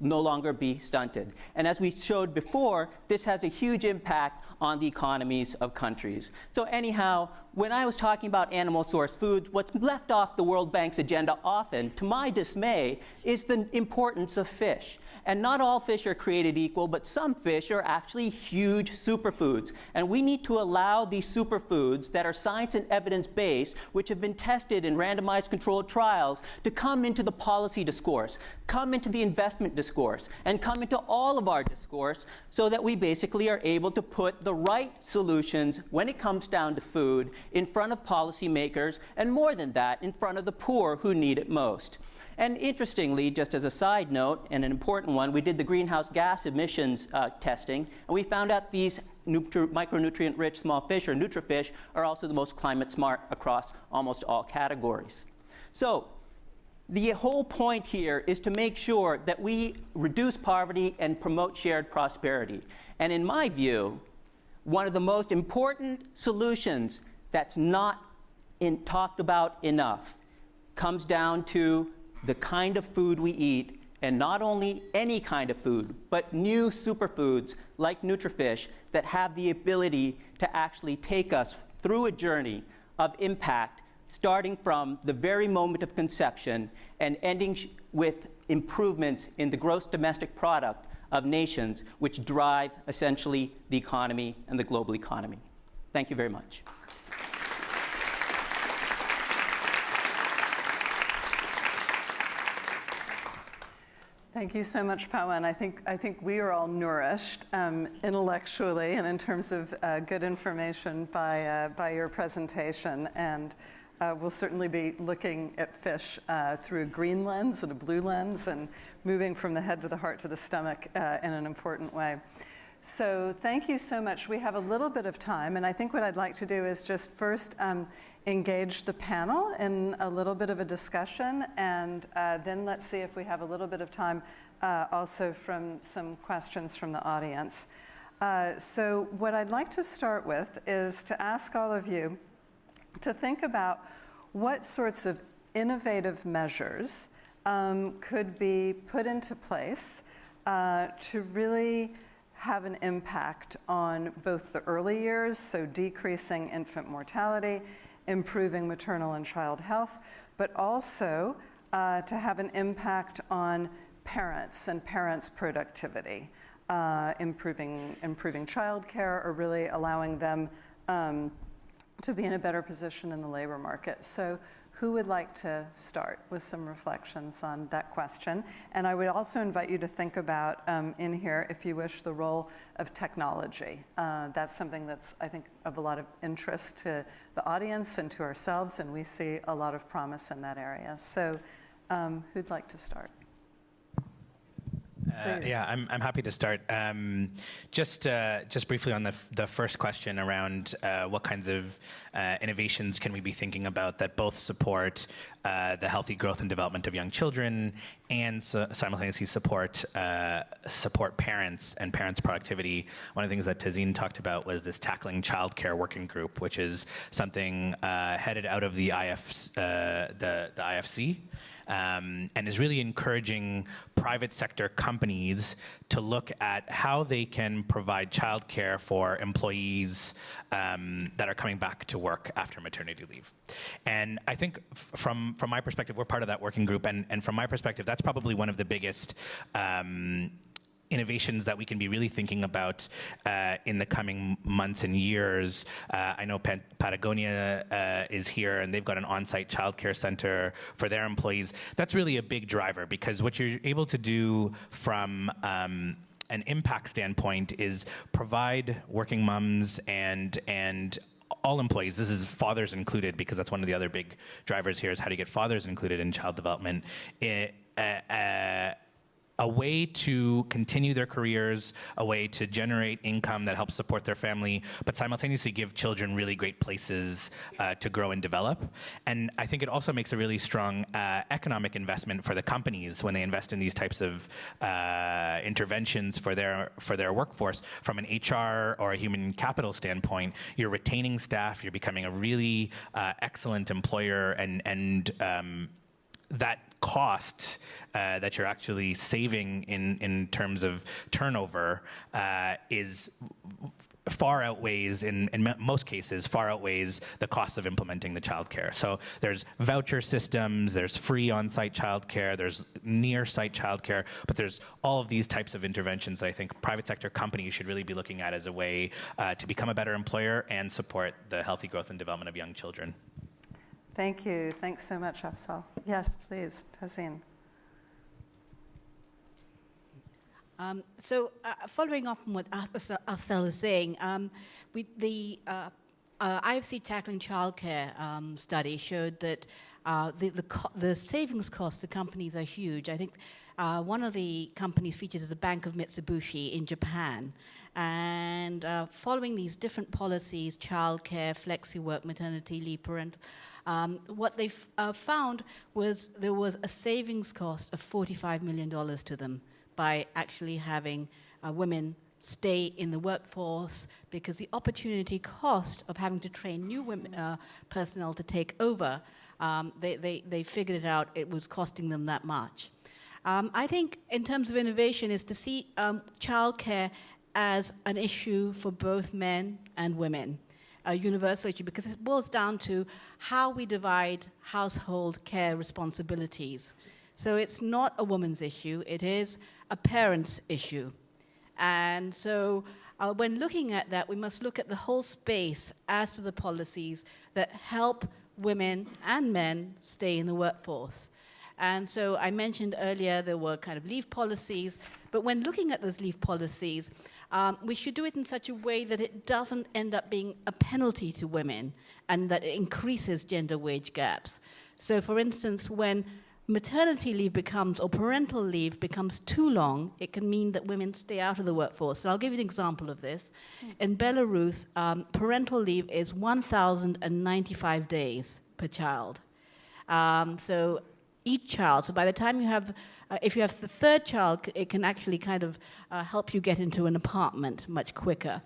S: no longer be stunted. And as we showed before, this has a huge impact on the economies of countries. So anyhow, when I was talking about animal source foods, what's left off the World Bank's agenda often, to my dismay, is the importance of fish. And not all fish are created equal, but some fish are actually huge superfoods. And we need to allow these superfoods that are science and evidence-based, which have been tested in randomized controlled trials, to come into the policy discourse, come into the investment discourse, and come into all of our discourse, so that we basically are able to put the right solutions when it comes down to food in front of policymakers, and more than that, in front of the poor who need it most. And interestingly, just as a side note, and an important one, we did the greenhouse gas emissions testing, and we found out these micronutrient-rich small fish, or nutrifish, are also the most climate smart across almost all categories. So the whole point here is to make sure that we reduce poverty and promote shared prosperity. And in my view, one of the most important solutions that's not talked about enough comes down to the kind of food we eat, and not only any kind of food, but new superfoods like nutrifish that have the ability to actually take us through a journey of impact, starting from the very moment of conception and ending with improvements in the gross domestic product of nations, which drive essentially the economy and the global economy. Thank you very much.
O: Thank you so much, Pawan. I think we are all nourished intellectually and in terms of good information by your presentation, and we'll certainly be looking at fish through a green lens and a blue lens, and moving from the head to the heart to the stomach in an important way. So thank you so much. We have a little bit of time, and I think what I'd like to do is just first engage the panel in a little bit of a discussion, and then let's see if we have a little bit of time also from some questions from the audience. So what I'd like to start with is to ask all of you to think about what sorts of innovative measures could be put into place to really have an impact on both the early years, so decreasing infant mortality, improving maternal and child health, but also to have an impact on parents and parents' productivity, improving childcare, or really allowing them to be in a better position in the labor market. So Who would like to start with some reflections on that question? And I would also invite you to think about in here, if you wish, the role of technology. That's something that's, I think, of a lot of interest to the audience and to ourselves, and we see a lot of promise in that area. So who'd like to start?
R: Yeah, I'm happy to start. Just briefly on the first question around what kinds of innovations can we be thinking about that both support the healthy growth and development of young children and simultaneously support parents and parents' productivity. One of the things that Tazeen talked about was this Tackling Childcare Working Group, which is something headed out of the IFC. And is really encouraging private sector companies to look at how they can provide childcare for employees that are coming back to work after maternity leave. And I think from my perspective, we're part of that working group, and from my perspective, that's probably one of the biggest innovations that we can be really thinking about in the coming months and years. I know Patagonia is here, and they've got an on-site childcare center for their employees. That's really a big driver, because what you're able to do from an impact standpoint is provide working moms and all employees, this is fathers included, because that's one of the other big drivers here, is how to get fathers included in child development. A way to continue their careers, a way to generate income that helps support their family, but simultaneously give children really great places to grow and develop. And I think it also makes a really strong economic investment for the companies when they invest in these types of interventions for their workforce. From an HR or a human capital standpoint, you're retaining staff, you're becoming a really excellent employer, and that cost that you're actually saving in terms of turnover is far outweighs, in most cases, far outweighs the cost of implementing the childcare. So there's voucher systems, there's free on-site childcare, there's near-site childcare, but there's all of these types of interventions that I think private sector companies should really be looking at as a way to become a better employer and support the healthy growth and development of young children.
O: Thank you. Thanks so much, Afzal. Yes, please, Tazeen.
P: Following up on what Afzal is saying, the IFC Tackling Childcare study showed that the savings costs to companies are huge. I think one of the companies featured is the Bank of Mitsubishi in Japan. And following these different policies, childcare, flexi-work, maternity leave, parental, what they found was there was a savings cost of $45 million to them by actually having women stay in the workforce, because the opportunity cost of having to train new women, personnel to take over, they figured it out, it was costing them that much. I think in terms of innovation is to see childcare as an issue for both men and women, a universal issue, because it boils down to how we divide household care responsibilities. So it's not a woman's issue, it is a parent's issue. And so when looking at that, we must look at the whole space as to the policies that help women and men stay in the workforce. And so I mentioned earlier there were kind of leave policies, but when looking at those leave policies, we should do it in such a way that it doesn't end up being a penalty to women and that it increases gender wage gaps. So for instance, when maternity leave becomes, or parental leave becomes too long, it can mean that women stay out of the workforce. So I'll give you an example of this. In Belarus, parental leave is 1,095 days per child. So each child, so by the time you have, if you have the third child, it can actually kind of help you get into an apartment much quicker.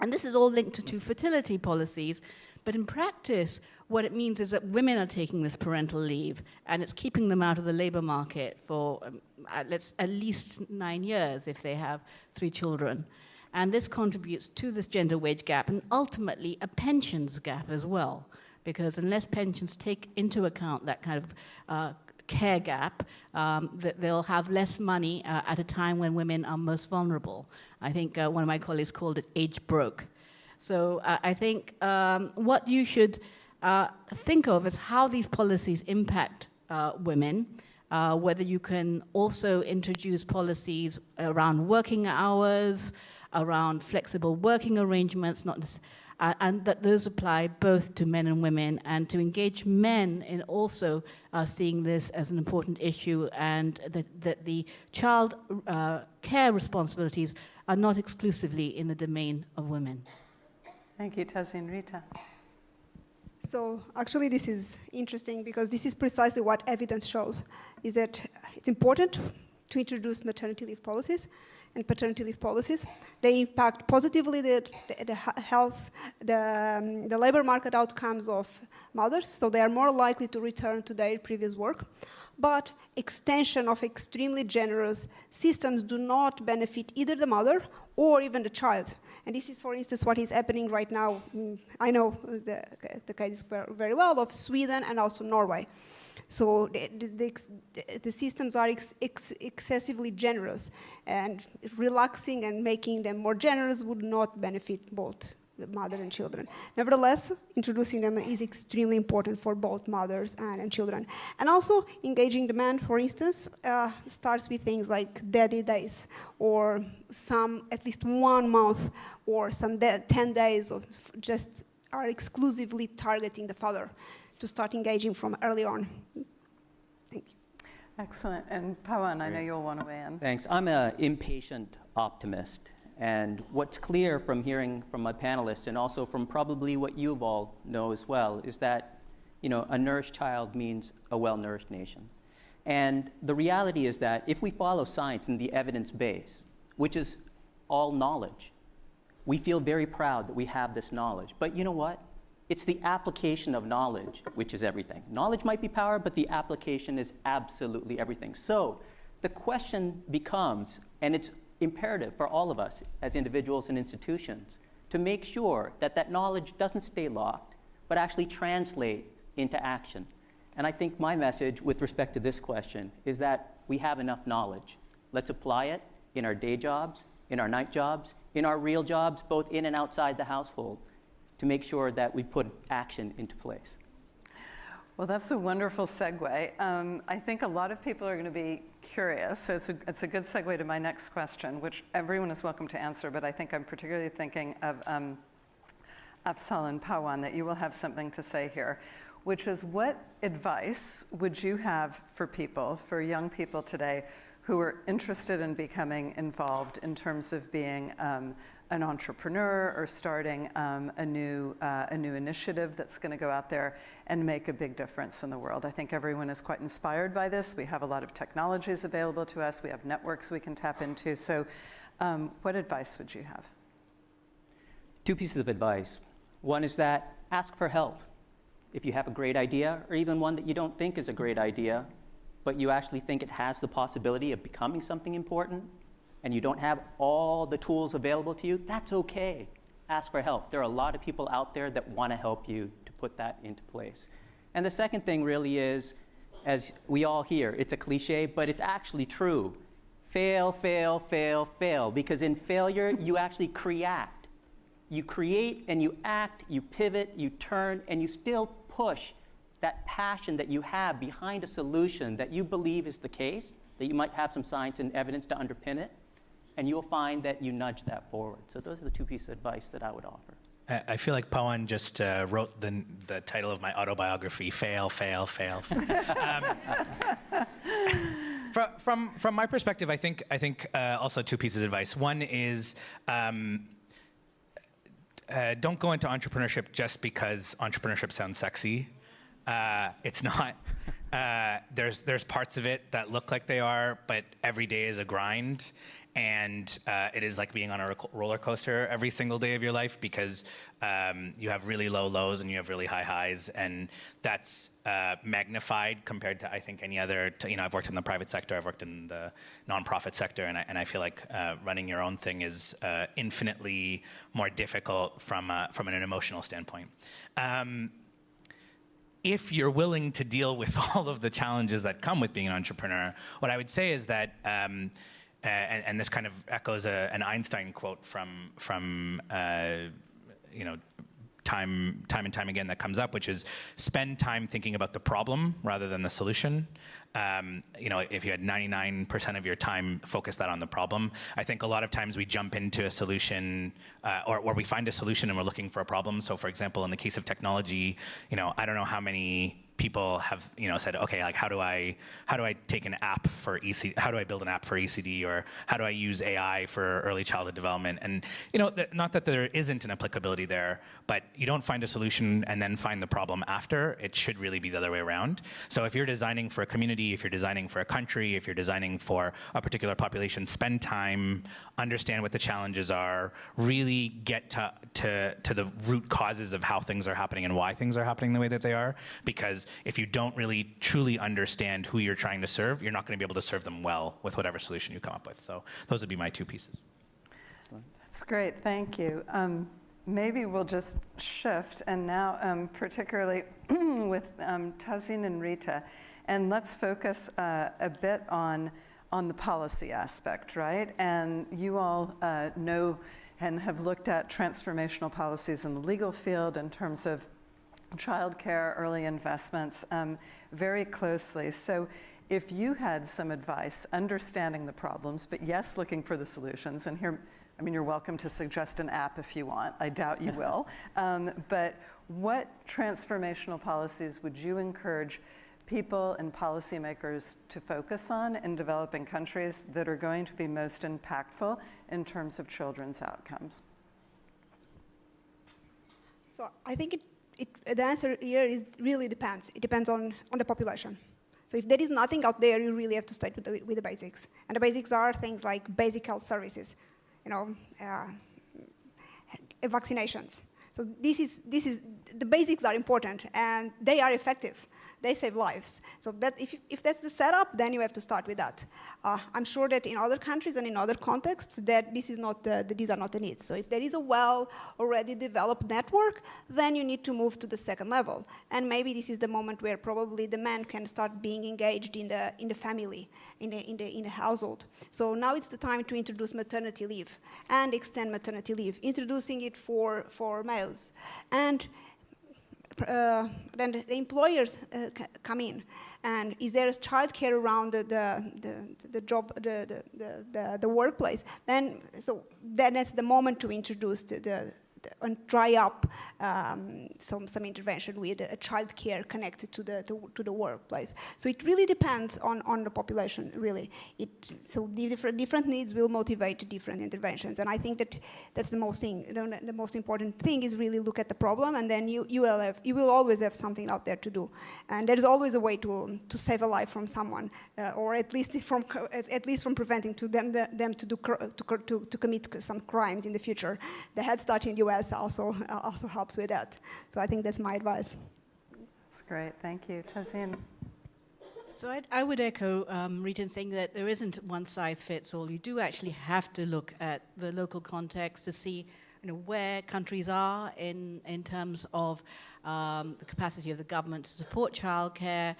P: And this is all linked to fertility policies, but in practice, what it means is that women are taking this parental leave, and it's keeping them out of the labor market for at least 9 years if they have 3 children. And this contributes to this gender wage gap, and ultimately a pensions gap as well, because unless pensions take into account that kind of care gap, that they'll have less money at a time when women are most vulnerable. I think one of my colleagues called it age broke. So I think what you should think of as how these policies impact women, whether you can also introduce policies around working hours, around flexible working arrangements, and that those apply both to men and women, and to engage men in also seeing this as an important issue, and that the child care responsibilities are not exclusively in the domain of women.
O: Thank you, Tazzy and Rita.
Q: So actually this is interesting because this is precisely what evidence shows, is that it's important to introduce maternity leave policies and paternity leave policies. They impact positively the health, the labor market outcomes of mothers, so they are more likely to return to their previous work. But extension of extremely generous systems do not benefit either the mother or even the child. And this is, for instance, what is happening right now. I know the case very well of Sweden and also Norway. So the systems are excessively generous, and relaxing and making them more generous would not benefit both the mother and children. Nevertheless, introducing them is extremely important for both mothers and children. And also, engaging the man, for instance, starts with things like daddy days, or at least 1 month, or some 10 days of just are exclusively targeting the father to start engaging from early on. Thank you.
O: Excellent. And Pawan, I know you'll want to weigh in.
S: Thanks. I'm an impatient optimist. And what's clear from hearing from my panelists, and also from probably what you all know as well, is that, a nourished child means a well-nourished nation. And the reality is that if we follow science and the evidence base, which is all knowledge, we feel very proud that we have this knowledge. But you know what? It's the application of knowledge which is everything. Knowledge might be power, but the application is absolutely everything. So the question becomes, and it's imperative for all of us as individuals and institutions, to make sure that that knowledge doesn't stay locked, but actually translate into action. And I think my message with respect to this question is that we have enough knowledge. Let's apply it in our day jobs, in our night jobs, in our real jobs, both in and outside the household, to make sure that we put action into place.
O: Well, that's a wonderful segue. I think a lot of people are going to be curious, so it's a good segue to my next question, which everyone is welcome to answer, but I think I'm particularly thinking of Afzal and Pawan, that you will have something to say here, which is, what advice would you have for people, for young people today, who are interested in becoming involved in terms of being an entrepreneur or starting a new initiative that's going to go out there and make a big difference in the world? I think everyone is quite inspired by this. We have a lot of technologies available to us. We have networks we can tap into. So what advice would you have?
S: 2 pieces of advice. One is that ask for help. If you have a great idea, or even one that you don't think is a great idea, but you actually think it has the possibility of becoming something important, and you don't have all the tools available to you, that's okay. Ask for help. There are a lot of people out there that want to help you to put that into place. And the second thing really is, as we all hear, it's a cliche, but it's actually true. Fail, fail, fail, fail. Because in failure, you actually create. You create and you act, you pivot, you turn, and you still push that passion that you have behind a solution that you believe is the case, that you might have some science and evidence to underpin it, and you'll find that you nudge that forward. So those are the 2 pieces of advice that I would offer.
R: I feel like Pawan just wrote the title of my autobiography, Fail, Fail, Fail. From my perspective, I think also 2 pieces of advice. One is, don't go into entrepreneurship just because entrepreneurship sounds sexy. It's not. There's parts of it that look like they are, but every day is a grind. And it is like being on a roller coaster every single day of your life, because you have really low lows and you have really high highs. And that's magnified compared to, I think, any other, I've worked in the private sector, I've worked in the nonprofit sector, and I feel like running your own thing is infinitely more difficult from an emotional standpoint. If you're willing to deal with all of the challenges that come with being an entrepreneur, what I would say is that, and this kind of echoes an Einstein quote from time and time again that comes up, which is spend time thinking about the problem rather than the solution. If you had 99% of your time focus that on the problem, I think a lot of times we jump into a solution or we find a solution and we're looking for a problem. So for example, in the case of technology, I don't know how many people have said, okay, like how do I take an app for how do I build an app for ECD, or how do I use AI for early childhood development? And not that there isn't an applicability there, but you don't find a solution and then find the problem after. It should really be the other way around. So if you're designing for a community, if you're designing for a country, if you're designing for a particular population, spend time, understand what the challenges are, really get to the root causes of how things are happening and why things are happening the way that they are. Because if you don't really truly understand who you're trying to serve, you're not going to be able to serve them well with whatever solution you come up with. So those would be my 2 pieces.
O: That's great, thank you. Maybe we'll just shift, and now particularly with Tazeen and Rita, and let's focus a bit on the policy aspect, right? And you all know and have looked at transformational policies in the legal field in terms of childcare, early investments, very closely. So if you had some advice, understanding the problems, but yes, looking for the solutions, and here, you're welcome to suggest an app if you want. I doubt you will. But what transformational policies would you encourage people and policymakers to focus on in developing countries that are going to be most impactful in terms of children's outcomes?
Q: So I think the answer here is really depends. It depends on the population. So if there is nothing out there, you really have to start with the basics. And the basics are things like basic health services, vaccinations. So this is the basics are important, and they are effective. They save lives. So that if that's the setup, then you have to start with that. I'm sure that in other countries and in other contexts, that these are not the needs. So if there is a already developed network, then you need to move to the second level. And maybe this is the moment where probably the man can start being engaged in the family, in the household. So now it's the time to introduce maternity leave and extend maternity leave, introducing it for males. And then the employers come in, and is there childcare around the job, the workplace? Then that's the moment to introduce and try up some intervention with childcare connected to the workplace. So it really depends on the population, really. So the different needs will motivate different interventions, and I think that's the most thing. The most important thing is really look at the problem, and then you will always have something out there to do, and there's always a way to save a life from someone, or at least from preventing them to commit some crimes in the future. The Head Start in the US also helps with that. So I think that's my advice.
O: That's great, thank you. Tazeen?
P: So I would echo Rita in saying that there isn't one size fits all. You do actually have to look at the local context to see where countries are in terms of the capacity of the government to support childcare,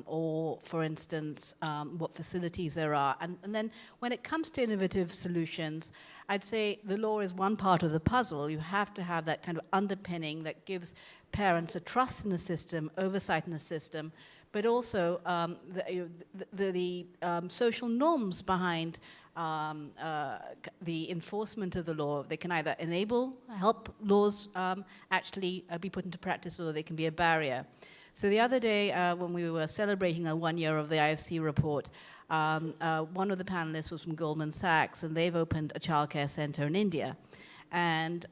P: or, for instance, what facilities there are. And then when it comes to innovative solutions, I'd say the law is one part of the puzzle. You have to have that kind of underpinning that gives parents a trust in the system, oversight in the system, but also the social norms behind the enforcement of the law. They can either help laws actually be put into practice, or they can be a barrier. So the other day, when we were celebrating 1 year of the IFC report, one of the panelists was from Goldman Sachs, and they've opened a childcare center in India, and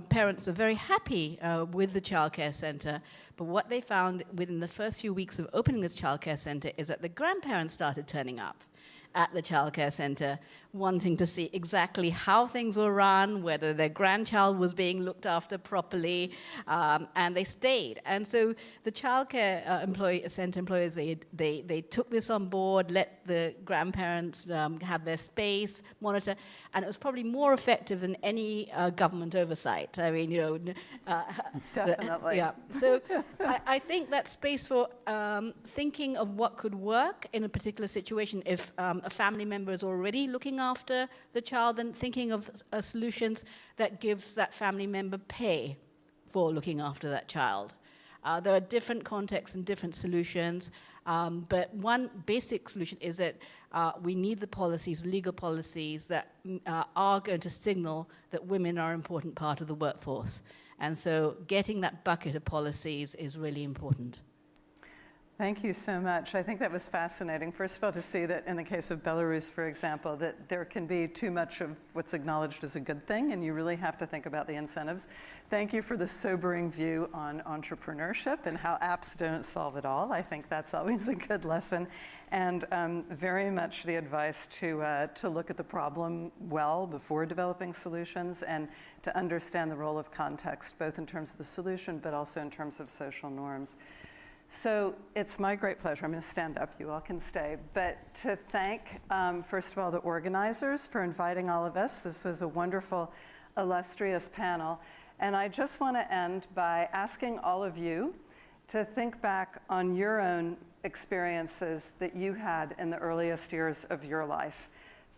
P: parents are very happy with the childcare center. But what they found within the first few weeks of opening this childcare center is that the grandparents started turning up at the childcare center, wanting to see exactly how things were run, whether their grandchild was being looked after properly, and they stayed. And so the childcare center employees, they took this on board, let the grandparents have their space, monitor, and it was probably more effective than any government oversight. I mean,
O: Definitely.
P: Yeah. So I think that space for thinking of what could work in a particular situation if a family member is already looking after the child and thinking of solutions that gives that family member pay for looking after that child. There are different contexts and different solutions, but one basic solution is that we need the policies, legal policies, that are going to signal that women are an important part of the workforce. And so getting that bucket of policies is really important.
O: Thank you so much. I think that was fascinating. First of all, to see that in the case of Belarus, for example, that there can be too much of what's acknowledged as a good thing, and you really have to think about the incentives. Thank you for the sobering view on entrepreneurship and how apps don't solve it all. I think that's always a good lesson. And very much the advice to look at the problem well before developing solutions and to understand the role of context, both in terms of the solution, but also in terms of social norms. So it's my great pleasure, I'm going to stand up, you all can stay, but to thank, first of all, the organizers for inviting all of us. This was a wonderful, illustrious panel. And I just want to end by asking all of you to think back on your own experiences that you had in the earliest years of your life.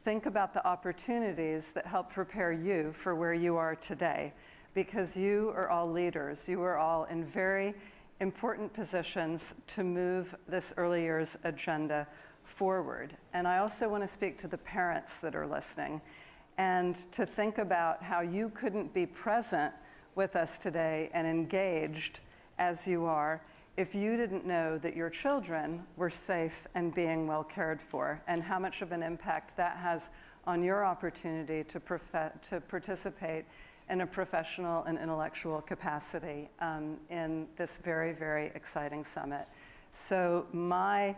O: Think about the opportunities that helped prepare you for where you are today, because you are all leaders. You are all in very important positions to move this early years agenda forward. And I also want to speak to the parents that are listening and to think about how you couldn't be present with us today and engaged as you are if you didn't know that your children were safe and being well cared for, and how much of an impact that has on your opportunity to participate in a professional and intellectual capacity in this very, very exciting summit. So my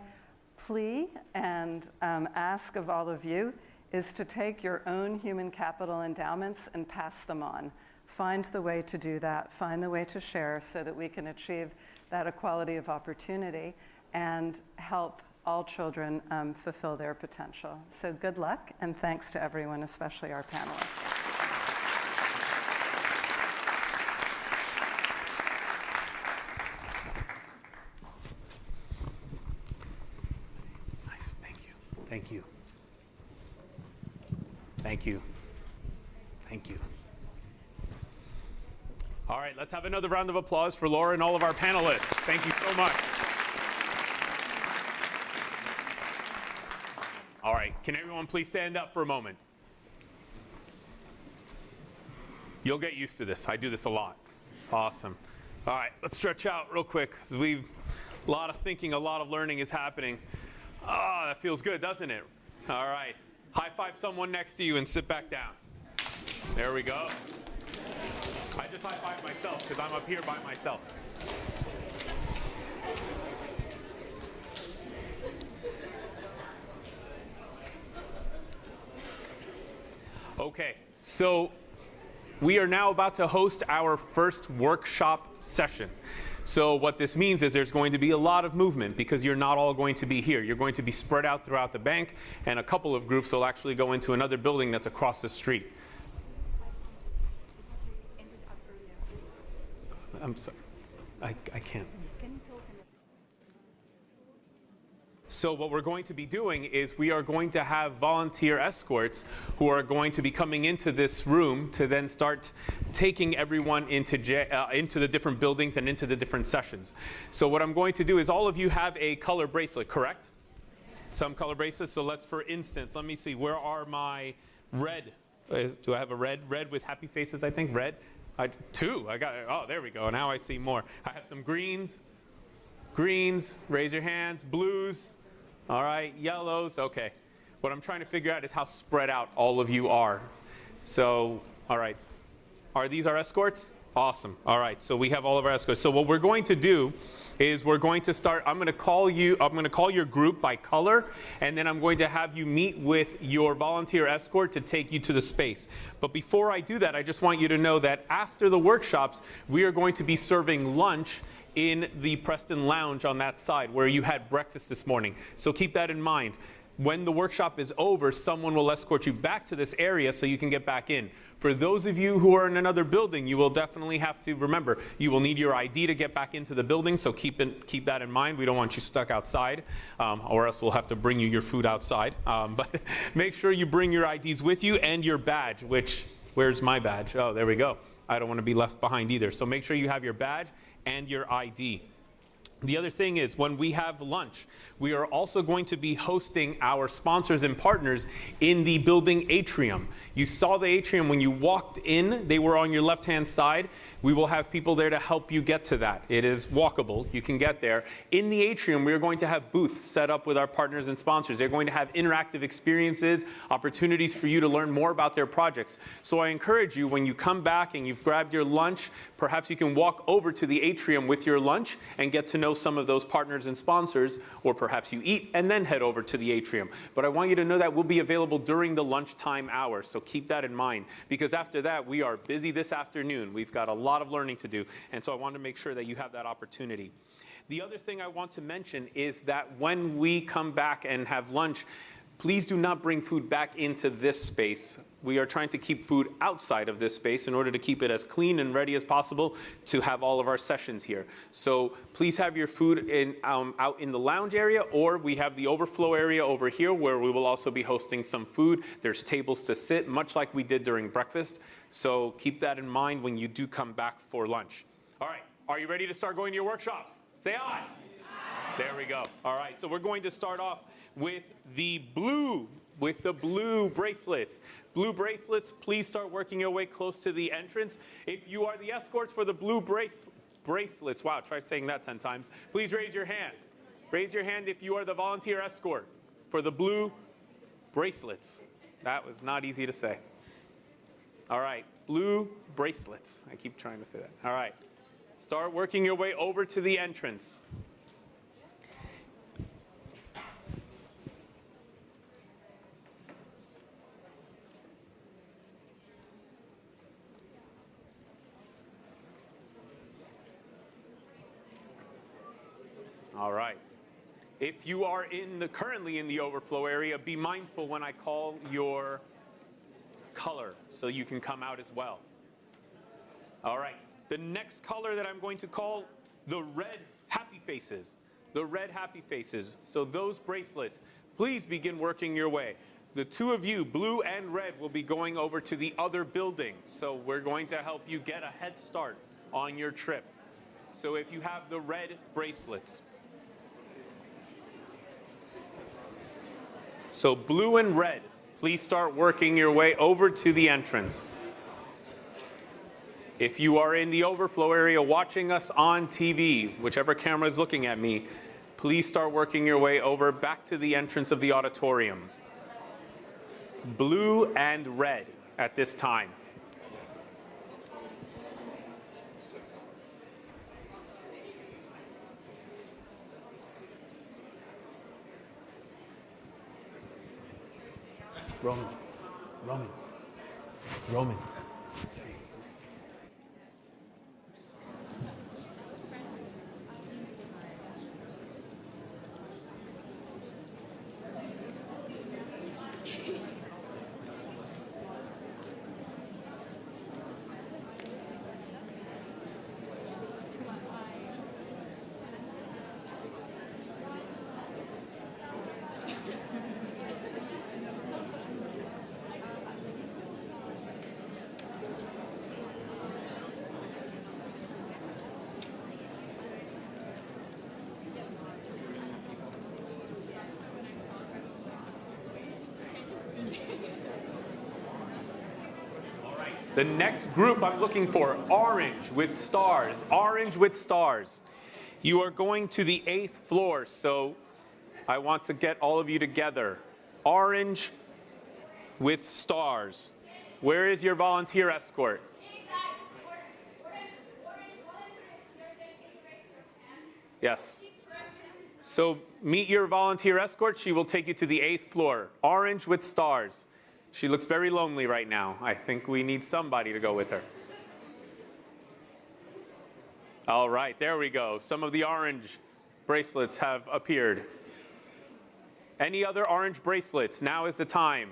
O: plea and ask of all of you is to take your own human capital endowments and pass them on. Find the way to do that, find the way to share so that we can achieve that equality of opportunity and help all children fulfill their potential. So good luck, and thanks to everyone, especially our panelists.
A: Thank you. Thank you. Thank you. All right, let's have another round of applause for Laura and all of our panelists. Thank you so much. All right, can everyone please stand up for a moment? You'll get used to this. I do this a lot. Awesome. All right, let's stretch out real quick, because a lot of thinking, a lot of learning is happening. Ah, that feels good, doesn't it? All right. High five someone next to you and sit back down. There we go. I just high five myself because I'm up here by myself. Okay, so we are now about to host our first workshop session. So what this means is there's going to be a lot of movement because you're not all going to be here. You're going to be spread out throughout the bank, and a couple of groups will actually go into another building that's across the street. I'm sorry, I can't. So what we're going to be doing is we are going to have volunteer escorts who are going to be coming into this room to then start taking everyone into the different buildings and into the different sessions. So what I'm going to do is all of you have a color bracelet, correct? Some color bracelets. So let's, for instance, let me see, where are my red? Do I have a red? Red with happy faces, I think. Red. Two. I got it. Oh, there we go. Now I see more. I have some greens. Greens. Raise your hands. Blues. All right, yellows, okay. What I'm trying to figure out is how spread out all of you are. So, all right, are these our escorts? Awesome, all right, so we have all of our escorts. So what we're going to do is we're going to start, I'm gonna call your group by color, and then I'm going to have you meet with your volunteer escort to take you to the space. But before I do that, I just want you to know that after the workshops, we are going to be serving lunch in the Preston Lounge on that side where you had breakfast this morning. So keep that in mind. When the workshop is over, someone will escort you back to this area so you can get back in. For those of you who are in another building, you will definitely have to remember, you will need your ID to get back into the building, so keep that in mind. We don't want you stuck outside, or else we'll have to bring you your food outside. But make sure you bring your IDs with you and your badge, where's my badge? Oh, there we go. I don't want to be left behind either. So make sure you have your badge and your ID. The other thing is, when we have lunch, we are also going to be hosting our sponsors and partners in the building atrium. You saw the atrium when you walked in. They were on your left-hand side. We will have people there to help you get to that. It is walkable. You can get there. In the atrium, we are going to have booths set up with our partners and sponsors. They're going to have interactive experiences, opportunities for you to learn more about their projects. So I encourage you, when you come back and you've grabbed your lunch, perhaps you can walk over to the atrium with your lunch and get to know some of those partners and sponsors, or perhaps you eat and then head over to the atrium. But I want you to know that we'll be available during the lunchtime hour, so keep that in mind, because after that, we are busy this afternoon. We've got a lot of learning to do, and so I want to make sure that you have that opportunity. The other thing I want to mention is that when we come back and have lunch, please do not bring food back into this space. We are trying to keep food outside of this space in order to keep it as clean and ready as possible to have all of our sessions here. So please have your food out in the lounge area, or we have the overflow area over here where we will also be hosting some food. There's tables to sit, much like we did during breakfast. So keep that in mind when you do come back for lunch. All right, are you ready to start going to your workshops? Say aye. Aye. There we go. All right, so we're going to start off with the blue bracelets. Blue bracelets, please start working your way close to the entrance. If you are the escorts for the blue bracelets, wow, try saying that 10 times. Please raise your hand. Raise your hand if you are the volunteer escort for the blue bracelets. That was not easy to say. All right, blue bracelets. I keep trying to say that. All right, start working your way over to the entrance. All right. If you are currently in the overflow area, be mindful when I call your color so you can come out as well. All right. The next color that I'm going to call, the red happy faces. The red happy faces. So those bracelets, please begin working your way. The two of you, blue and red, will be going over to the other building. So we're going to help you get a head start on your trip. So if you have the red bracelets. So blue and red, please start working your way over to the entrance. If you are in the overflow area watching us on TV, whichever camera is looking at me, please start working your way over back to the entrance of the auditorium. Blue and red at this time. Roman. The next group I'm looking for, orange with stars. Orange with stars. You are going to the 8th floor, so I want to get all of you together. Orange with stars. Where is your volunteer escort? Yes. So meet your volunteer escort. She will take you to the 8th floor. Orange with stars. She looks very lonely right now. I think we need somebody to go with her. All right, there we go. Some of the orange bracelets have appeared. Any other orange bracelets? Now is the time.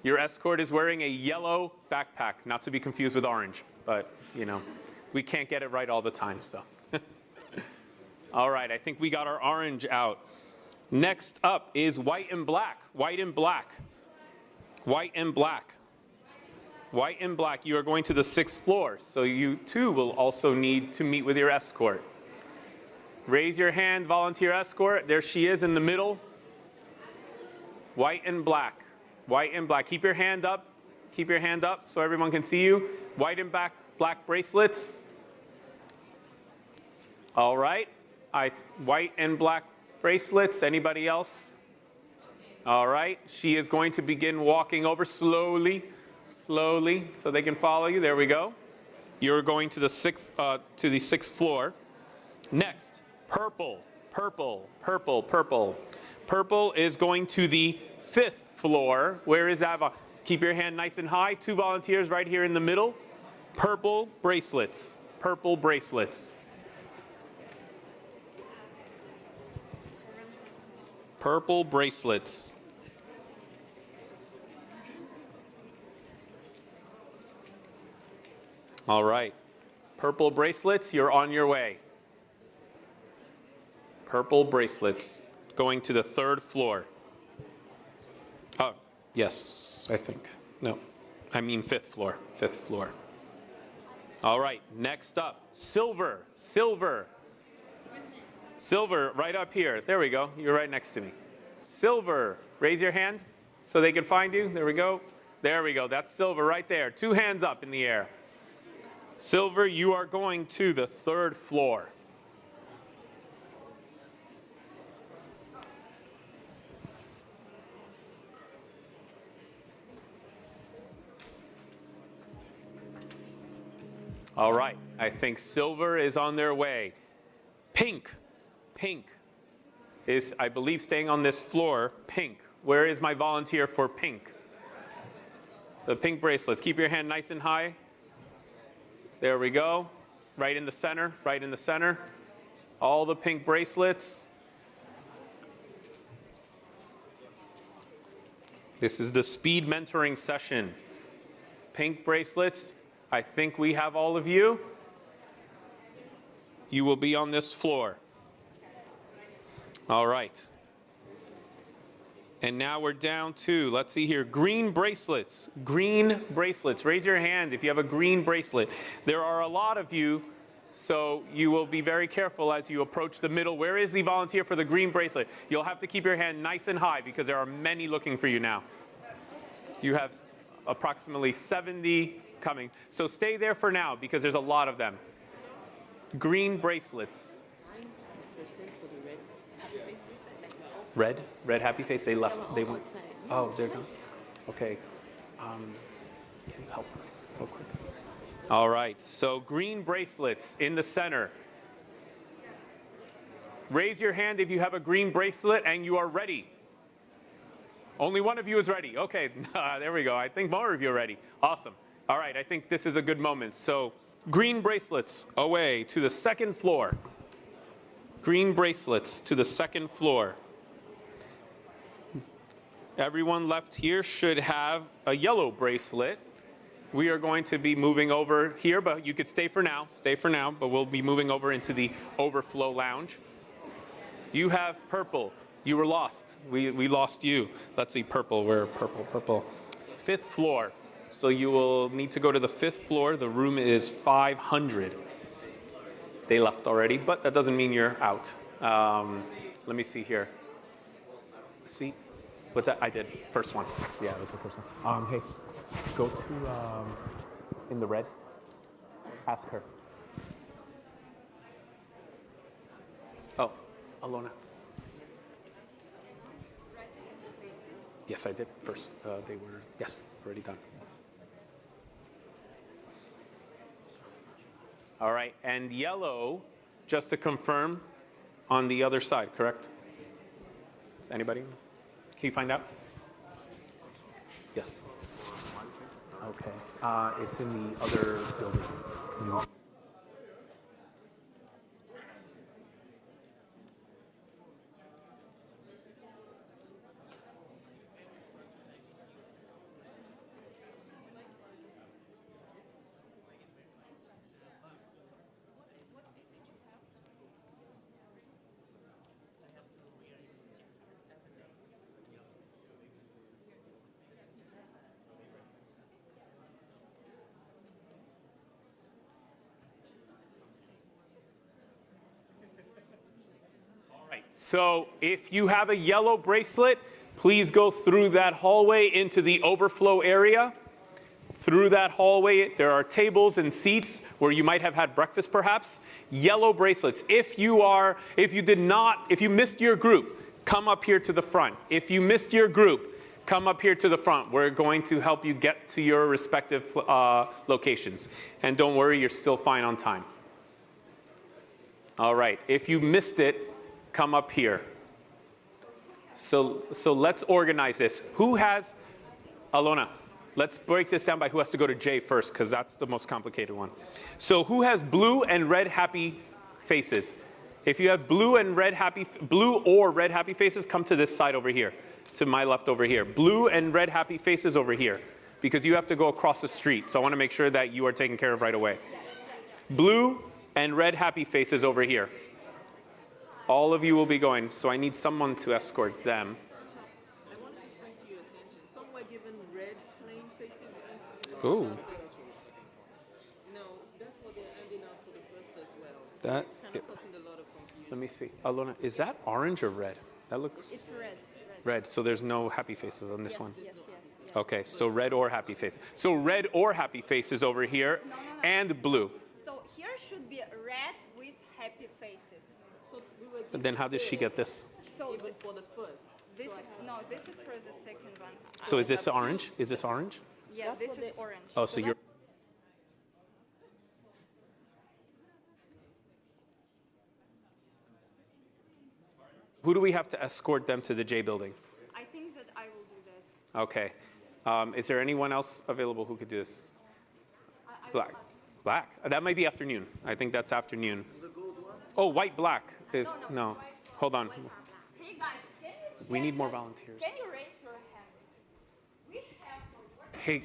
A: Your escort is wearing a yellow backpack, not to be confused with orange, but you know, we can't get it right all the time, so. All right, I think we got our orange out. Next up is white and black, white and black, white and black. White and black, you are going to the 6th floor, so you too will also need to meet with your escort. Raise your hand, volunteer escort. There she is in the middle. White and black, white and black. Keep your hand up. Keep your hand up so everyone can see you. White and black bracelets. All right. White and black bracelets. Anybody else? All right. She is going to begin walking over slowly, slowly, so they can follow you. There we go. You're going to the 6th floor. Next, purple, purple, purple, purple. Purple is going to the 5th floor. Where is that? Keep your hand nice and high. 2 volunteers right here in the middle. Purple bracelets. Purple bracelets. Purple bracelets. All right. Purple bracelets, you're on your way. Purple bracelets. Going to the 3rd floor. Oh, yes, I think. No, I mean 5th floor. 5th floor. All right, next up, silver, silver. Silver, right up here. There we go. You're right next to me. Silver, raise your hand so they can find you. There we go. There we go. That's silver right there. 2 hands up in the air. Silver, you are going to the 3rd floor. All right, I think silver is on their way. Pink, pink is, I believe, staying on this floor. Pink, where is my volunteer for pink? The pink bracelets, keep your hand nice and high. There we go, right in the center, right in the center. All the pink bracelets. This is the speed mentoring session. Pink bracelets. I think we have all of you. You will be on this floor. All right. And now we're down to, let's see here, green bracelets. Green bracelets. Raise your hand if you have a green bracelet. There are a lot of you, so you will be very careful as you approach the middle. Where is the volunteer for the green bracelet? You'll have to keep your hand nice and high because there are many looking for you now. You have approximately 70 coming. So stay there for now because there's a lot of them. Green bracelets. Red happy face. They left. They went. Oh, they're gone. Okay. Can you help real quick? All right. So green bracelets in the center. Raise your hand if you have a green bracelet and you are ready. Only one of you is ready. Okay. There we go. I think more of you are ready. Awesome. All right, I think this is a good moment. So green bracelets away to the 2nd floor. Green bracelets to the 2nd floor. Everyone left here should have a yellow bracelet. We are going to be moving over here, but you could stay for now, but we'll be moving over into the overflow lounge. You have purple. You were lost. We lost you. Let's see, purple. Where? Purple. 5th floor. So you will need to go to the 5th floor. The room is 500. They left already, but that doesn't mean you're out. Let me see here. See? What's that? I did. First one. Yeah, that was the first one. Hey, go to in the red. Ask her. Oh, Alona. Yes, I did first. They were, yes, already done. All right, and yellow, just to confirm, on the other side, correct? Is anybody? Can you find out? Yes. Okay, it's in the other building. So if you have a yellow bracelet, please go through that hallway into the overflow area. Through that hallway, there are tables and seats where you might have had breakfast perhaps. Yellow bracelets. If you missed your group, come up here to the front. If you missed your group, come up here to the front. We're going to help you get to your respective locations. And don't worry, you're still fine on time. All right, if you missed it, come up here. So let's organize this. Who has, Alona, let's break this down by who has to go to J first, because that's the most complicated one. So who has blue and red happy faces? If you have blue or red happy faces, come to this side over here, to my left over here. Blue and red happy faces over here, because you have to go across the street. So I want to make sure that you are taken care of right away. Blue and red happy faces over here. All of you will be going, so I need someone to escort them.
T: I want to just bring to your attention, some were given red plain faces.
A: Ooh.
T: No, that's what they're handing out for the first as well.
A: That,
T: It's kind of causing a lot of confusion.
A: let me see. Alona, is that orange or red? That looks...
T: It's red.
A: Red, so there's no happy faces on this one?
T: Yes.
A: Okay, so red or happy faces. So red or happy faces over here, and blue.
U: So here should be red with happy faces.
T: So we were
A: But then how did she get this?
U: So
T: even for the first.
U: this is for the second one.
A: So is this orange? Is this orange?
U: Yeah, this is orange.
A: Oh, so you're... Who do we have to escort them to the J building?
U: I think that I will do that.
A: Okay. Is there anyone else available who could do this? Black. Black? That might be afternoon. I think that's afternoon. Oh, white, black is, no. Hold on.
U: Hey guys, can you
A: We need more volunteers.
U: Can you raise your hand? We have
A: Hey.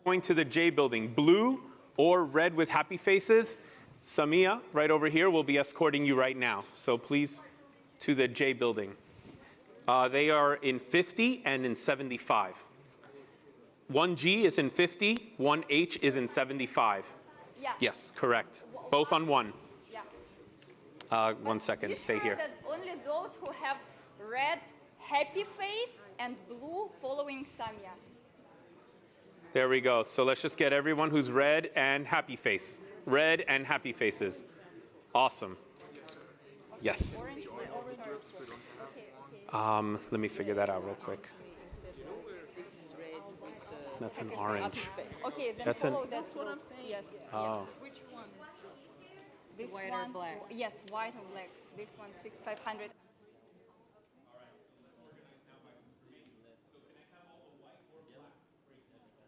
A: Going to the J building, blue or red with happy faces. Samia, right over here, will be escorting you right now. So please, to the J building. They are in 50 and in 75. 1G is in 50, 1H is in 75.
U: Yeah.
A: Yes, correct. Both on one.
U: Yeah.
A: 1 second,
U: Be
A: stay
U: sure
A: here.
U: that only those who have red happy face and blue following Samia.
A: There we go. So let's just get everyone who's red and happy face. Red and happy faces. Awesome. Yes. Let me figure that out real quick. That's an orange.
U: Okay, then
A: That's
U: follow
A: an.
U: that's what I'm saying. Yes.
A: Oh.
U: Which one is this? White or black? Yes, white or black. This one, 6500.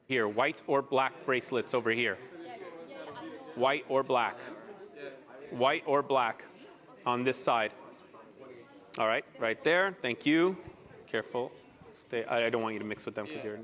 A: Here, white or black bracelets over here. White or black. White or black on this side. All right, right there. Thank you. Careful. Stay. I don't want you to mix with them because you're.